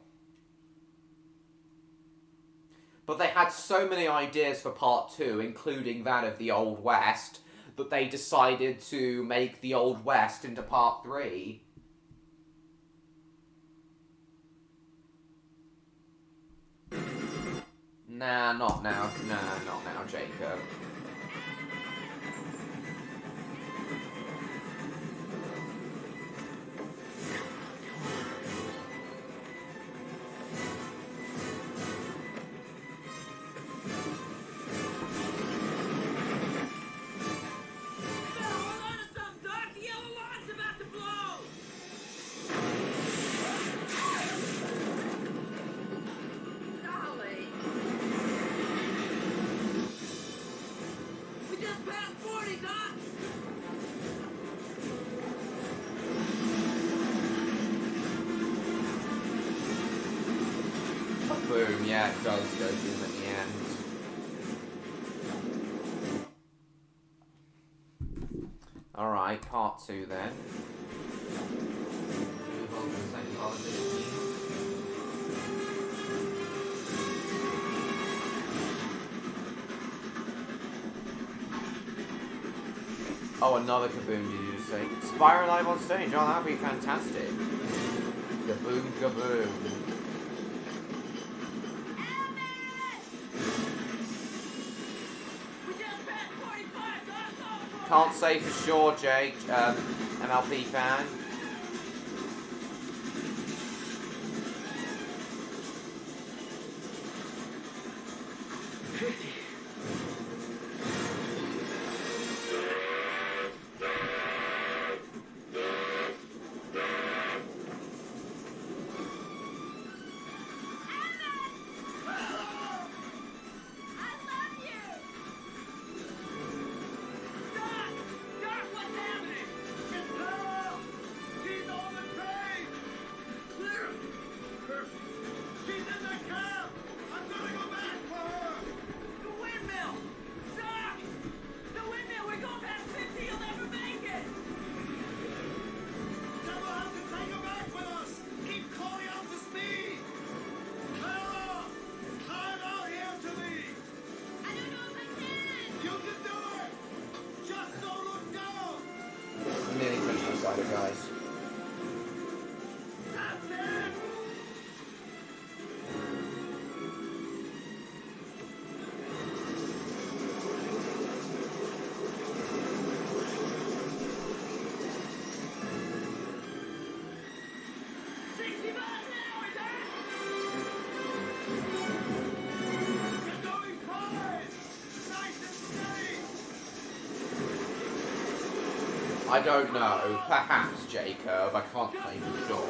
But they had so many ideas for part 2, including that of the Old West, that they decided to make the Old West into part 3. Nah, not now. Nah, not now, Jacob. Boom, yeah, it does go boom at the end. Alright, part 2 then. Move on to the second part of this. Oh, another kaboom, did you just say? Spyro live on stage, oh, that would be fantastic. Kaboom, kaboom. Can't say for sure, Jake, MLP fan. Guys. I don't know. Perhaps, Jacob. I can't claim for sure.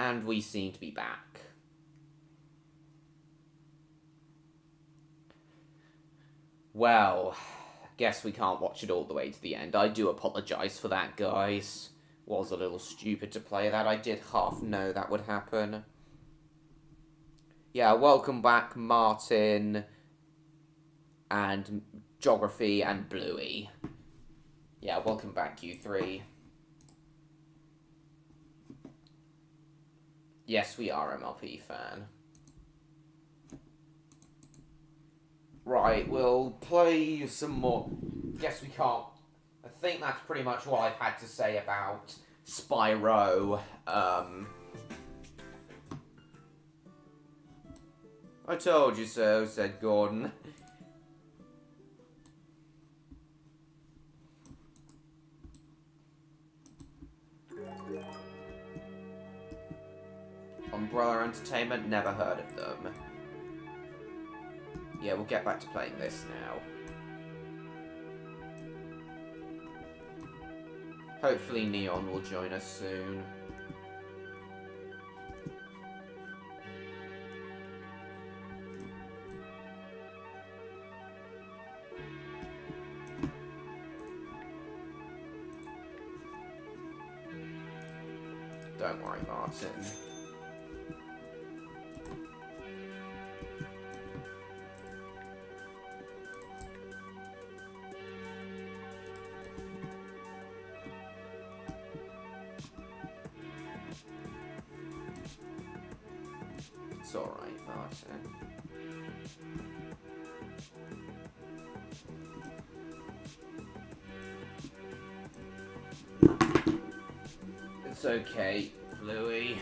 And we seem to be back. Well, guess we can't watch it all the way to the end. I do apologise for that, guys. Was a little stupid to play that. I did half know that would happen. Yeah, welcome back, Martin, and Geography, and Bluey. Yeah, welcome back, you three. Yes, we are MLP fan. Right, we'll play some more. Guess we can't. I think that's pretty much what I've had to say about Spyro. I told you so, said Gordon. Umbrella Entertainment, never heard of them. Yeah, we'll get back to playing this now. Hopefully Neon will join us soon. Don't worry, Martin. It's alright, Martin. It's okay, Bluey.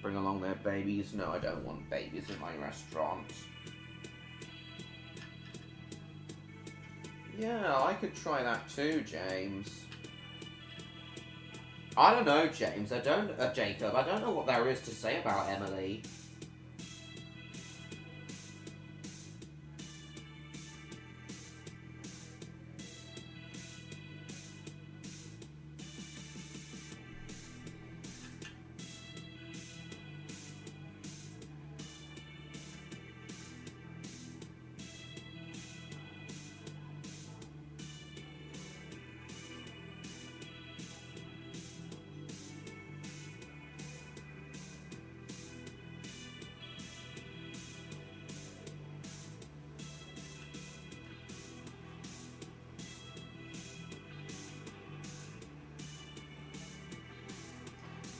Bring along their babies. No, I don't want babies in my restaurant. Yeah, I could try that too, James. I don't know, James. Jacob. I don't know what there is to say about Emily.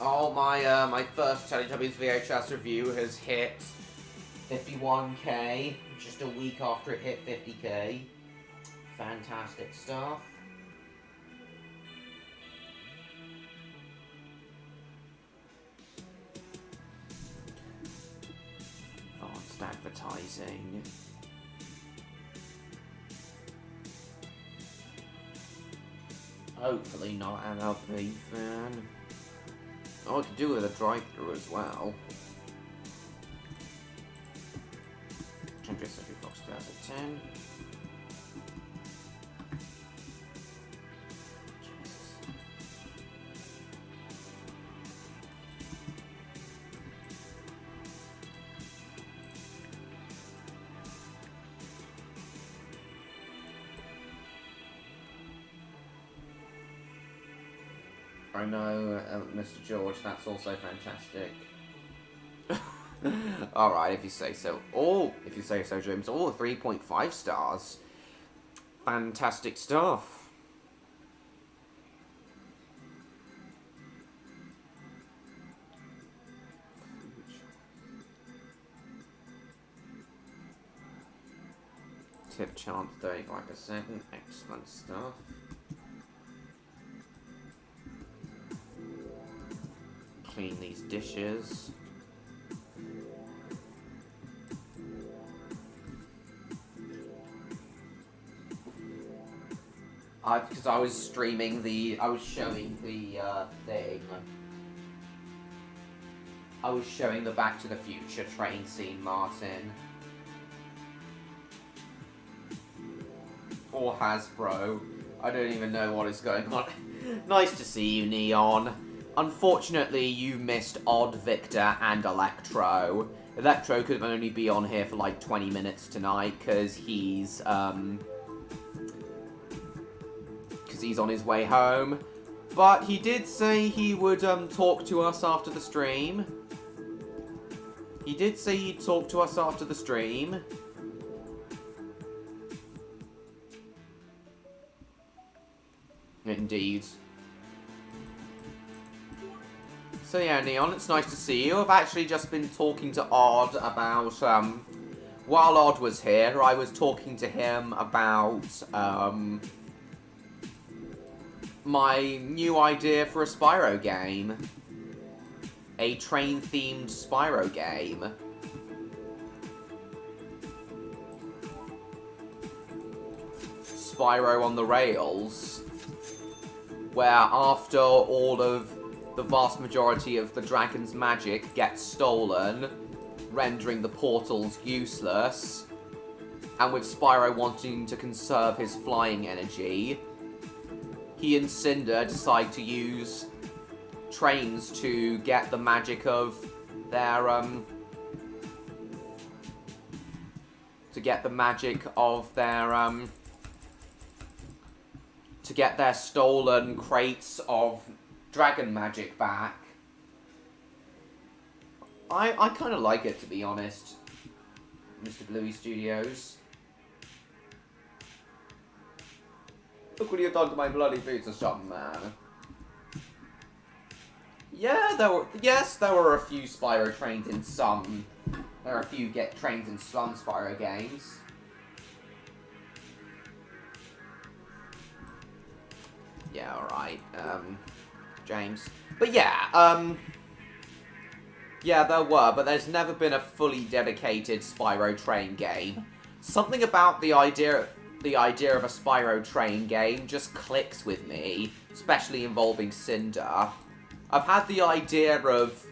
Oh, my first Teletubbies VHS review has hit 51k, just a week after it hit 50k. Fantastic stuff. Advanced advertising. Hopefully not an LP fan. Oh, I could do with a drive-thru as well. 20th Century Fox 2010. Jesus. I know, Mr. George, that's also fantastic. Alright, if you say so. If you say so, James. 3.5 stars. Fantastic stuff. Tip chance 35%. Excellent stuff. clean these dishes. Because I was streaming I was showing the thing. I was showing the Back to the Future train scene, Martin. Or Hasbro. I don't even know what is going on. Nice to see you, Neon. Unfortunately, you missed Odd, Victor, and Electro. Electro could only be on here for like 20 minutes tonight, because he's on his way home. But he did say he would talk to us after the stream. He did say he'd talk to us after the stream. Indeed. So yeah, Neon, it's nice to see you. I've actually just been talking to Odd about, while Odd was here, I was talking to him about, my new idea for a Spyro game. A train-themed Spyro game. Spyro on the Rails. Where after all of the vast majority of the dragon's magic gets stolen, rendering the portals useless, and with Spyro wanting to conserve his flying energy, he and Cinder decide to use trains to get the magic of their, to get their stolen crates of dragon magic back. I kind of like it, to be honest, Mr. Bluey Studios. Look what you've done to my bloody pizza shop, man. Yeah, there were a few Spyro trains in some. There are a few trains in some Spyro games. Yeah, alright, James. But yeah, yeah, there were, but there's never been a fully dedicated Spyro train game. Something about the idea of a Spyro train game just clicks with me, especially involving Cinder. I've had the idea of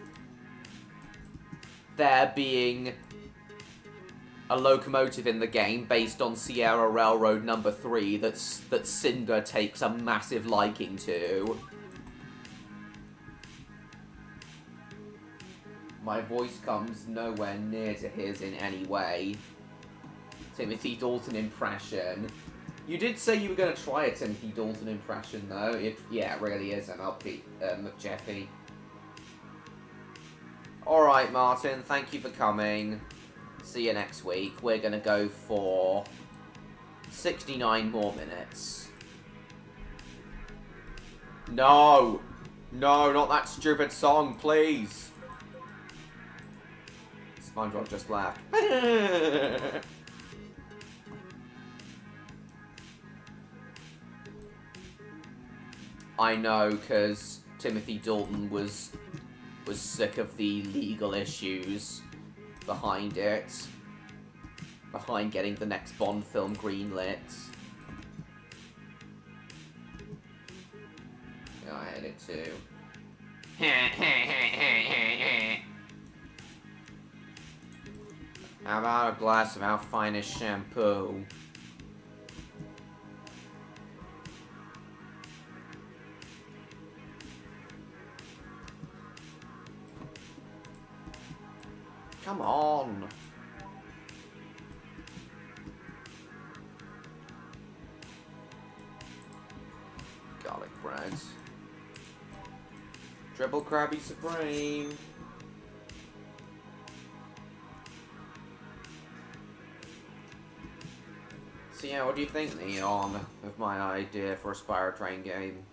there being a locomotive in the game based on Sierra Railroad No. 3 that Cinder takes a massive liking to. My voice comes nowhere near to his in any way. Timothy Dalton impression. You did say you were going to try a Timothy Dalton impression, though. Yeah, it really is MLP, Jeffy. Alright, Martin, thank you for coming. See you next week. We're going to go for 69 more minutes. No! No, not that stupid song, please! SpongeBob just laughed. I know, because Timothy Dalton was sick of the legal issues behind it. Behind getting the next Bond film greenlit. Yeah, I had it too. How about a glass of our finest shampoo? Come on. Garlic bread. Triple Krabby Supreme. So yeah, what do you think, Neon, of my idea for a Spyro train game?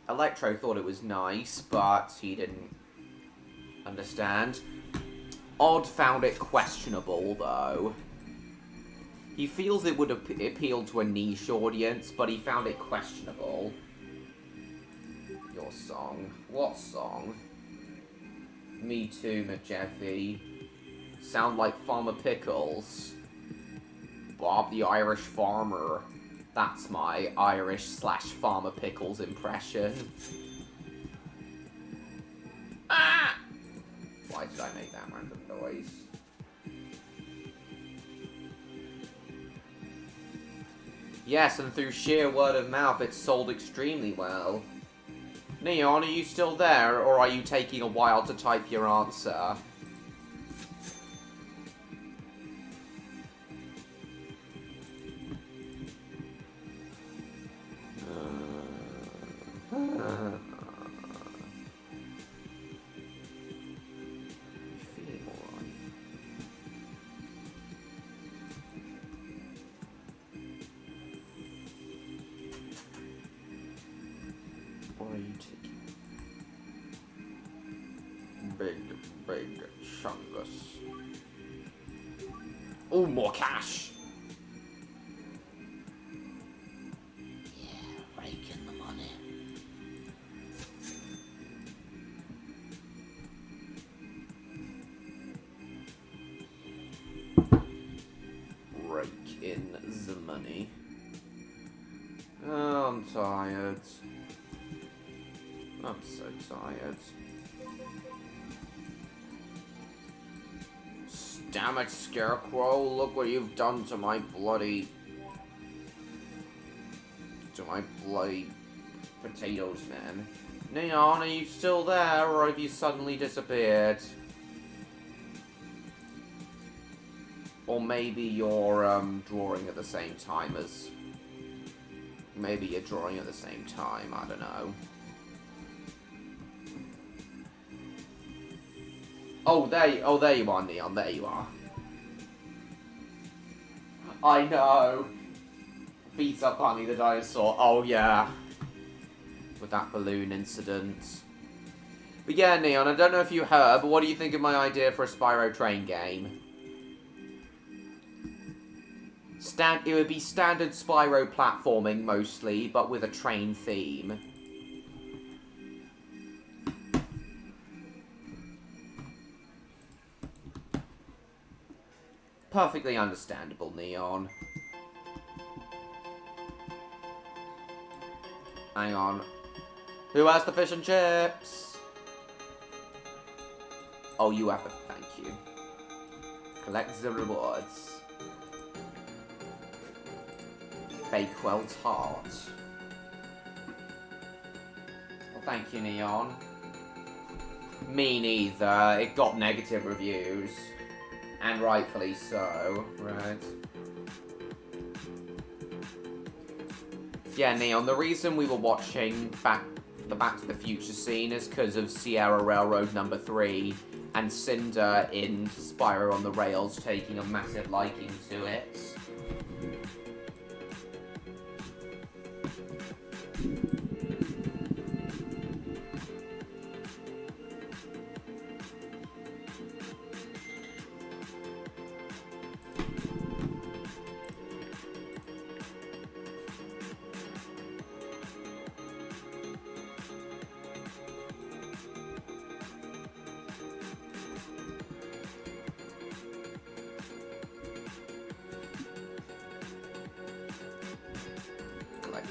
Electro thought it was nice, but he didn't understand. Odd found it questionable, though. He feels it would appeal to a niche audience, but he found it questionable. Your a song. What song? Me Too, McJeffy. Sound like Farmer Pickles. Bob the Irish Farmer. That's my Irish/Farmer Pickles impression. Ah! Why did I make that random noise? Yes, and through sheer word of mouth, it's sold extremely well. Neon, are you still there, or are you taking a while to type your answer? Big chungus. Oh, more cash. Yeah, raking the money. Rake in the money. Oh, I'm tired. I'm so tired. Damn it, Scarecrow, look what you've done to my bloody potatoes, man. Neon, are you still there, or have you suddenly disappeared? Or maybe you're, drawing at the same time as... Maybe you're drawing at the same time, I don't know. Oh, there you are, Neon. There you are. I know. Beat up Honey the Dinosaur. Oh, yeah. With that balloon incident. But yeah, Neon, I don't know if you heard, but what do you think of my idea for a Spyro train game? It would be standard Spyro platforming, mostly, but with a train theme. Perfectly understandable, Neon. Hang on. Who has the fish and chips? Oh, you have it. Thank you. Collect the rewards. Bakewell's heart. Well, thank you, Neon. Me neither. It got negative reviews. And rightfully so, right? Yeah, Neon, the reason we were watching the Back to the Future scene is because of Sierra Railroad number 3 and Cinder in Spyro on the Rails taking a massive liking to it.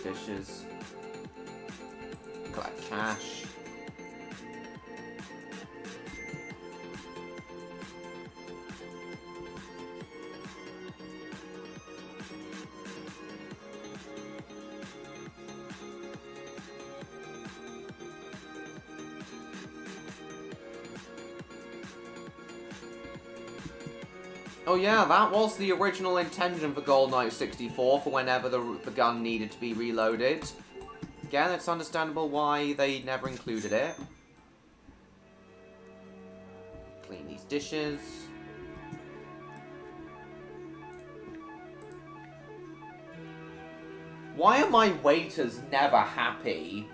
Dishes. Collect cash. Oh yeah, that was the original intention for GoldenEye 64 for whenever the gun needed to be reloaded. Again, it's understandable why they never included it. Clean these dishes. Why are my waiters never happy?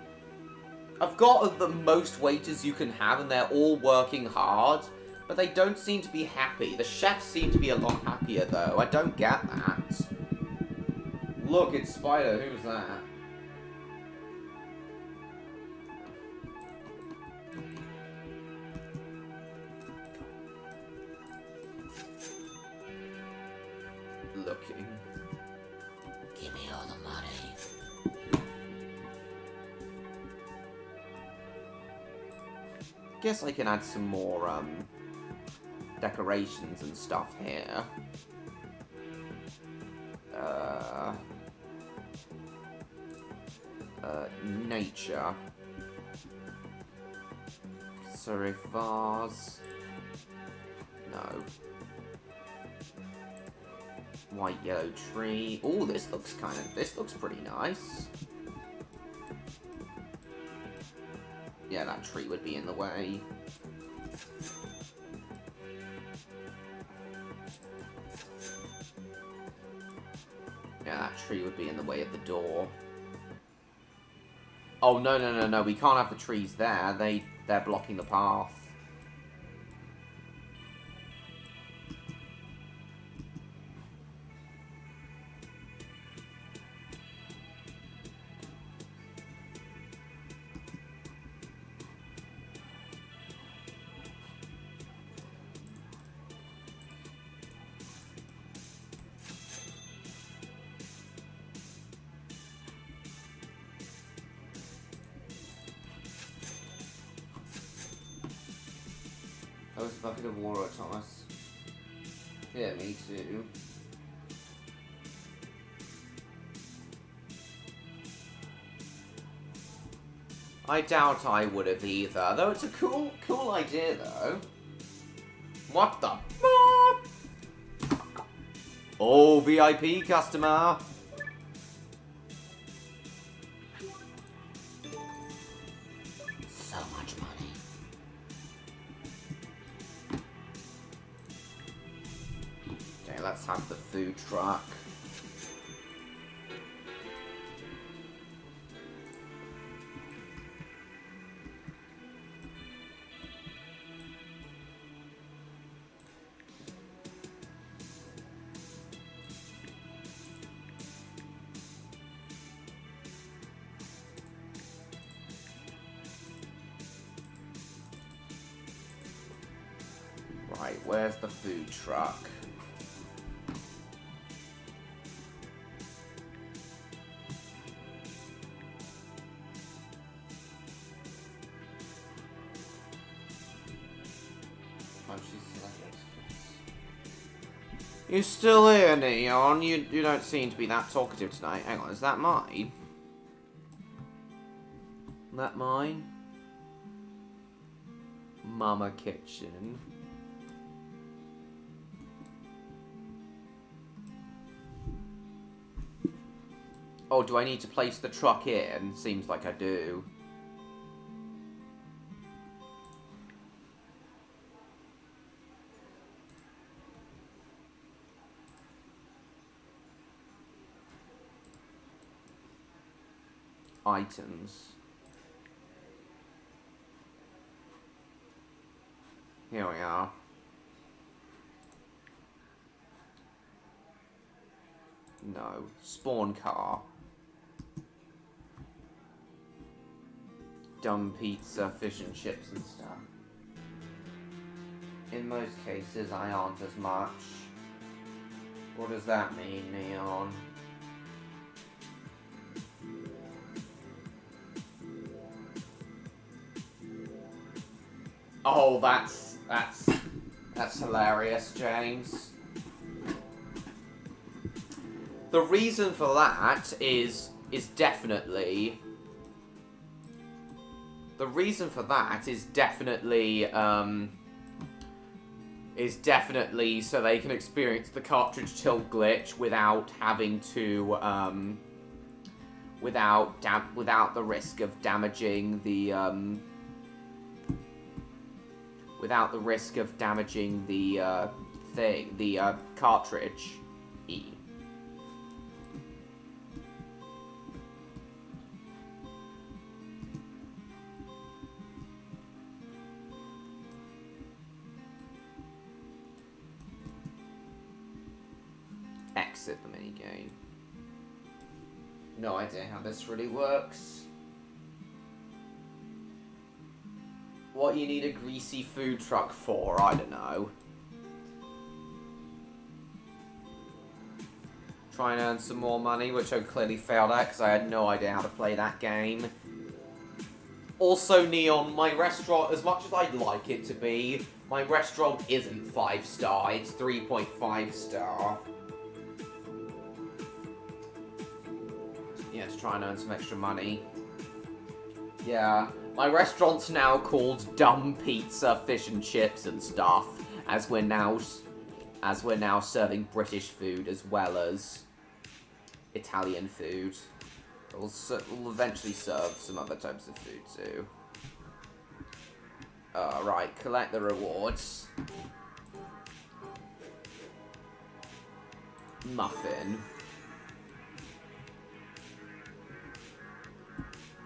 I've got the most waiters you can have and they're all working hard. But they don't seem to be happy. The chefs seem to be a lot happier, though. I don't get that. Look, it's Spyro. Who's that? Guess I can add some more, decorations and stuff here. Nature. Sorry, vase. No. White yellow tree. Oh, this looks pretty nice. Yeah, that tree would be in the way. Yeah, that tree would be in the way of the door. Oh, no, we can't have the trees there. They're blocking the path. That was a bucket of water, Thomas. Yeah, me too. I doubt I would have either. Though it's a cool idea, though. What the? Oh, VIP customer. So much money. Okay, let's have the food truck. Right, where's the food truck? You still here, Neon? You don't seem to be that talkative tonight. Hang on, is that mine? That mine? Mama Kitchen. Oh, do I need to place the truck in? Seems like I do. Items. Here we are. No. Spawn car. Dumb pizza, fish and chips and stuff. In most cases, I aren't as much. What does that mean, Neon? Oh, that's hilarious, James. The reason for that is definitely so they can experience the cartridge tilt glitch without having to without the risk of damaging the cartridge. Exit the minigame. No idea how this really works. What you need a greasy food truck for, I don't know. Try and earn some more money, which I clearly failed at because I had no idea how to play that game. Also, Neon, my restaurant, as much as I'd like it to be, my restaurant isn't 5-star, it's 3.5 star. Yeah, to try and earn some extra money. Yeah, my restaurant's now called Dumb Pizza, Fish and Chips and stuff, as we're now serving British food as well as Italian food. We'll eventually serve some other types of food too. Right, collect the rewards. Muffin.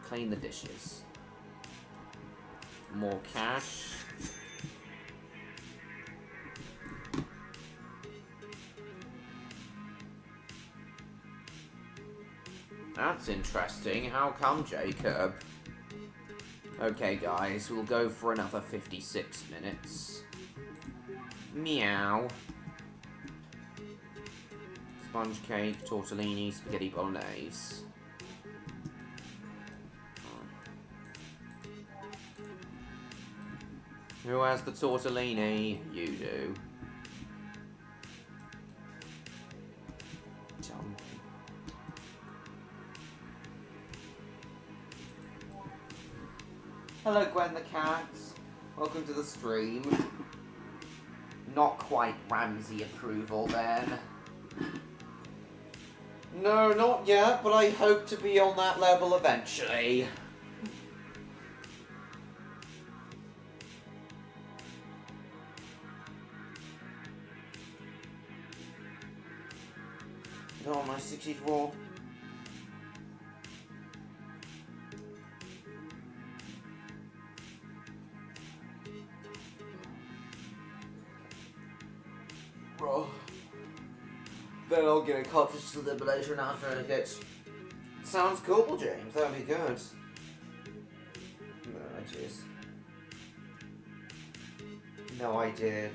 Clean the dishes. More cash. That's interesting. How come, Jacob? Okay, guys, we'll go for another 56 minutes. Meow. Sponge cake, tortellini, spaghetti bolognese. Who has the tortellini? You do. Hello, Gwen the cat. Welcome to the stream. Not quite Ramsey approval, then. No, not yet, but I hope to be on that level eventually. Oh, my 64. Bro. Then I'll get a cartridge elimination after it gets. Sounds cool, James. That'd be good. No, jeez. No, I did.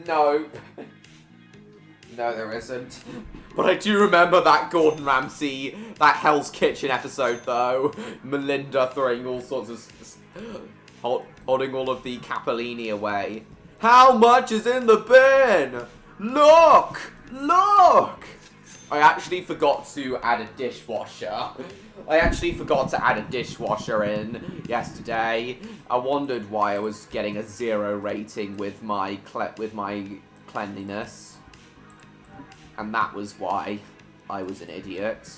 Nope. No, there isn't. But I do remember that Gordon Ramsay, that Hell's Kitchen episode, though. Melinda throwing all sorts of... holding all of the capellini away. How much is in the bin? Look! Look! I actually forgot to add a dishwasher. I actually forgot to add a dishwasher in yesterday. I wondered why I was getting a 0 rating with my cleanliness. And that was why I was an idiot.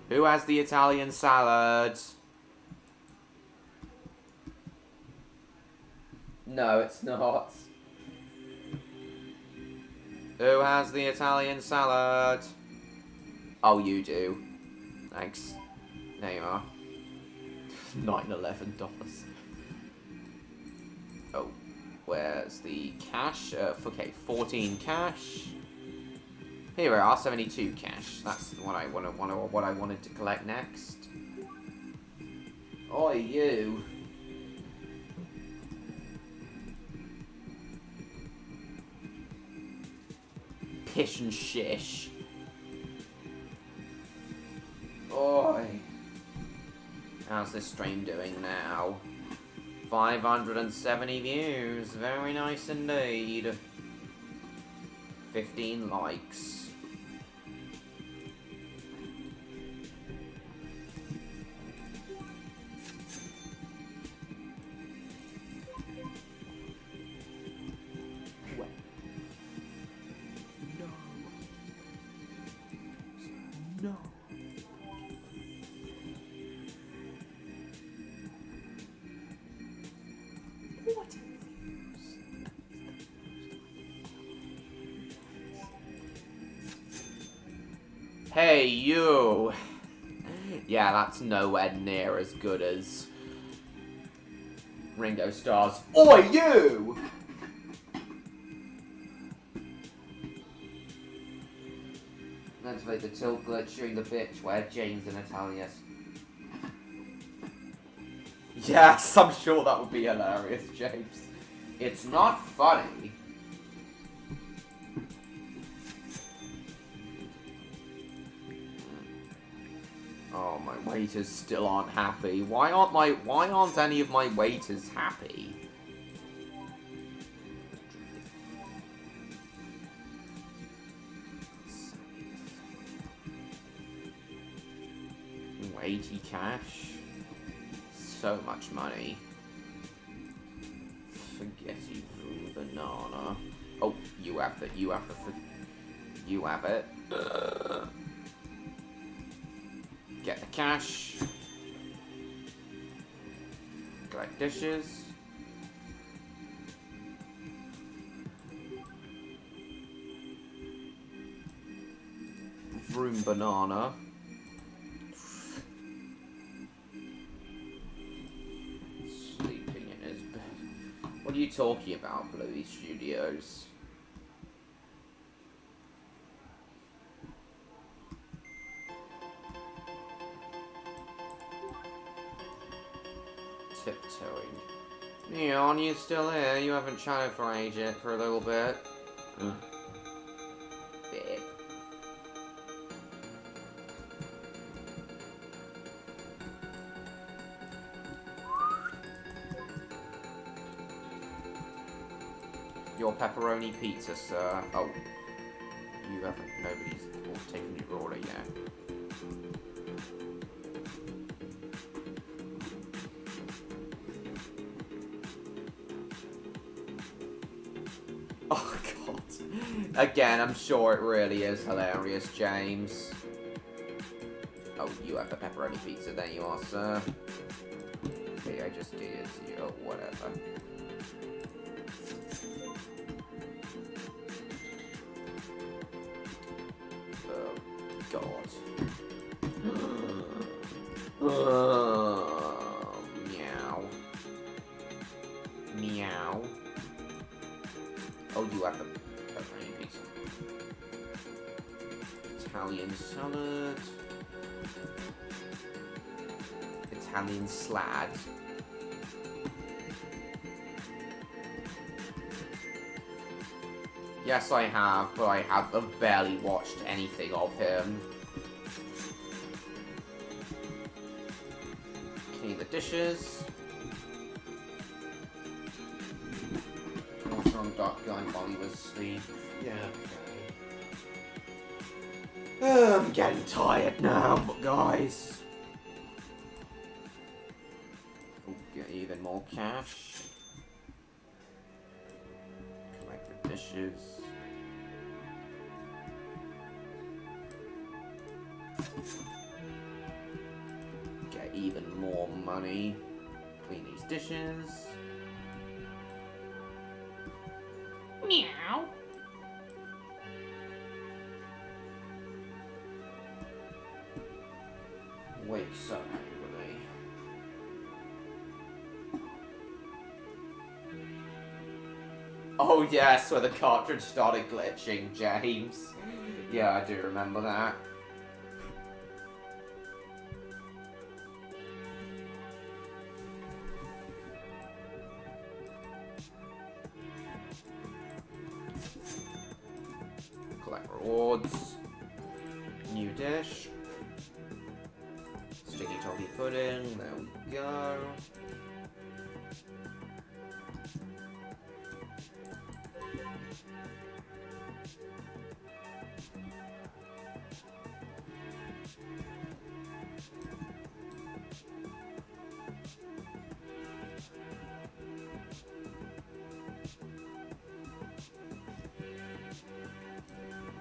Who has the Italian salad? No, it's not. Who has the Italian salad? Oh, you do. Thanks. There you are. $9.11. Oh, where's the cash? Okay, 14 cash. Here we are, 72 cash. That's what I wanted to collect next. Oi, you. Pish and shish. Oi. How's this stream doing now? 570 views. Very nice indeed. 15 likes. No. What news? Hey, you! Yeah, that's nowhere near as good as Ringo Starr's Oi, you! Let's make the tilt glitch during the bitch where James and Italius. Yes, I'm sure that would be hilarious, James. It's not funny. Oh, my waiters still aren't happy. Why aren't any of my waiters happy? $80 cash. So much money. Spaghetti from banana. Oh, you have it. You have it. Get the cash. Collect dishes. Vroom banana. Sleeping in his bed. What are you talking about, Bluey Studios? Tiptoeing. Neon, you still here? You haven't chatted for a little bit. Babe. Your pepperoni pizza, sir. Oh. You haven't, nobody's taken your order yet. Oh, God. Again, I'm sure it really is hilarious, James. Oh, you have the pepperoni pizza. There you are, sir. Okay, I just did. Oh, whatever. Oh, God. Meow. Meow. Oh, you have the pepperoni pizza. Italian salad. Italian slad. Yes, I have, but I have barely watched anything of him. Clean the dishes. Water on Dark Guy while he was asleep. Yeah, okay. I'm getting tired now, guys. Oh, get even more cash. Collect the dishes. Get even more money. Clean these dishes. Meow. Wakes up angrily. Oh yes, where the cartridge started glitching, James. Yeah, I do remember that. Collect rewards. New dish. Sticky toffee pudding. There we go.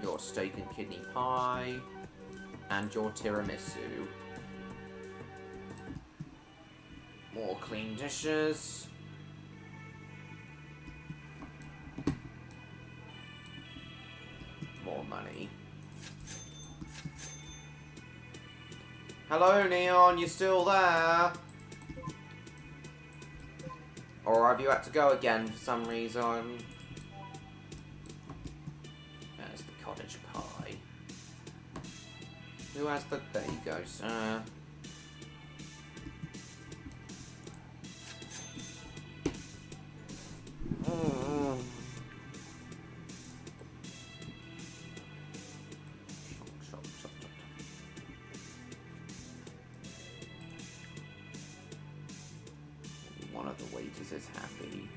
Your steak and kidney pie, and your tiramisu. More clean dishes. More money. Hello, Neon, you still there? Or have you had to go again for some reason? There's the cottage pie. Who has the... There you go, sir. one of the waiters is happy.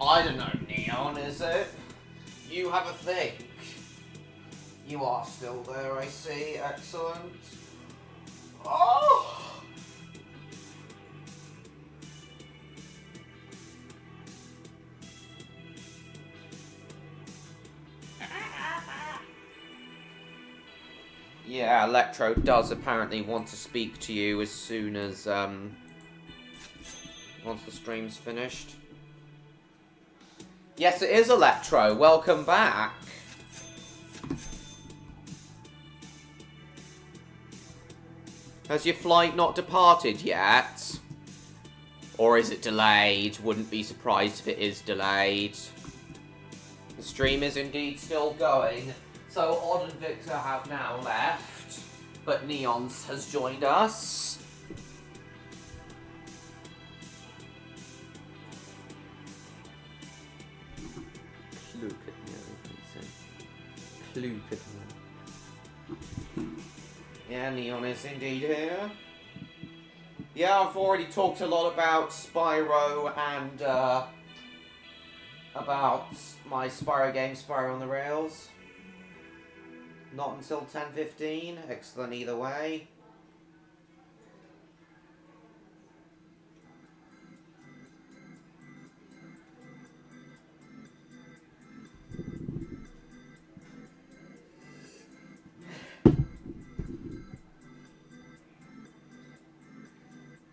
I don't know, Neon, is it? You have a think. You are still there, I see. Excellent. Oh! Yeah, Electro does apparently want to speak to you as soon as, once the stream's finished. Yes, it is Electro. Welcome back. Has your flight not departed yet? Or is it delayed? Wouldn't be surprised if it is delayed. The stream is indeed still going. So Odd and Victor have now left, but Neons has joined us. Look at me, look at me. Yeah, Neon is indeed here. Yeah, I've already talked a lot about Spyro and about my Spyro game, Spyro on the Rails. Not until 10:15. Excellent either way.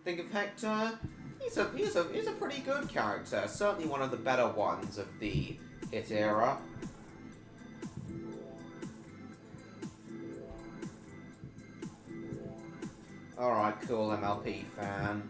Think of Hector. He's a pretty good character. Certainly one of the better ones of the hit era. Alright, cool, MLP fan.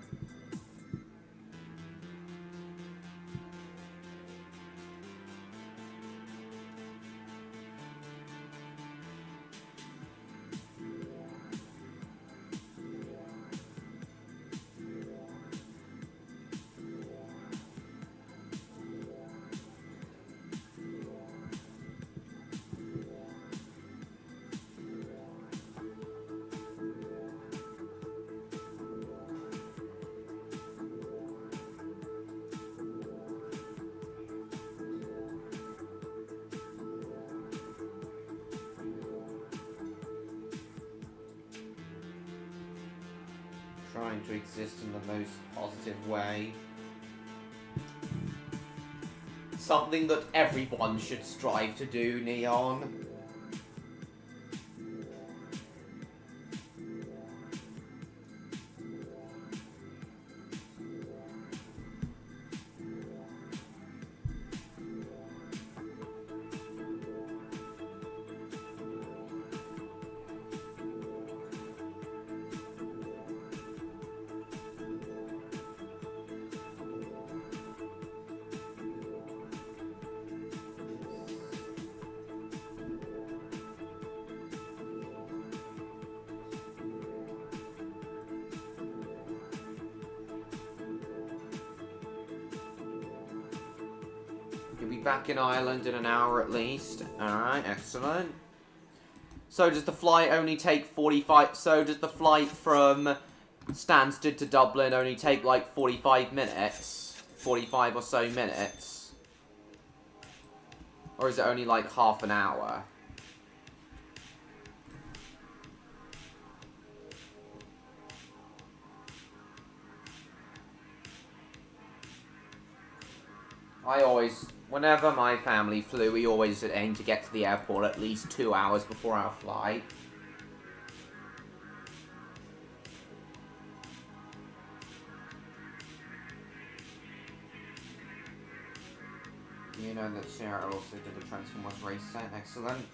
Trying to exist in the most positive way. Something that everyone should strive to do, Neon. Back in Ireland in an hour at least. Alright, excellent. So does the flight only take 45... So does the flight from Stansted to Dublin only take like 45 minutes? 45 or so minutes? Or is it only like half an hour? Whenever my family flew, we always aimed to get to the airport at least 2 hours before our flight. You know that Sarah also did the Transformers race set. Excellent.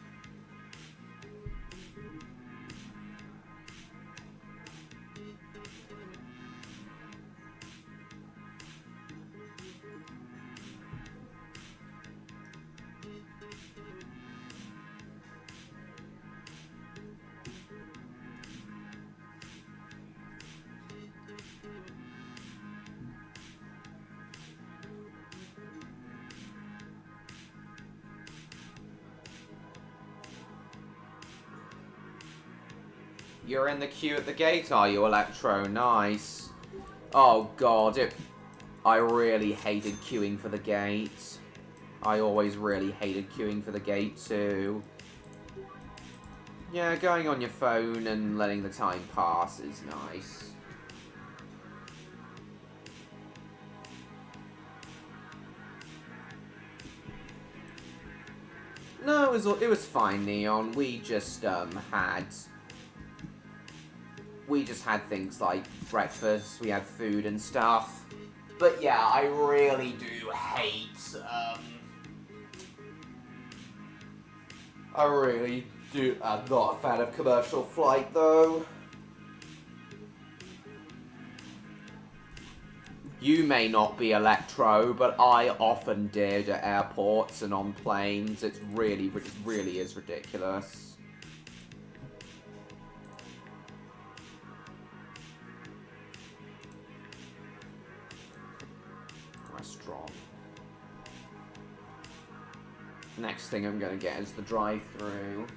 You're in the queue at the gate, are you, Electro? Nice. Oh god, I really hated queuing for the gate. I always really hated queuing for the gate too. Yeah, going on your phone and letting the time pass is nice. No, it was fine, Neon. We just had things like breakfast. We had food and stuff. But yeah, I really do hate. I really do. I'm not a fan of commercial flight though. You may not be Electro, but I often did at airports and on planes. It really is ridiculous. Restaurant. Next thing I'm gonna get is the drive-through.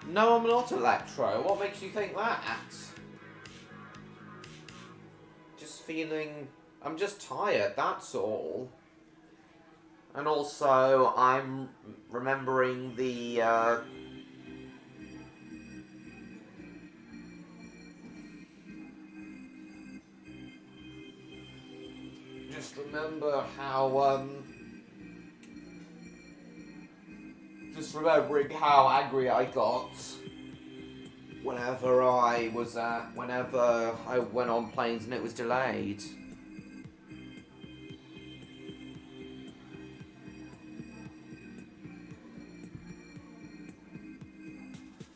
No, I'm not Electro. What makes you think that? Just feeling... I'm just tired, that's all. And also, I'm remembering the, Just remember how, Just remembering how angry I got whenever I went on planes and it was delayed.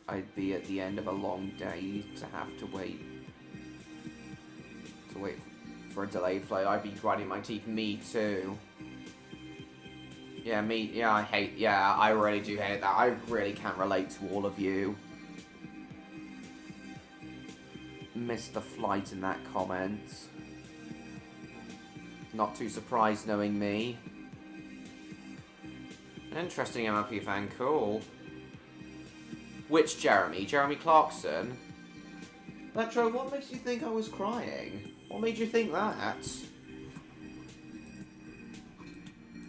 I'd be at the end of a long day to have to wait for a delayed flight. I'd be grinding my teeth. Me too. Yeah, I really do hate that. I really can't relate to all of you. Missed the flight in that comment. Not too surprised knowing me. Interesting MLP fan, cool. Which Jeremy? Jeremy Clarkson? Electro, what makes you think I was crying? What made you think that?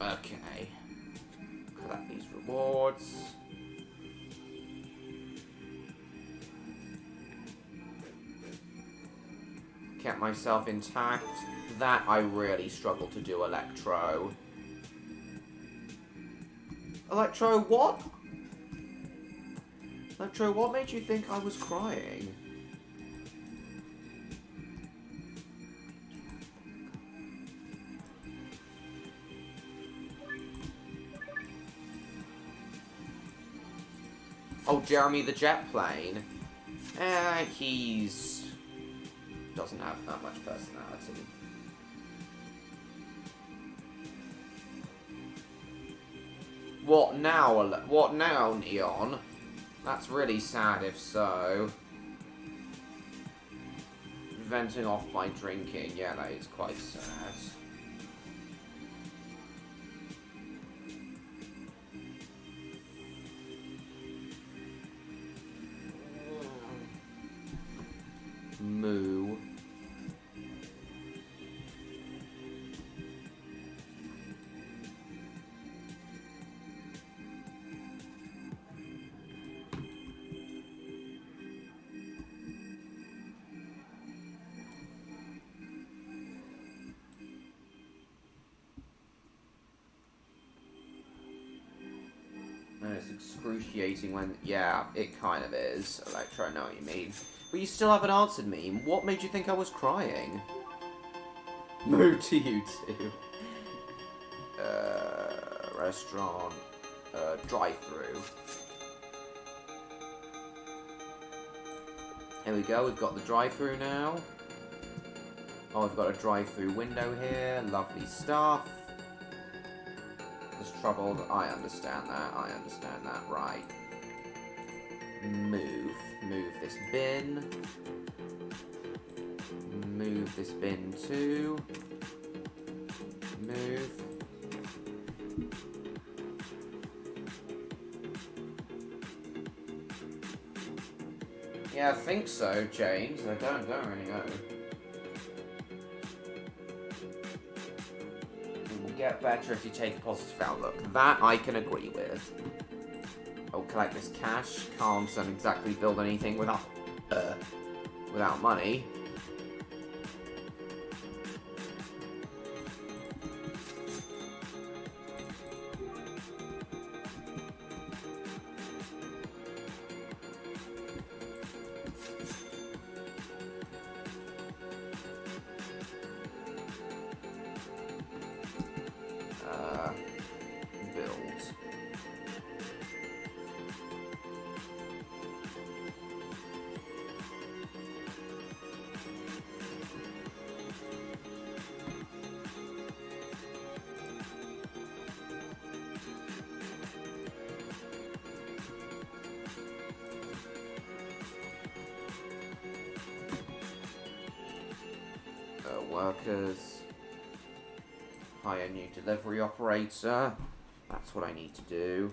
Okay. Collect these rewards. Kept myself intact. That I really struggle to do, Electro. Electro, what? Electro, what made you think I was crying? Oh, Jeremy the jet plane. He's... doesn't have that much personality. What now? What now, Neon? That's really sad if so. Venting off by drinking. Yeah, that is quite sad. Moo. And it's excruciating when... yeah, it kind of is. Electro, I know what you mean. But you still haven't answered me. What made you think I was crying? Moo to you too. Restaurant. Drive-through. Here we go, we've got the drive-through now. Oh, we've got a drive-through window here. Lovely stuff. Just troubled. I understand that, right. Move this bin. Move move this bin too. Move. Yeah, I think so, James. I don't really know. It will get better if you take a positive outlook. That I can agree with. I'll collect this cash. Can't exactly build anything without money. Build. Workers. Hire new delivery operator. That's what I need to do.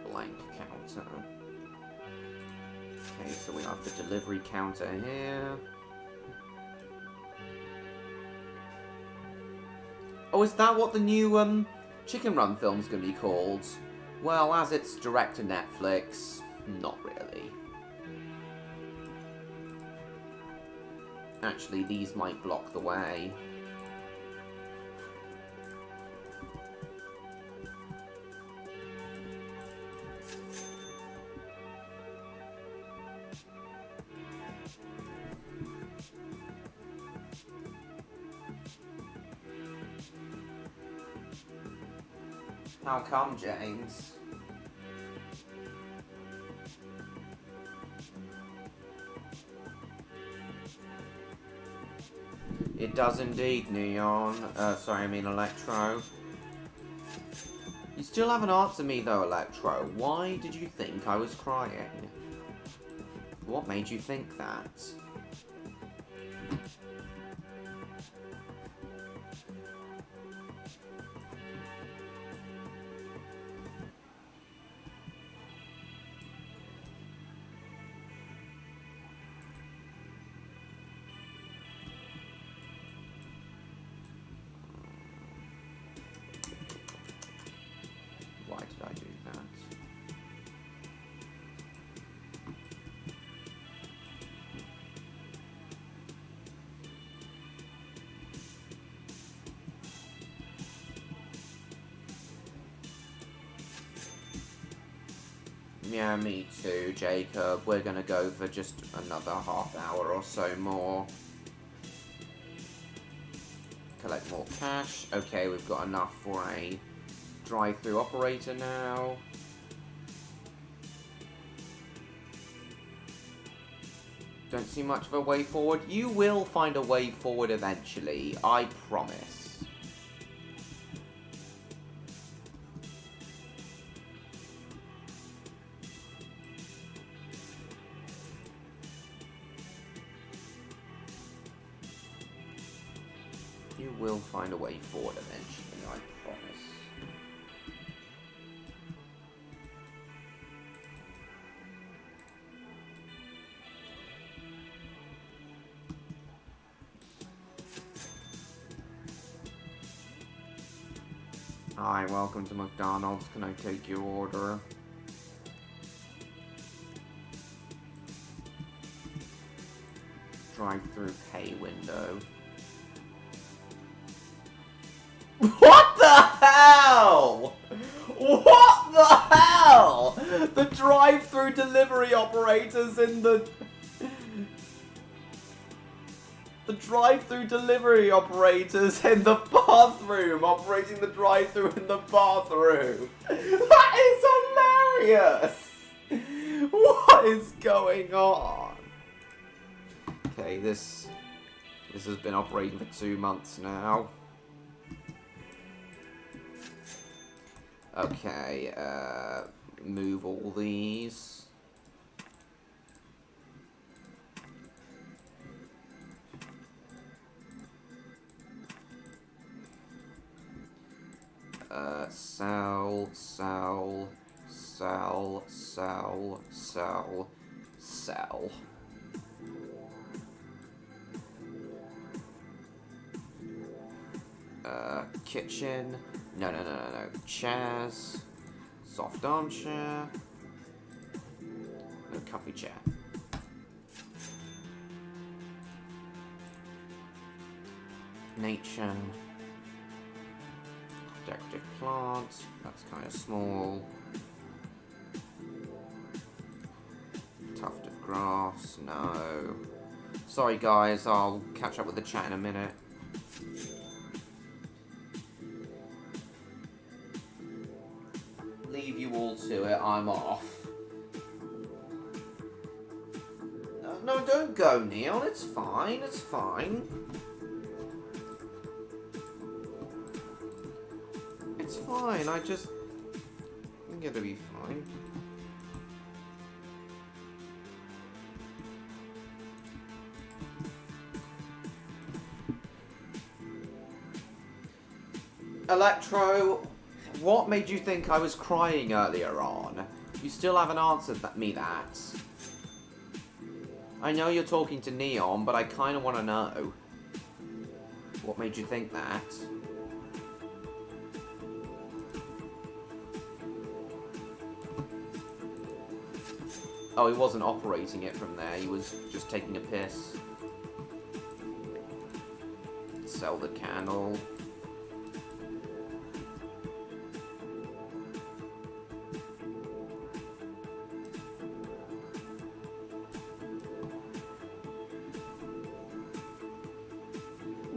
Blank counter. Okay, so we have the delivery counter here. Oh, is that what the new Chicken Run film's gonna be called? Well, as it's direct to Netflix, not really. Actually, these might block the way. How come, James? It does indeed, Neon. Sorry, I mean Electro. You still haven't answered me though, Electro. Why did you think I was crying? What made you think that? Why did I do that? Yeah, me too, Jacob. We're gonna go for just another half hour or so more. Collect more cash. Okay, we've got enough for a drive-through operator now. Don't see much of a way forward. You will find a way forward eventually, I promise. You will find a way forward eventually, I promise. Hi, welcome to McDonald's. Can I take your order? Drive-through pay window. What the hell? What the hell? The drive-through delivery operators in the... The drive-through delivery operators in the bathroom, operating the drive-through in the bathroom. That is hilarious! What is going on? Okay, this has been operating for 2 months now. Okay, move all these. Sell, sell, sell, sell, sell, sell. Kitchen. No. Chairs. Soft armchair. No, comfy chair. Nature. Decorative plants. That's kind of small. Tuft of grass. No. Sorry guys, I'll catch up with the chat in a minute. Leave you all to it, I'm off. No, don't go, Neon, it's fine, it's fine. It's fine, I'm gonna be fine. Electro, what made you think I was crying earlier on? You still haven't answered me that. I know you're talking to Neon, but I kind of want to know. What made you think that? Oh, he wasn't operating it from there, he was just taking a piss. Sell the candle.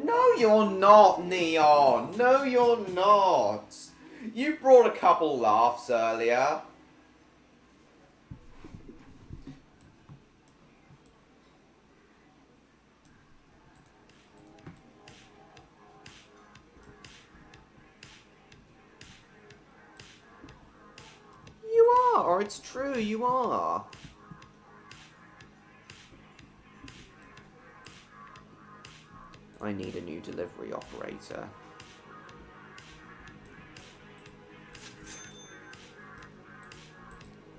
No, you're not, Neon. No, you're not. You brought a couple laughs earlier. You are. It's true, you are. I need a new delivery operator.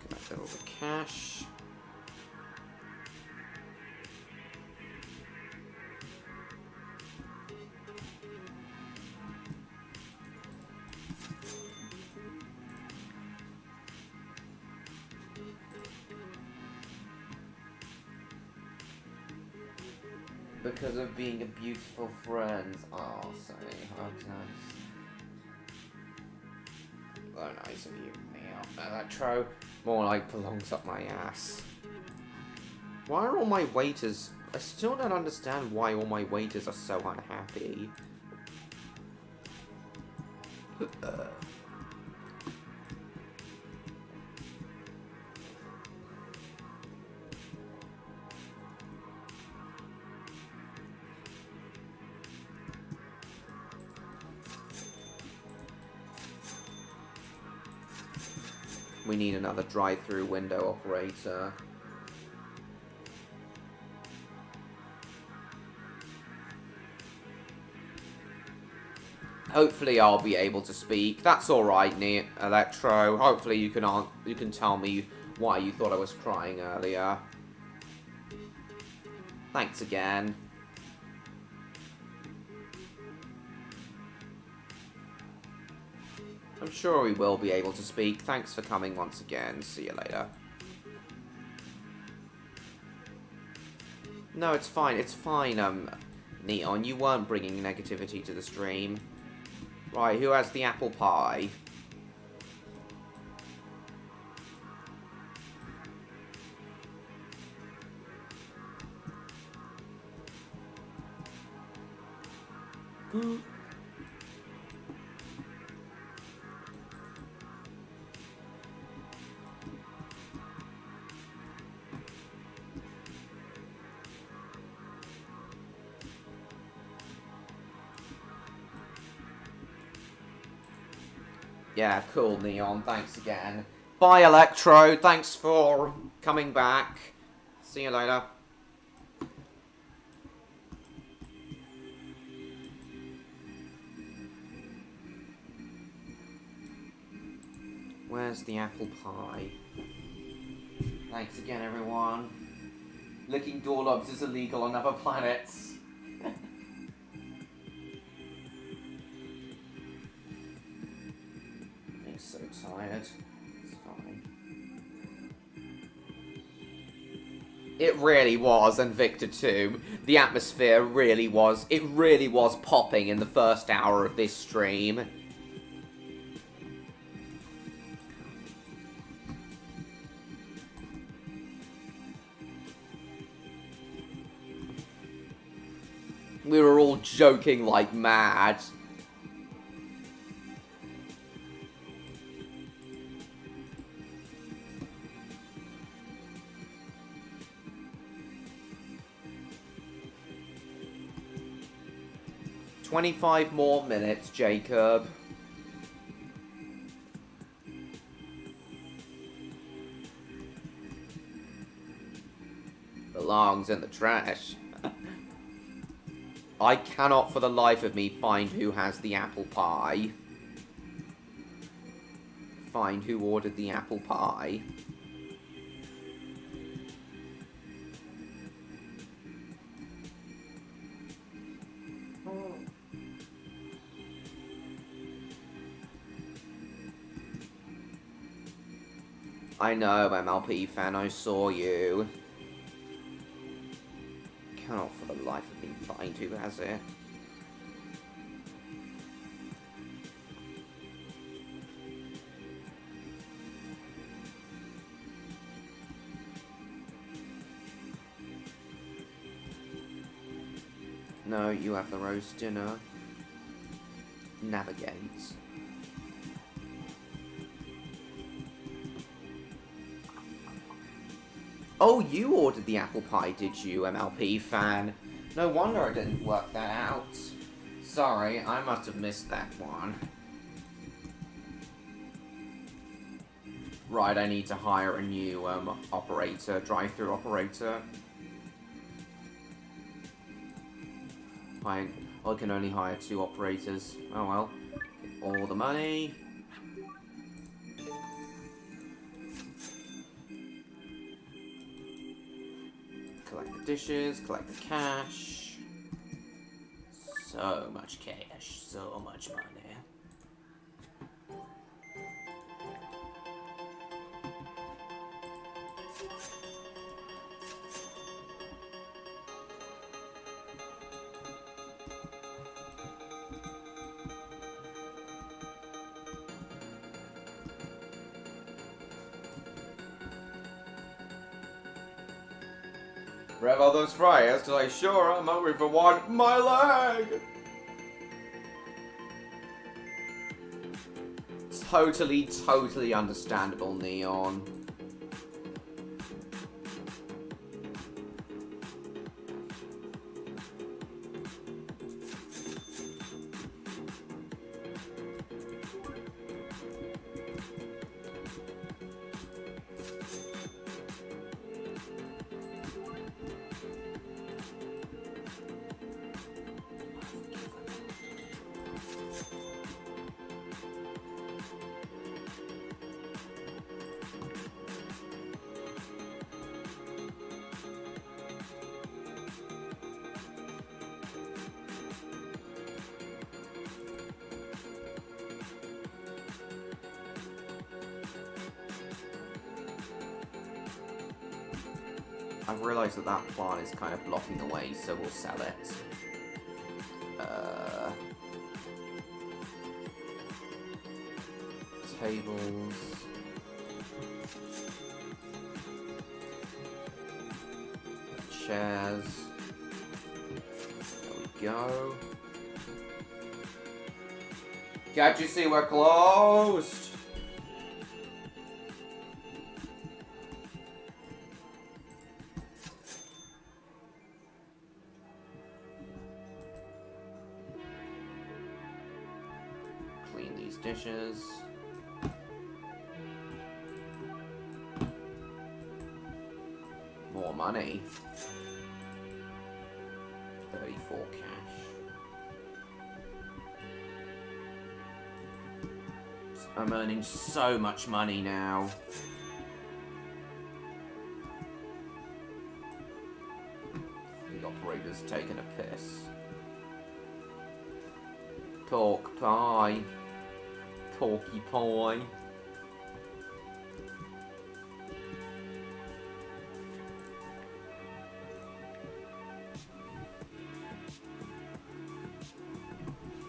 Collect all the cash. Because of being a beautiful friend. Oh, sorry. Okay. Oh, nice of you, Neil. Electro. More like belongs up my ass. Why are all my waiters... I still don't understand why all my waiters are so unhappy. We need another drive-through window operator. Hopefully I'll be able to speak. That's alright, Electro. Hopefully you can tell me why you thought I was crying earlier. Thanks again. I'm sure we will be able to speak. Thanks for coming once again. See you later. No, it's fine. It's fine, Neon. You weren't bringing negativity to the stream. Right, who has the apple pie? Yeah, cool, Neon. Thanks again. Bye, Electro. Thanks for coming back. See you later. Where's the apple pie? Thanks again, everyone. Licking doorknobs is illegal on other planets. I'm so tired. It's fine. It really was, and Victor too. The atmosphere really was. It really was popping in the first hour of this stream. We were all joking like mad. "25 more minutes, Jacob." Belongs in the trash. I cannot for the life of me find who has the apple pie. Find who ordered the apple pie. I know, MLP fan, I saw you. Cannot for the life of me find who has it. No, you have the roast dinner. Navigate. Oh, you ordered the apple pie, did you, MLP fan? No wonder I didn't work that out. Sorry, I must have missed that one. Right, I need to hire a new operator, drive-thru operator. I can only hire 2 operators. Oh well. Get all the money. Collect the dishes, collect the cash. So much cash, so much money. Rev all those fryers till I sure I'm hungry for one. My leg! Totally understandable, Neon. I've realised that that plant is kind of blocking the way, so we'll sell it. Tables. Chairs. There we go. Can't you see we're closed? Clean these dishes. money. 34 cash. I'm earning so much money now. The operator's taking a piss. Talk pie. Talky pie.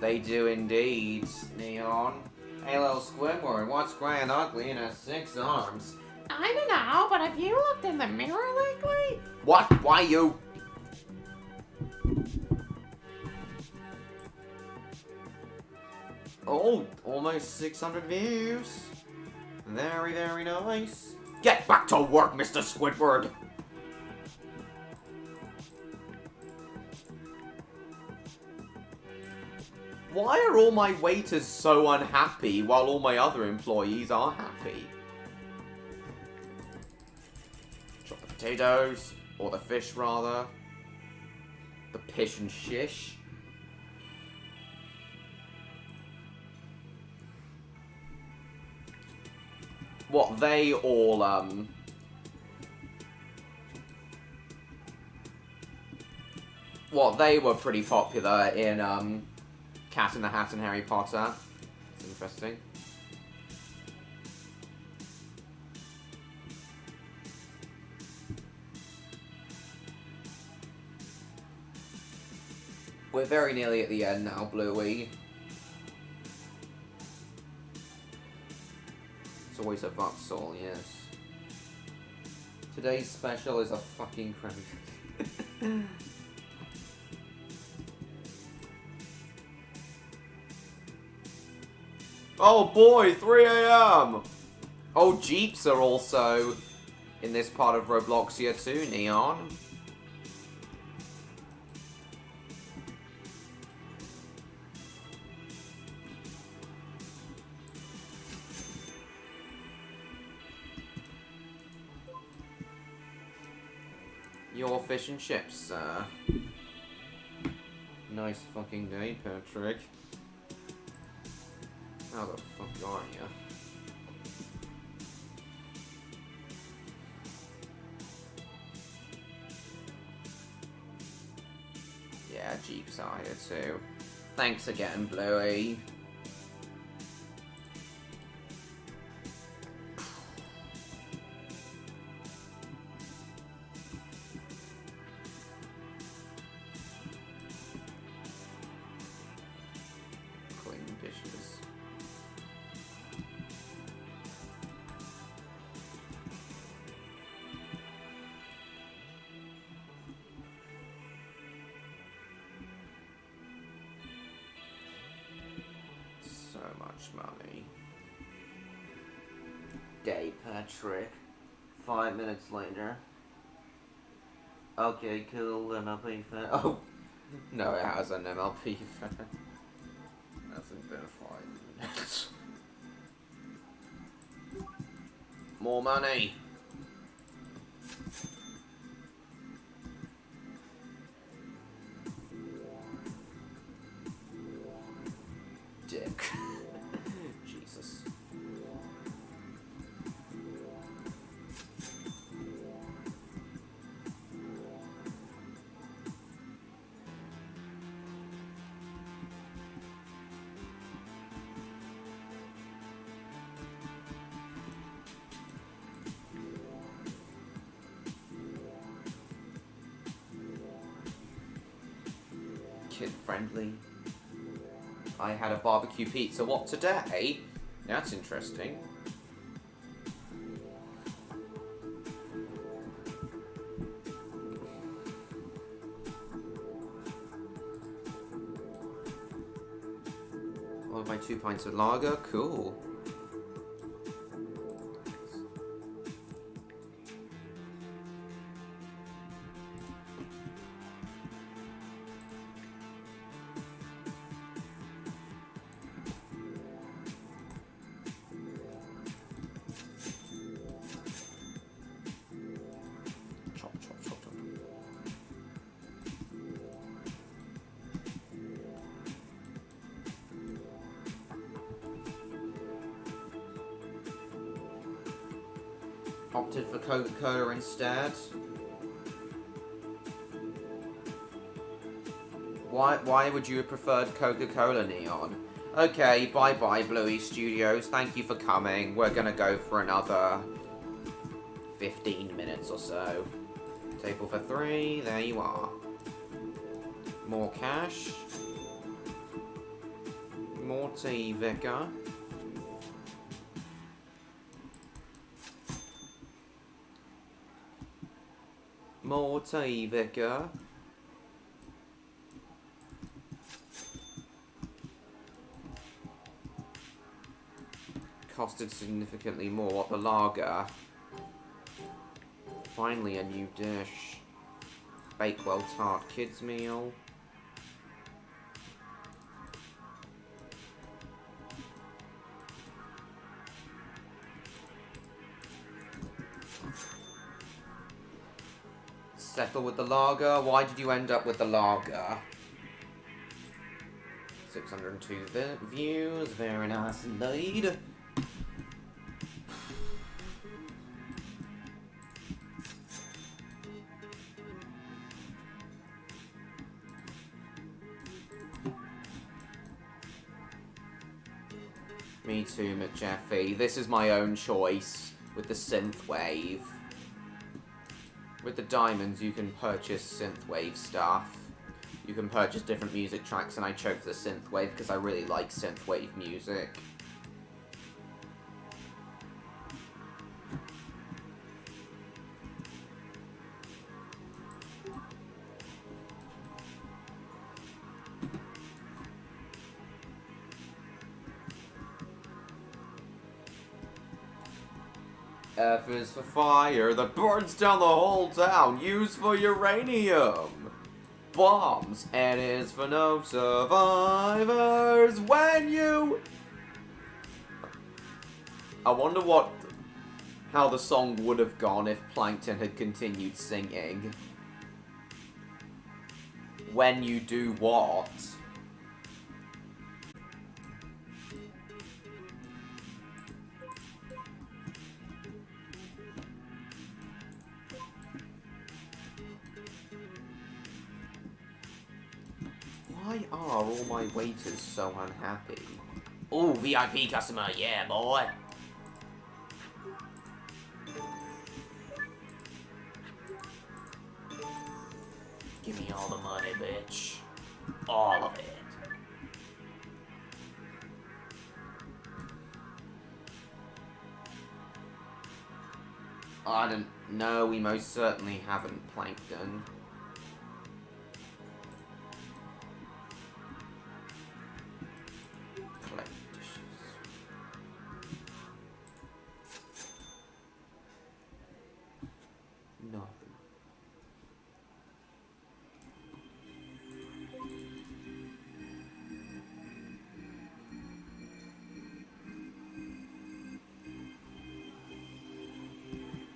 They do indeed, Neon. Hey, little Squidward, what's grey and ugly and has 6 arms? I don't know, but have you looked in the mirror lately? What? Why you? Oh, almost 600 views. Very, very nice. Get back to work, Mr. Squidward. Why are all my waiters so unhappy while all my other employees are happy? Chop the potatoes, or the fish rather. The pish and shish. What, they all, What, they were pretty popular in, Cat in the Hat and Harry Potter. It's interesting. We're very nearly at the end now, Bluey. It's always a Vauxhall, yes. Today's special is a fucking creme. Oh boy, 3 AM! Oh, Jeeps are also in this part of Robloxia too, Neon. Your fish and chips, sir. Nice fucking day, Patrick. How the fuck are you? Yeah, Jeeps are here too. Thanks again, Bluey. Clean dishes. So much money. Day, Patrick. 5 minutes later. Okay, cool, MLP fan. Oh! No, it hasn't, MLP fan. Hasn't been 5 minutes. More money! Dick. Jesus. Kid friendly. I had a barbecue pizza. What, today? That's interesting. One of my 2 pints of lager? Cool. Chop, chop, chop. opted for Coca-Cola instead. Why would you have preferred Coca-Cola, Neon? Okay, bye-bye, Bluey Studios. Thank you for coming. We're gonna go for another 15 minutes or so. Table for 3. There you are. More cash. More tea, Vicar. More tea, Vicar. Costed significantly more. The lager. Finally a new dish. Bakewell tart kids meal. Settle with the lager. Why did you end up with the lager? 602 views. Very nice indeed. Me too, McJeffy. This is my own choice with the synthwave. With the diamonds, you can purchase synthwave stuff. You can purchase different music tracks, and I chose the synthwave because I really like synthwave music. F is for fire that burns down the whole town, used for uranium. Bombs. N is for no survivors when you... I wonder how the song would have gone if Plankton had continued singing. When you do what? Why are all my waiters so unhappy? Ooh, VIP customer, yeah, boy. Give me all the money, bitch. All of it. I don't know, we most certainly haven't, Plankton. No.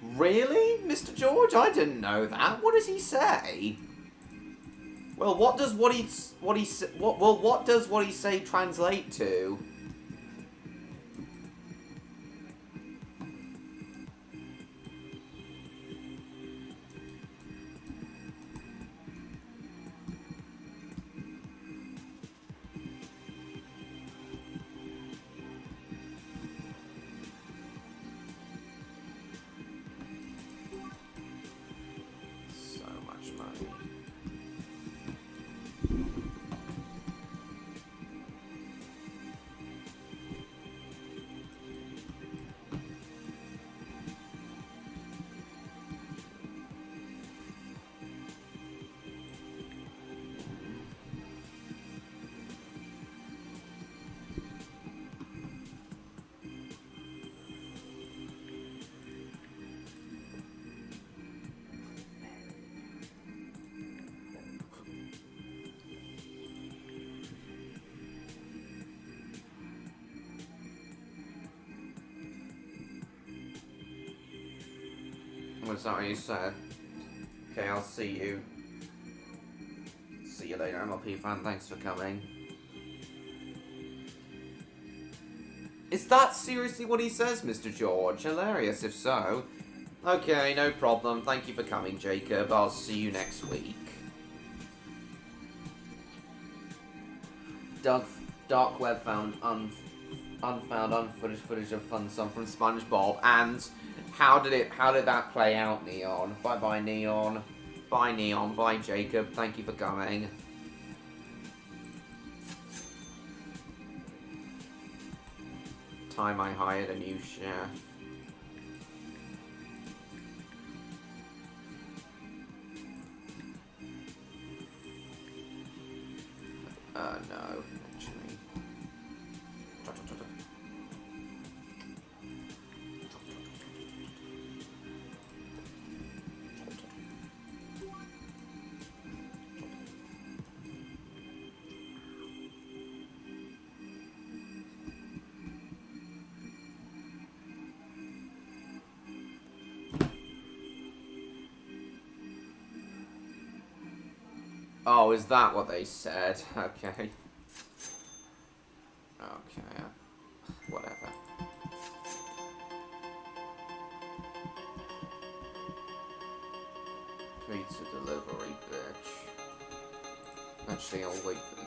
Really? Mr. George? I didn't know that. What does he say? Well, what does what he say translate to? Was that what you said? Okay, I'll see you. See you later, MLP fan. Thanks for coming. Is that seriously what he says, Mr. George? Hilarious, if so. Okay, no problem. Thank you for coming, Jacob. I'll see you next week. Dark web found unfootage footage of fun song from SpongeBob. And how did that play out, Neon? Bye bye, Neon. Bye, Neon. Bye, Jacob. Thank you for coming. Time I hired a new chef. No, actually. Oh, is that what they said? Okay. Okay. Whatever. Pizza delivery, bitch. Actually, I'll wait for the...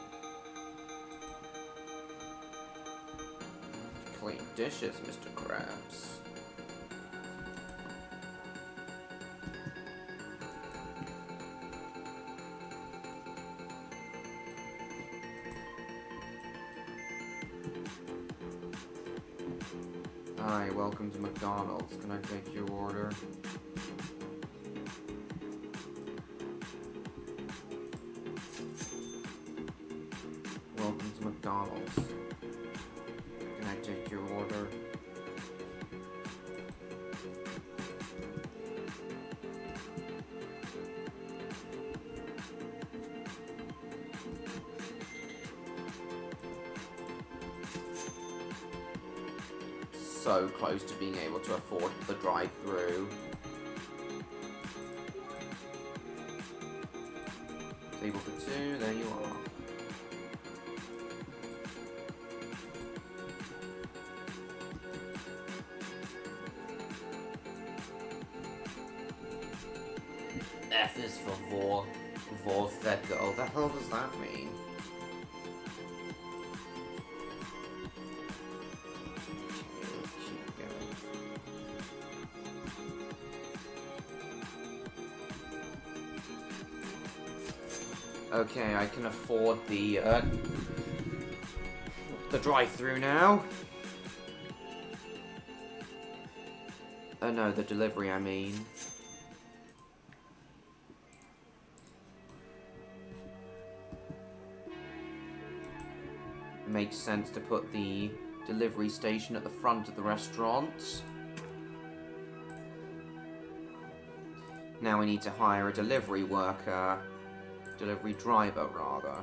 Clean dishes, Mr. Krabs. Hi, welcome to McDonald's. Can I take your order? Welcome to McDonald's. Can I take your order? So close to being able to afford the drive-through. Table for two, there you are. F is for Vortheko. The hell does that mean? Okay, I can afford the drive-through now. Oh no, the delivery, I mean. Makes sense to put the delivery station at the front of the restaurant. Now we need to hire a delivery worker. Delivery driver, rather.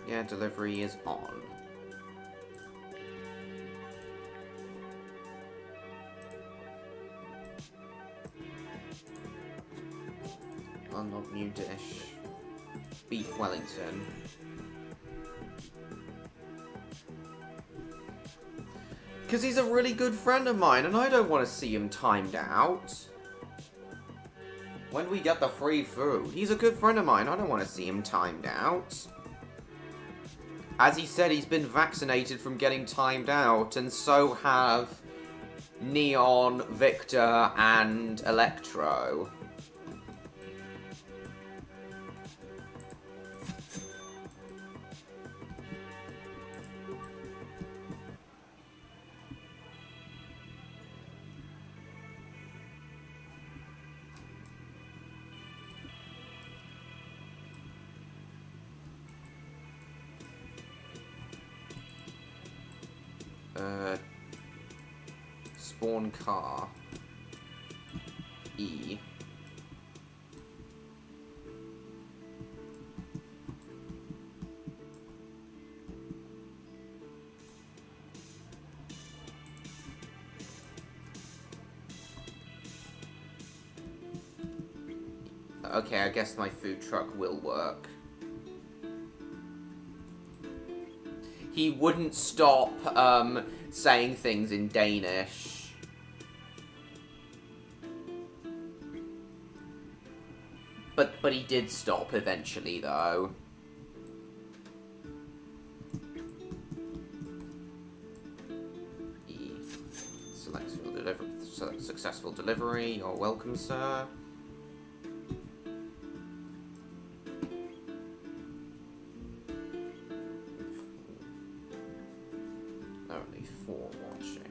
Yeah, delivery is on. Unlock new dish. Beef Wellington. Because he's a really good friend of mine, and I don't want to see him timed out. When we get the free food, he's a good friend of mine. I don't want to see him timed out. As he said, he's been vaccinated from getting timed out, and so have Neon, Victor, and Electro. Spawn car. E. Okay, I guess my food truck will work. He wouldn't stop, saying things in Danish. But he did stop eventually, though. He selects your successful delivery. You're welcome, sir. Only 4 watching.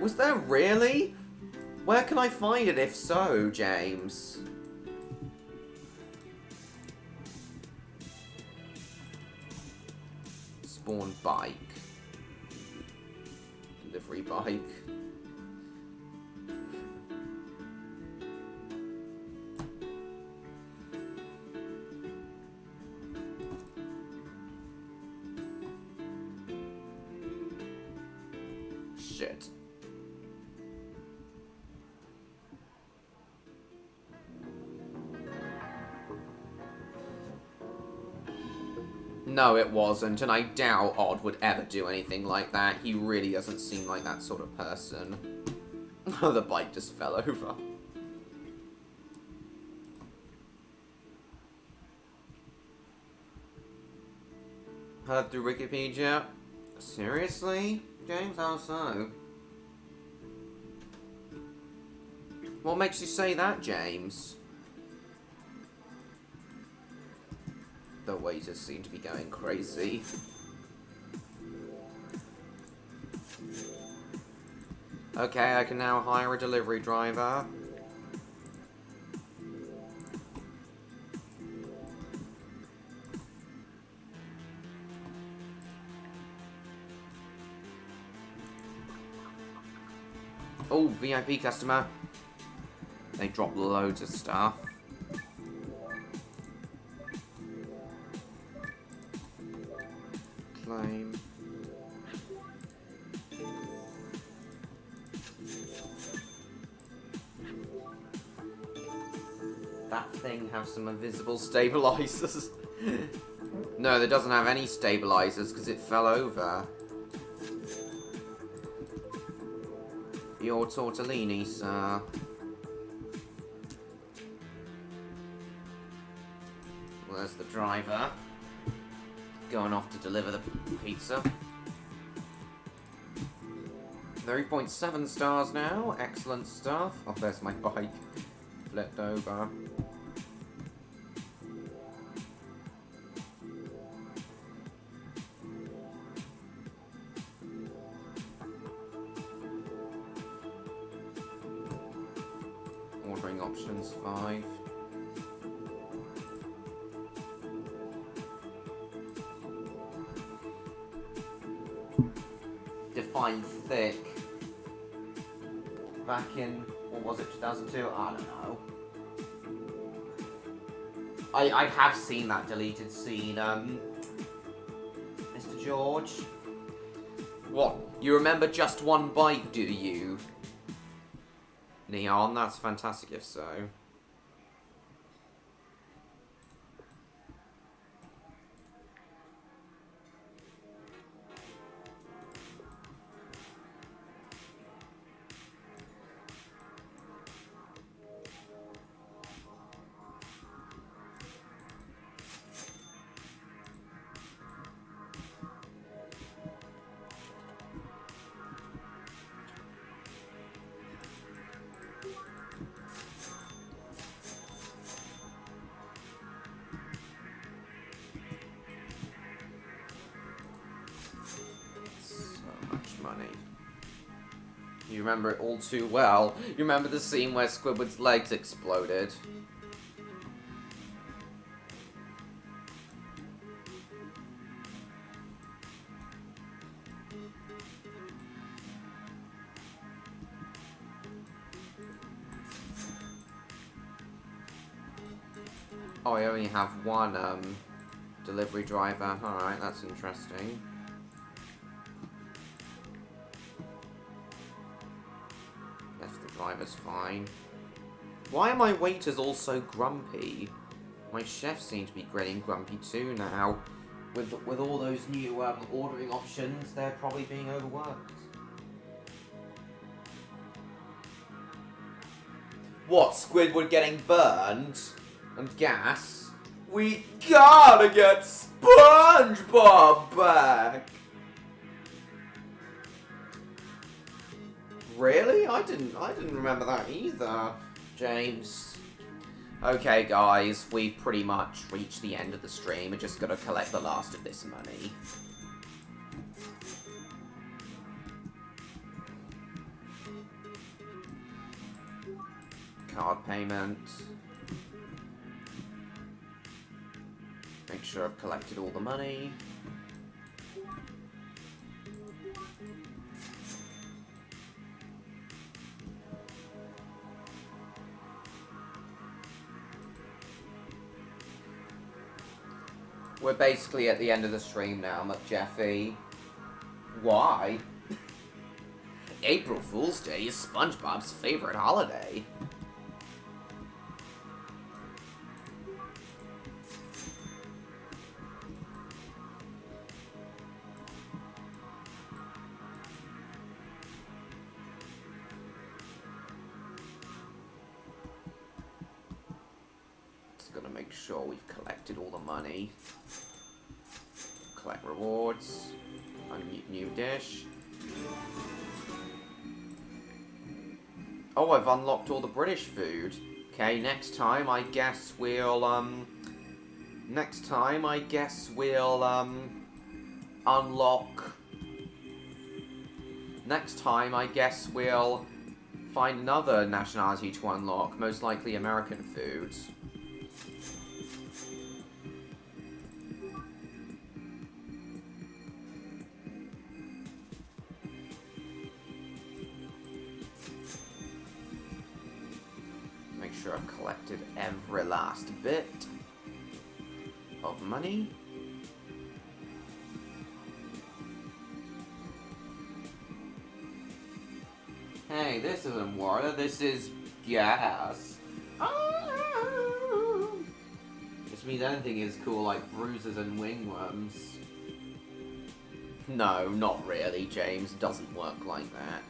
Was there really? Where can I find it if so, James? Spawn bike. Delivery bike. Shit. No, it wasn't, and I doubt Odd would ever do anything like that. He really doesn't seem like that sort of person. Oh, the bike just fell over. Heard through Wikipedia? Seriously? James, how so? What makes you say that, James? The waiters seem to be going crazy. Okay, I can now hire a delivery driver. Oh, VIP customer. They drop loads of stuff. Claim. That thing has some invisible stabilizers. No, it doesn't have any stabilizers because it fell over. Your tortellini, sir. Where's the driver? Going off to deliver the pizza. 3.7 stars now. Excellent stuff. Oh, there's my bike. Flipped over. Ordering options 5. Define thick. Back in, what was it, 2002? I don't know. I have seen that deleted scene, Mr. George. What? You remember just one bite, do you? Neon, that's fantastic if so. Money. You remember it all too well. You remember the scene where Squidward's legs exploded. Oh, I only have one Delivery driver. Alright, that's interesting. Guess the driver's fine. Why are my waiters all so grumpy? My chefs seem to be getting grumpy too now. With all those new ordering options, they're probably being overworked. What, Squidward getting burned? And gas? We gotta get SpongeBob back! Really? I didn't remember that either, James. Okay, guys, we've pretty much reached the end of the stream. We're just gonna collect the last of this money. Card payment. Make sure I've collected all the money. We're basically at the end of the stream now, McJeffy. Why? April Fool's Day is SpongeBob's favorite holiday. Just gotta make sure we've collected all the money. Collect rewards. Unmute new dish. Oh, I've unlocked all the British food. Okay, next time I guess we'll unlock next time I guess we'll find another nationality to unlock, most likely American foods. Make sure I've collected every last bit of money. Hey, this isn't water, this is gas. Oh! Which means anything is cool, like bruises and wingworms. No, not really, James. It doesn't work like that.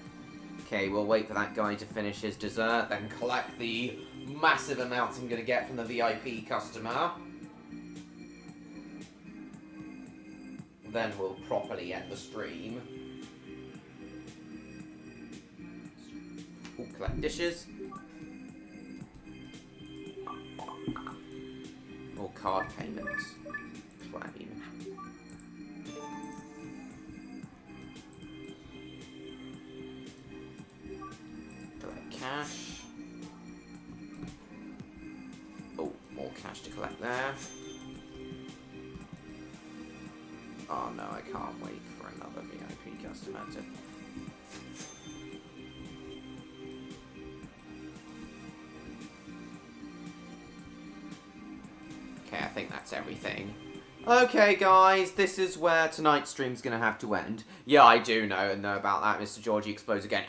Okay, we'll wait for that guy to finish his dessert, then collect the massive amounts I'm going to get from the VIP customer. Then we'll properly end the stream. Ooh, collect dishes. Or card payments. Claim. Collect cash. Oh, more cash to collect there. Oh no, I can't wait for another VIP customer to... Okay, I think that's everything. Okay, guys, this is where tonight's stream's gonna have to end. Yeah, I do know about that. Mr. Georgie explodes again.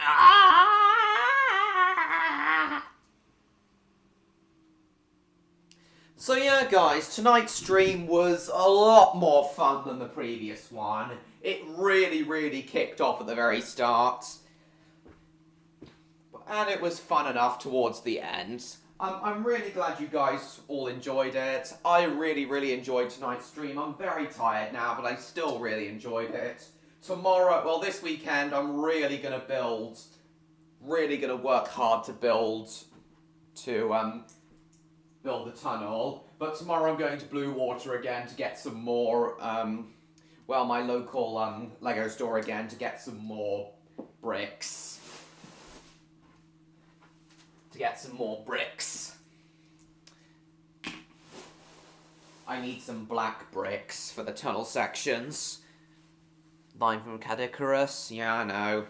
So yeah, guys, tonight's stream was a lot more fun than the previous one. It really, really kicked off at the very start. And it was fun enough towards the end. I'm really glad you guys all enjoyed it. I really, really enjoyed tonight's stream. I'm very tired now, but I still really enjoyed it. Tomorrow, well, this weekend, I'm really gonna work hard to build the tunnel. But tomorrow I'm going to Blue Water again to get some more, my local Lego store again to get some more bricks. I need some black bricks for the tunnel sections. Line from Cadicarus, yeah, I know.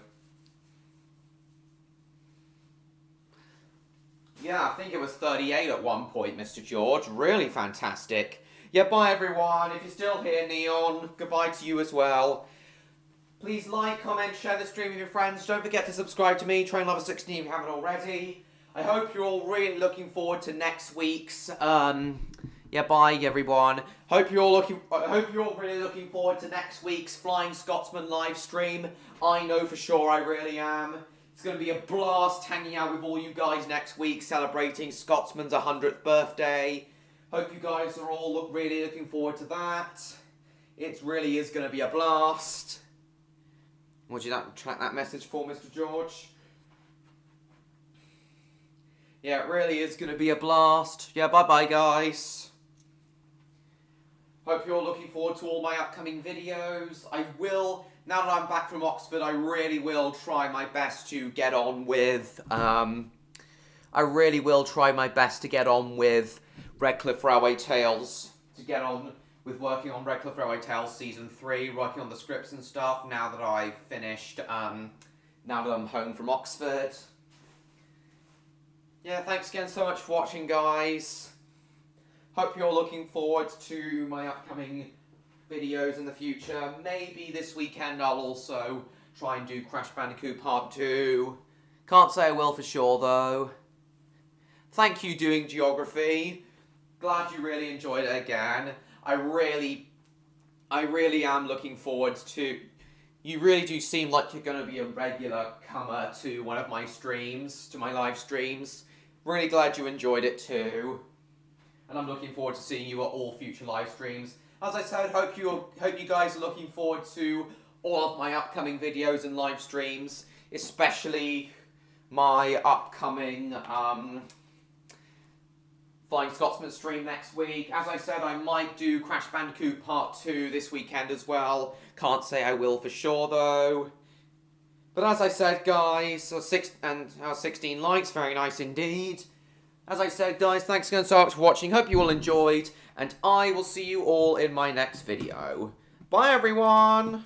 Yeah, I think it was 38 at one point, Mr. George. Really fantastic. Yeah, bye everyone. If you're still here, Neon, goodbye to you as well. Please like, comment, share the stream with your friends. Don't forget to subscribe to me, Train Lover 16 if you haven't already. I hope you're all really looking forward to next week's, yeah, bye everyone. Hope you're all really looking forward to next week's Flying Scotsman live stream. I know for sure I really am. It's going to be a blast hanging out with all you guys next week, celebrating Scotsman's 100th birthday. Hope you guys are all really looking forward to that. It really is going to be a blast. Would you track that message for, Mr. George? Yeah, it really is going to be a blast. Yeah, bye-bye, guys. Hope you're all looking forward to all my upcoming videos. I will, now that I'm back from Oxford, I really will try my best to get on with, Redcliff Railway Tales. To get on with working on Redcliff Railway Tales Season 3, working on the scripts and stuff, now that I've finished, now that I'm home from Oxford. Yeah, thanks again so much for watching, guys. Hope you're looking forward to my upcoming videos in the future. Maybe this weekend I'll also try and do Crash Bandicoot Part 2. Can't say I will for sure, though. Thank you, Doing Geography. Glad you really enjoyed it again. I really am looking forward to... You really do seem like you're going to be a regular comer to one of my streams, to my live streams. Really glad you enjoyed it too. And I'm looking forward to seeing you at all future live streams. As I said, hope you guys are looking forward to all of my upcoming videos and live streams, especially my upcoming Flying Scotsman stream next week. As I said, I might do Crash Bandicoot Part 2 this weekend as well. Can't say I will for sure though. But as I said, guys, 16 likes, very nice indeed. As I said, guys, thanks again so much for watching. Hope you all enjoyed, and I will see you all in my next video. Bye, everyone!